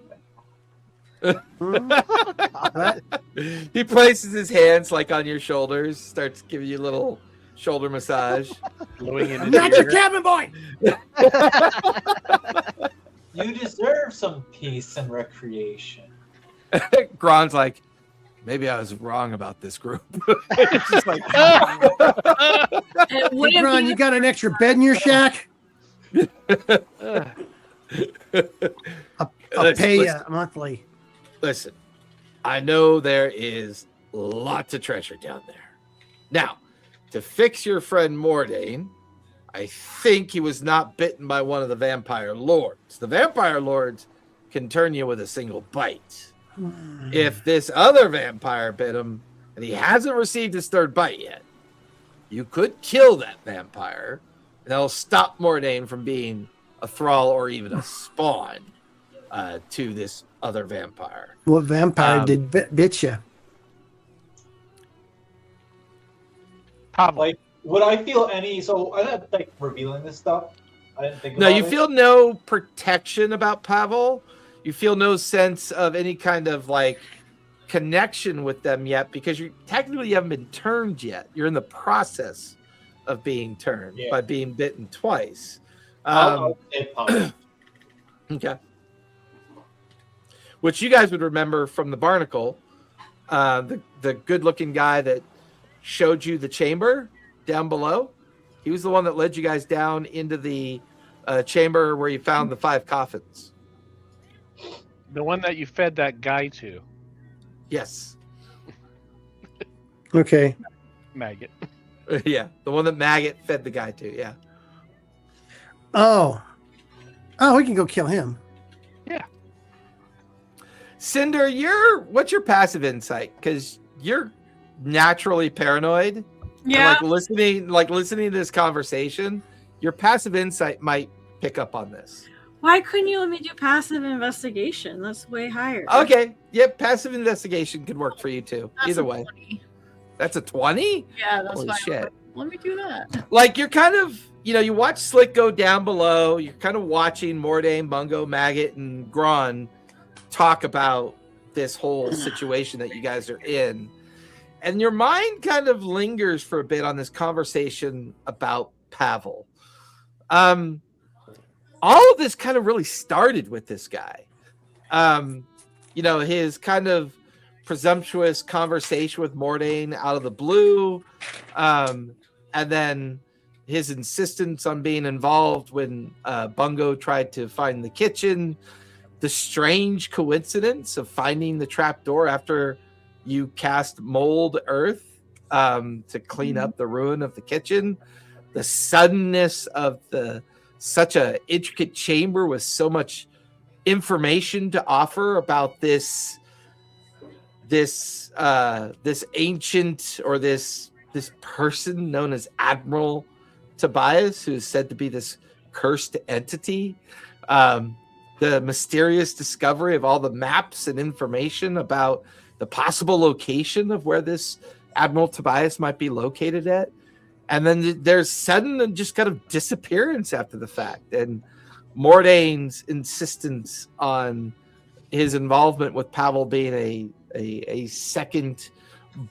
What? He places his hands like on your shoulders, starts giving you a little shoulder massage. Blowing in I'm not your cabin boy. You deserve some peace and recreation. Gron's like, maybe I was wrong about this group. It's just like, Hey, Gron, you got an extra bed in your shack? I'll pay you monthly. Listen, I know there is lots of treasure down there. Now, to fix your friend Mordain, I think he was not bitten by one of the vampire lords. The vampire lords can turn you with a single bite. If this other vampire bit him and he hasn't received his third bite yet, you could kill that vampire and that'll stop Mordain from being a thrall or even a spawn to this other vampire. What vampire did bit you? Like, would I feel any? So I'm not like revealing this stuff. I didn't think. No, about you it. feel no protection about Pavel. You feel no sense of any kind of like connection with them yet because you technically haven't been turned yet. You're in the process of being turned by being bitten twice. I'll say Pavel. Okay. Which you guys would remember from the Barnacle, the good-looking guy that showed you the chamber down below. He was the one that led you guys down into the chamber where you found the 5 coffins. The one that you fed that guy to. Yes. Okay. Maggot. Yeah, the one that Maggot fed the guy to. Yeah. Oh, we can go kill him. Yeah. Cinder, what's your passive insight? Because you're naturally paranoid. Yeah. And listening to this conversation, your passive insight might pick up on this. Why couldn't you let me do passive investigation? That's way higher. Okay. Yep. Passive investigation could work for you too. That's Either a way. 20. That's a 20? Yeah, that's Holy fine. shit. Let me do that. Like you're kind of, you watch Slick go down below. You're kind of watching Mordain, Bungo, Maggot, and Gron talk about this whole situation that you guys are in. And your mind kind of lingers for a bit on this conversation about Pavel. All of this kind of really started with this guy. His kind of presumptuous conversation with Mordain out of the blue. And then his insistence on being involved when Bungo tried to find the kitchen. The strange coincidence of finding the trapdoor after you cast mold earth to clean up the ruin of the kitchen. The suddenness of such a intricate chamber with so much information to offer about this ancient or this person known as Admiral Tobias, who is said to be this cursed entity. The mysterious discovery of all the maps and information about the possible location of where this Admiral Tobias might be located at. And then there's sudden and just kind of disappearance after the fact. And Mordain's insistence on his involvement with Pavel being a second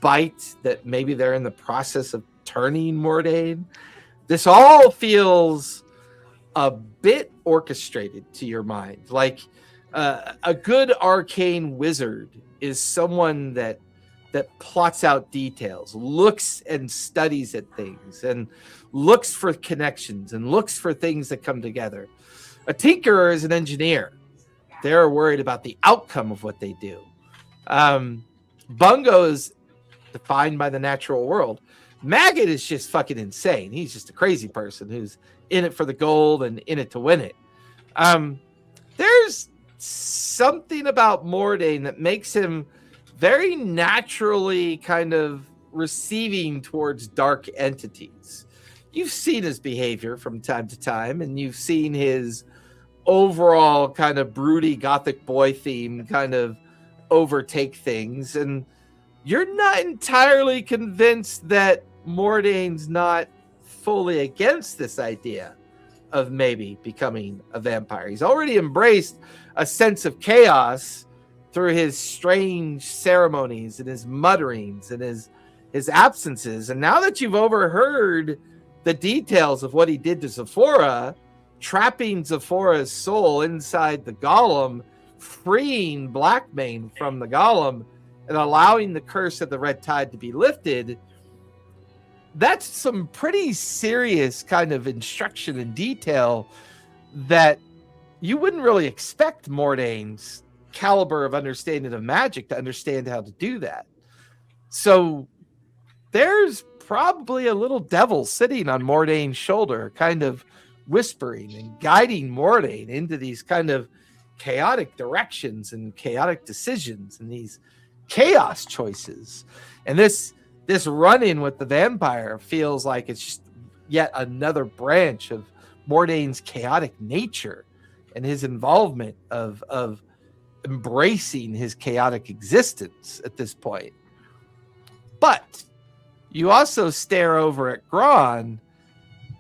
bite that maybe they're in the process of turning Mordain. This all feels a bit orchestrated to your mind. Like a good arcane wizard is someone that plots out details, looks and studies at things, and looks for connections and looks for things that come together. A tinkerer is an engineer. They're worried about the outcome of what they do. Bungo is defined by the natural world. Maggot is just fucking insane. He's just a crazy person who's in it for the gold and in it to win it. There's something about Mordain that makes him very naturally kind of receiving towards dark entities. You've seen his behavior from time to time, and you've seen his overall kind of broody gothic boy theme kind of overtake things, and you're not entirely convinced that Mordain's not fully against this idea of maybe becoming a vampire. He's already embraced a sense of chaos through his strange ceremonies and his mutterings and his absences. And now that you've overheard the details of what he did to Zephora, trapping Zephora's soul inside the golem, freeing Blackmane from the golem, and allowing the curse of the Red Tide to be lifted, that's some pretty serious kind of instruction and detail that you wouldn't really expect Mordain's caliber of understanding of magic to understand how to do that. So there's probably a little devil sitting on Mordain's shoulder, kind of whispering and guiding Mordain into these kind of chaotic directions and chaotic decisions and these chaos choices. And this run-in with the vampire feels like it's just yet another branch of Mordain's chaotic nature and his involvement of embracing his chaotic existence at this point. But you also stare over at Gron,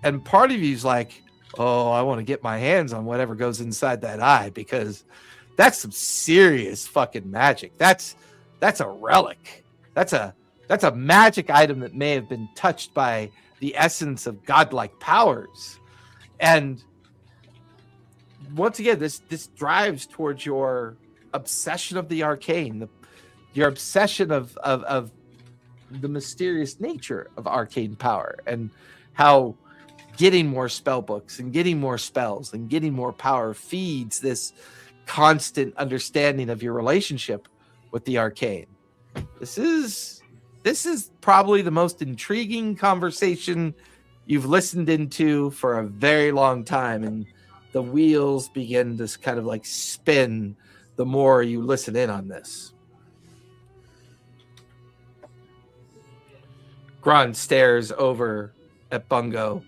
and part of you's like, oh, I want to get my hands on whatever goes inside that eye, because that's some serious fucking magic. That's a relic. That's a magic item that may have been touched by the essence of godlike powers. And once again, this drives towards your obsession of the arcane, your obsession of the mysterious nature of arcane power, and how getting more spell books and getting more spells and getting more power feeds this constant understanding of your relationship with the arcane. This is probably the most intriguing conversation you've listened into for a very long time, and the wheels begin to kind of like spin the more you listen in on this. Gron stares over at Bungo,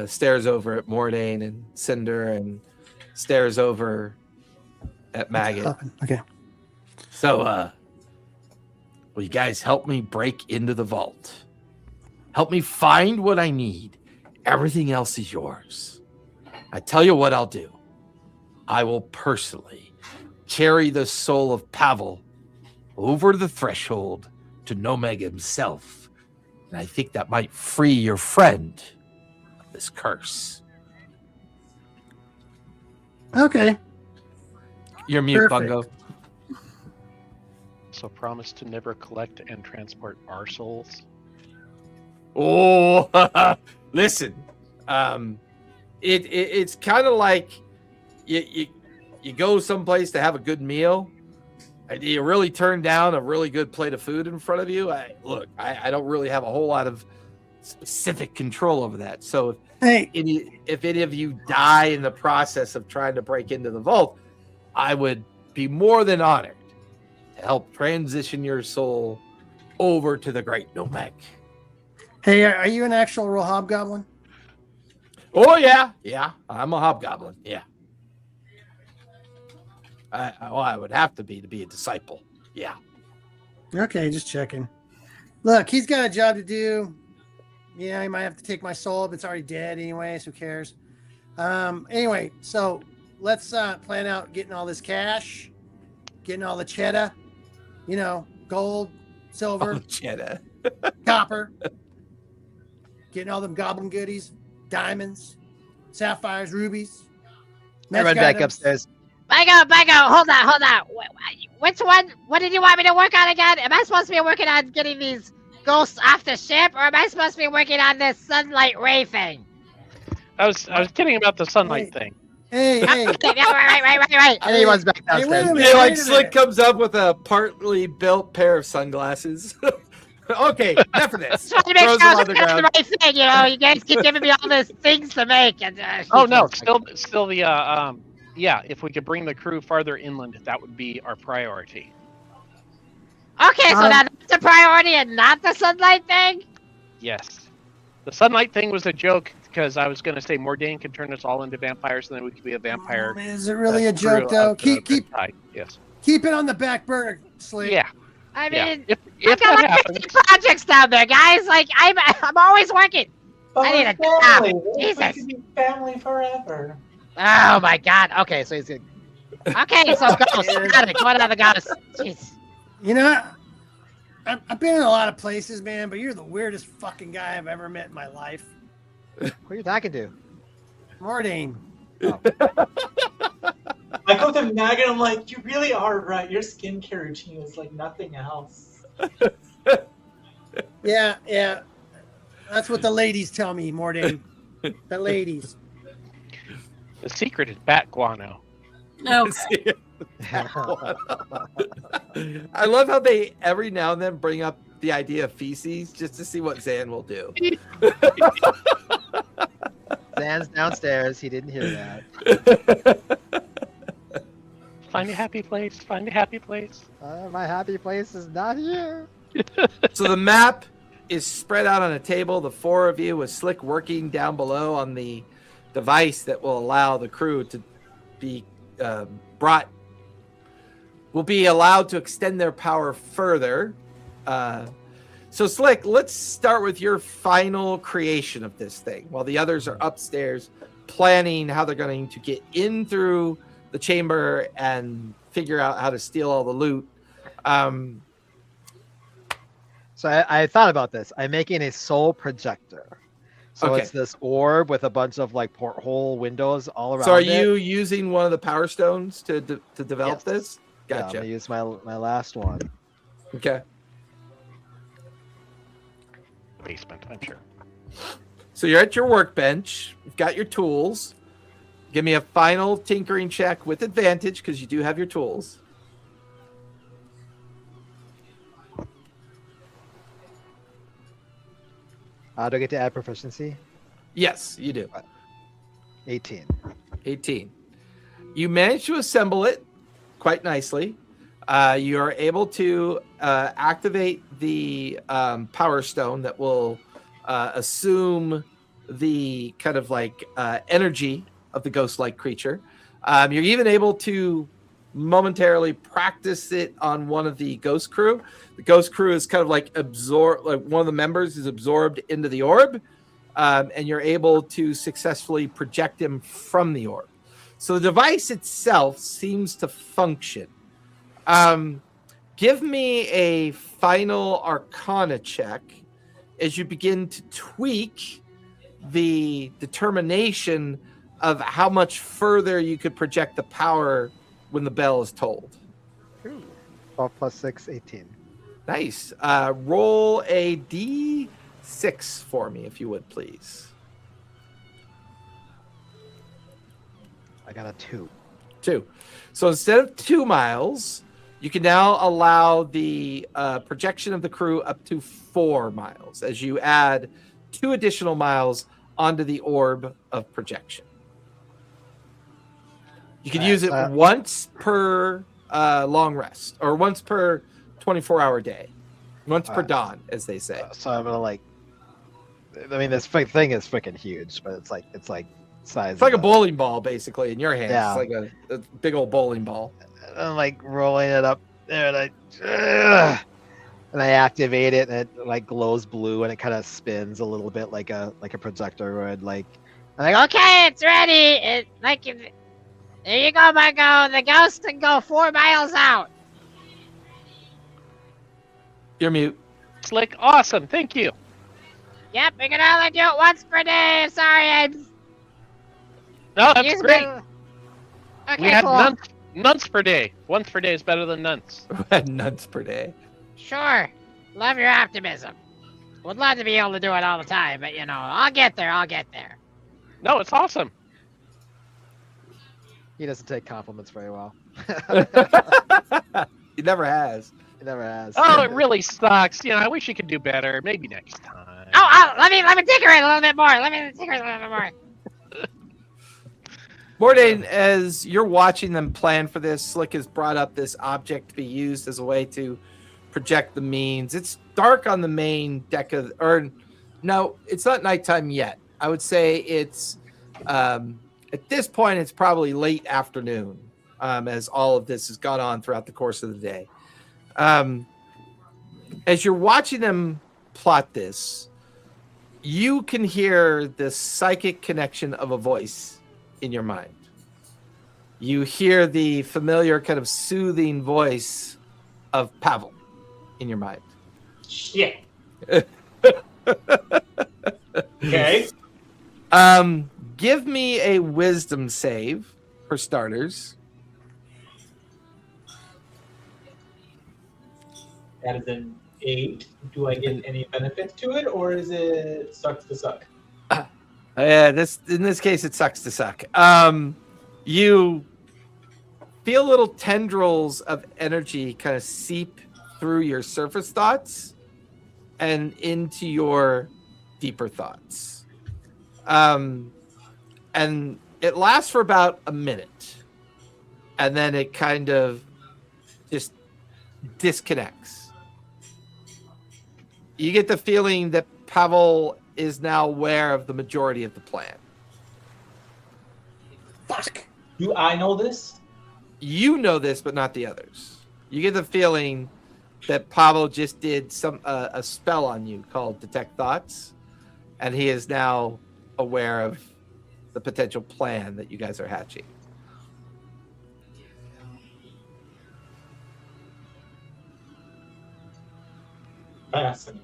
stares over at Mordain and Cinder, and stares over at Maggot. Okay. So, will you guys help me break into the vault? Help me find what I need. Everything else is yours. I tell you what I'll do. I will personally carry the soul of Pavel over the threshold to Nomeg himself. And I think that might free your friend of this curse. Okay. You're mute, Perfect. Bungo. So promise to never collect and transport our souls. Oh, listen. It's kind of like you go someplace to have a good meal, and you really turn down a really good plate of food in front of you. I don't really have a whole lot of specific control over that. So if any of you die in the process of trying to break into the vault, I would be more than honored to help transition your soul over to the Great Nomeg. Hey, are you an actual real hobgoblin? Oh, yeah. I'm a hobgoblin. Yeah. I would have to be a disciple. Yeah. Okay, just checking. Look, he's got a job to do. Yeah, he might have to take my soul, but it's already dead anyways. Who cares? Anyway, so let's plan out getting all this cash, getting all the cheddar, gold, silver, cheddar, copper, getting all them goblin goodies, diamonds, sapphires, rubies. I run back upstairs. Bango, hold on. Which one? What did you want me to work on again? Am I supposed to be working on getting these ghosts off the ship, or am I supposed to be working on this sunlight ray thing? I was kidding about the sunlight thing. Hey. Okay, yeah, right. And he runs back downstairs. wait a minute. Slick comes up with a partly built pair of sunglasses. Okay, enough of this. Just want to make Throws sure I them was on the doing the ground. right thing. You know, you guys keep giving me all these things to make. And, Oh no, still the yeah. If we could bring the crew farther inland, that would be our priority. Okay, so now that's a priority and not the sunlight thing? Yes. The sunlight thing was a joke because I was going to say Mordain could turn us all into vampires, and then we could be a vampire. Is it really a crew joke, though? of the Keep yes. keep it on the back burner, Slick. Yeah. I Yeah. mean, If I've got that like happens, 50 projects down there, guys. Like, I'm always working. But I need we're a job. family. We Jesus. could be family forever. Oh my god. Okay, so he's good. Okay, so ghost. Got it. Going on the ghost. Jeez. You know, I've been in a lot of places, man, but you're the weirdest fucking guy I've ever met in my life. Who are you talking to? Mordain. I go to Mag and I'm like, you really are right. Your skincare routine is like nothing else. Yeah. That's what the ladies tell me, Mordain. The ladies. the secret is bat guano. No. I love how they every now and then bring up the idea of feces just to see what Zan will do. Zan's downstairs. He didn't hear that. Find a happy place. Find a happy place. My happy place is not here. So the map is spread out on a table. The four of you with Slick working down below on the device that will allow the crew to be will be allowed to extend their power further. So Slick, let's start with your final creation of this thing while the others are upstairs planning how they're going to get in through the chamber and figure out how to steal all the loot. So I thought about this. I'm making a soul projector. So Okay. it's this orb with a bunch of like porthole windows all around. So are it. you using one of the power stones to develop Yes. this? Yeah, I'm Gotcha. gonna use my last one. Okay. Basement, I'm sure. So you're at your workbench. You've got your tools. Give me a final tinkering check with advantage because you do have your tools. Do I get to add proficiency? Yes, you do. 18. 18. You managed to assemble it quite nicely. You are able to activate the power stone that will assume the kind of like energy of the ghost-like creature. You're even able to momentarily practice it on one of the ghost crew. The ghost crew is kind of like one of the members is absorbed into the orb, and you're able to successfully project him from the orb. So the device itself seems to function. Give me a final Arcana check as you begin to tweak the determination of how much further you could project the power when the bell is tolled. 12 plus 6, 18. Nice. Roll a D6 for me, if you would, please. I got a 2. 2. So instead of 2 miles, you can now allow the projection of the crew up to 4 miles as you add 2 additional miles onto the orb of projection. You can use it once per long rest, or once per 24-hour day, once per dawn, as they say. So I'm gonna like. I mean, this thing is freaking huge, but it's like size. It's like a bowling ball, basically, in your hands. Yeah. It's like a big old bowling ball. I'm like rolling it up there, and I activate it, and it like glows blue, and it kind of spins a little bit like a projector would. Like, I'm like, okay, it's ready. There you go, Marco. The ghost can go 4 miles out. You're mute. Slick, awesome, thank you. Yep, we can only do it once per day. Sorry, I'm. No, that's Use great. my- Okay, We had cool. nunts per day. Once per day is better than nunts. Nuts per day. Sure. Love your optimism. Would love to be able to do it all the time, but I'll get there. No, it's awesome. he doesn't take compliments very well. He never has. He never has. Oh, it really sucks. You know, I wish you could do better. Maybe next time. Oh, let me tinker it a little bit more. Let me tinker it a little bit more. Mordain, as you're watching them plan for this, Slick has brought up this object to be used as a way to project the means. It's dark on the main deck of, or no, it's not nighttime yet. I would say it's, at this point, it's probably late afternoon, as all of this has gone on throughout the course of the day. As you're watching them plot this, you can hear the psychic connection of a voice in your mind. You hear the familiar kind of soothing voice of Pavel in your mind. Shit. Okay. Give me a wisdom save for starters. That is an 8. Do I get any benefits to it, or is it sucks to suck? In this case, it sucks to suck. You feel little tendrils of energy kind of seep through your surface thoughts and into your deeper thoughts. And it lasts for about a minute. And then it kind of just disconnects. You get the feeling that Pavel is now aware of the majority of the plan. Fuck. Do I know this? You know this, but not the others. You get the feeling that Pavel just did a spell on you called Detect Thoughts, and he is now aware of the potential plan that you guys are hatching. Fascinating.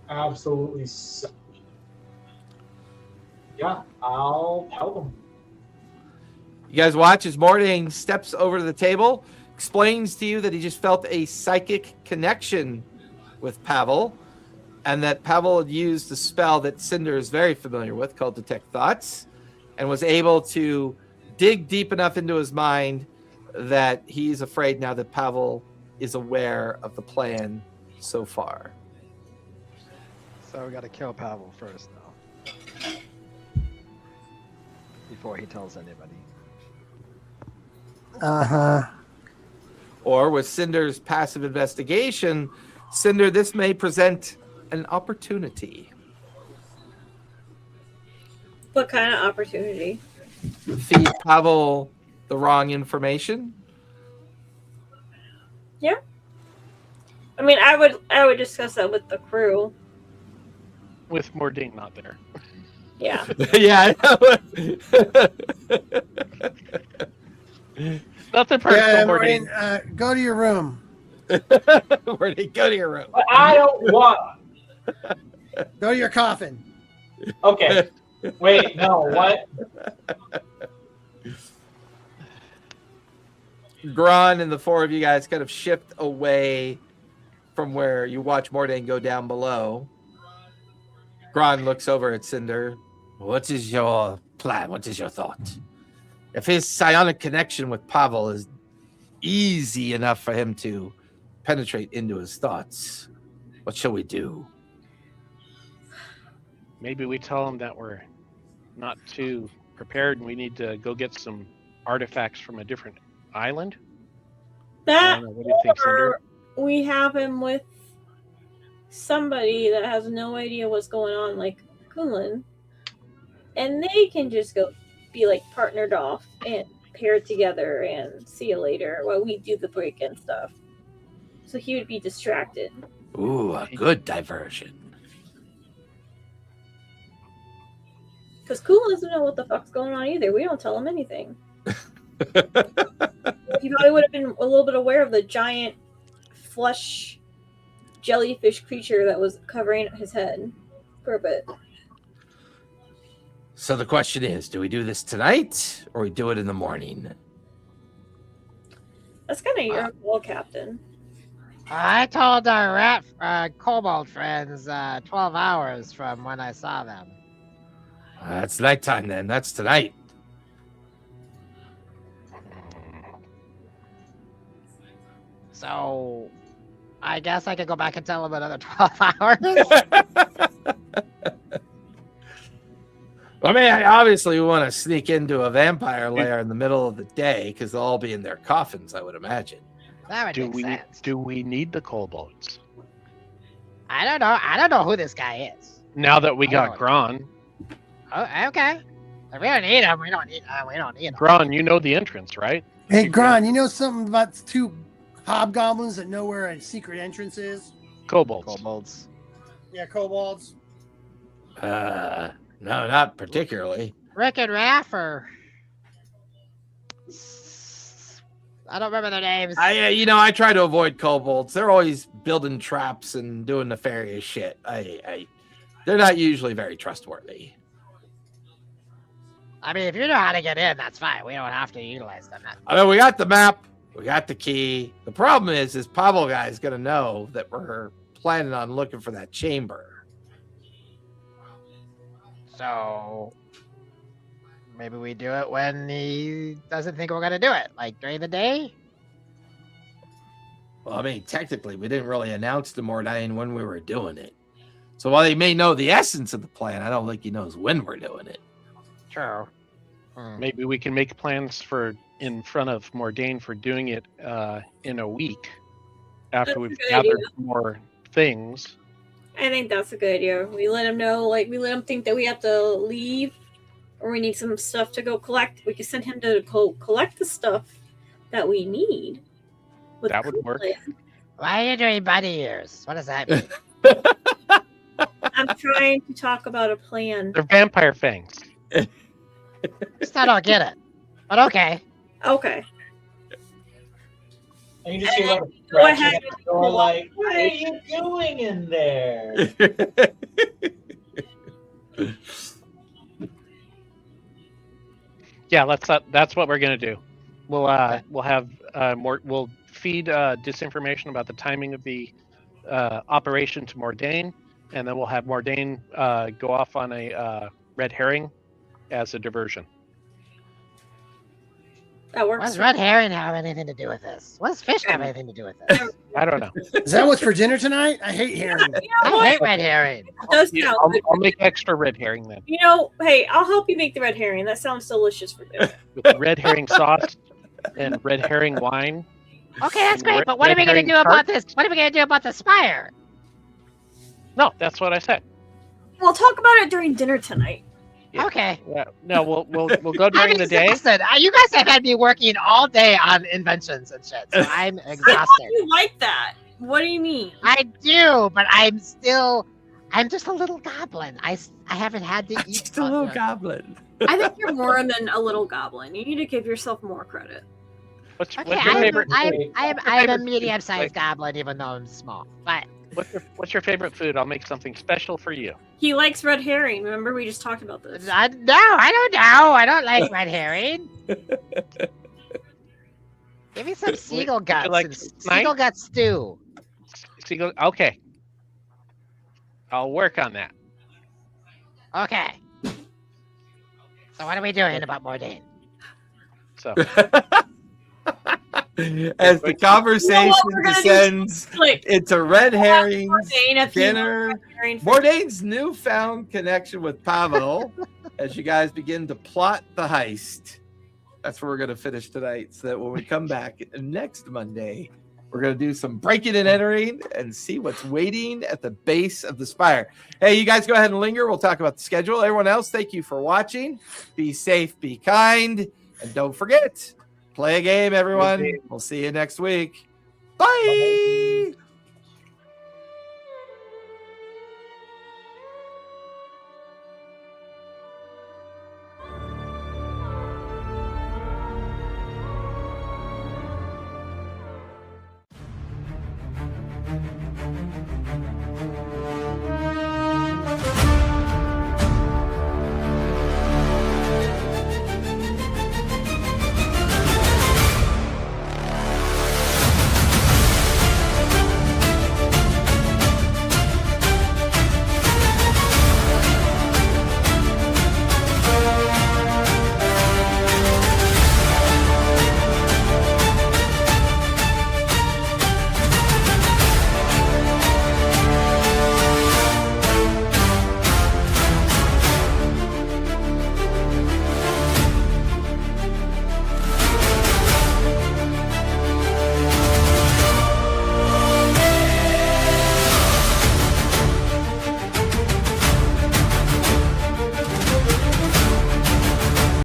Absolutely suck. Yeah, I'll tell them. You guys watch as Mordain steps over to the table, explains to you that he just felt a psychic connection with Pavel, and that Pavel had used the spell that Cinder is very familiar with called Detect Thoughts, and was able to dig deep enough into his mind that he's afraid now that Pavel is aware of the plan so far. So we got to kill Pavel first, though, before he tells anybody. Or with Cinder's passive investigation, Cinder, this may present an opportunity. What kind of opportunity? Feed Pavel the wrong information. Yeah. I mean, I would discuss that with the crew. With Mordain not there. Yeah. Yeah, I know. Nothing personal, Yeah, Mordain. Mordain, go to your room. Where'd he go to your room? But I don't want. Go to your coffin. Okay. Wait, no, what? Gron and the four of you guys kind of shift away from where you watch Mordain go down below. Gron looks over at Cinder. What is your plan? What is your thought? If his psionic connection with Pavel is easy enough for him to penetrate into his thoughts, what shall we do? Maybe we tell him that we're not too prepared and we need to go get some artifacts from a different island. I That don't know, what do you think, Cinder? or we have him with somebody that has no idea what's going on, like Kunlun, and they can just go be like partnered off and paired together and see you later while we do the break-in stuff. So he would be distracted. Ooh, a good diversion. Because Kunlun doesn't know what the fuck's going on either. We don't tell him anything. He probably would have been a little bit aware of the giant flesh jellyfish creature that was covering his head for a bit. So the question is, do we do this tonight or we do it in the morning? That's kind of your call, Captain. I told our kobold friends 12 hours from when I saw them. That's nighttime then. That's tonight. So, I guess I could go back and tell him another 12 hours. I mean, I obviously want to sneak into a vampire lair in the middle of the day because they'll all be in their coffins, I would imagine. That would make sense. Do we need the kobolds? I don't know. I don't know who this guy is. Now that we got Oh. Gron. Oh, okay. If we don't need him. We don't need him. Gron, you know the entrance, right? Hey, Gron, you know something about two hobgoblins that know where a secret entrance is? Kobolds. Kobolds. Yeah, kobolds. No, not particularly. Rick and Raph or I don't remember their names. I try to avoid kobolds. They're always building traps and doing nefarious shit. They're not usually very trustworthy. I mean, if you know how to get in, that's fine. We don't have to utilize them. I mean, we got the map, we got the key. The problem is Pablo guy is gonna know that we're planning on looking for that chamber. So maybe we do it when he doesn't think we're gonna do it, like during the day. Well, I mean, technically, we didn't really announce to Mordain when we were doing it. So while he may know the essence of the plan, I don't think he knows when we're doing it. True. Maybe we can make plans for in front of Mordain for doing it in a week after That's we've a good gathered idea. more things. I think that's a good idea. We let him know, we let him think that we have to leave or we need some stuff to go collect. We can send him to go collect the stuff that we need. with That would work. Cooling. Why are you doing bunny ears? What does that mean? I'm trying to talk about a plan. They're vampire fangs. Still don't get it. But okay. Okay. And you just hear like Go scratching ahead. at the door, like, what are you doing in there? Yeah, that's what we're gonna do. We'll have more. We'll feed disinformation about the timing of the operation to Mordain, and then we'll have Mordain go off on a red herring as a diversion. That What works. does red herring have anything to do with this? What does fish have anything to do with this? I don't know. Is that what's for dinner tonight? I hate herring. You know I hate what? red herring. It does Yeah, sound good. I'll make extra red herring then, You know, hey, I'll help you make the red herring. That sounds delicious for dinner. with red herring sauce and red herring wine. Okay, that's great. Red- But what are red we gonna herring do about tart? this? What are we gonna do about the spire? No, that's what I said. We'll talk about it during dinner tonight. Yeah. Okay. Yeah, no, we'll go during the day. Exhausted. You guys have had me working all day on inventions and shit, so I'm I thought exhausted. you like that. What do you mean? I do, but I'm just a little goblin. I haven't had to eat. Just a little goblin. I think you're more than a little goblin. You need to give yourself more credit. What's Okay, your favorite? I'm a favorite food? medium-sized goblin, even though I'm small. But What's your favorite food? I'll make something special for you. He likes red herring. Remember, we just talked about this. no, I don't know. I don't like red herring. Give me some seagull would you guts. like and tonight? seagull gut stew. Okay. I'll work on that. Okay. So what are we doing about Mordain? So As the conversation we're gonna do? descends Like, into red herrings, Mordain, if you dinner, want red herring for- Mordain's newfound connection with Pavel as you guys begin to plot the heist. That's where we're going to finish tonight. So that when we come back next Monday, we're going to do some breaking and entering and see what's waiting at the base of the spire. Hey, you guys go ahead and linger. We'll talk about the schedule. Everyone else, thank you for watching. Be safe, be kind, and don't forget, play a game, everyone. We'll see you next week. Bye.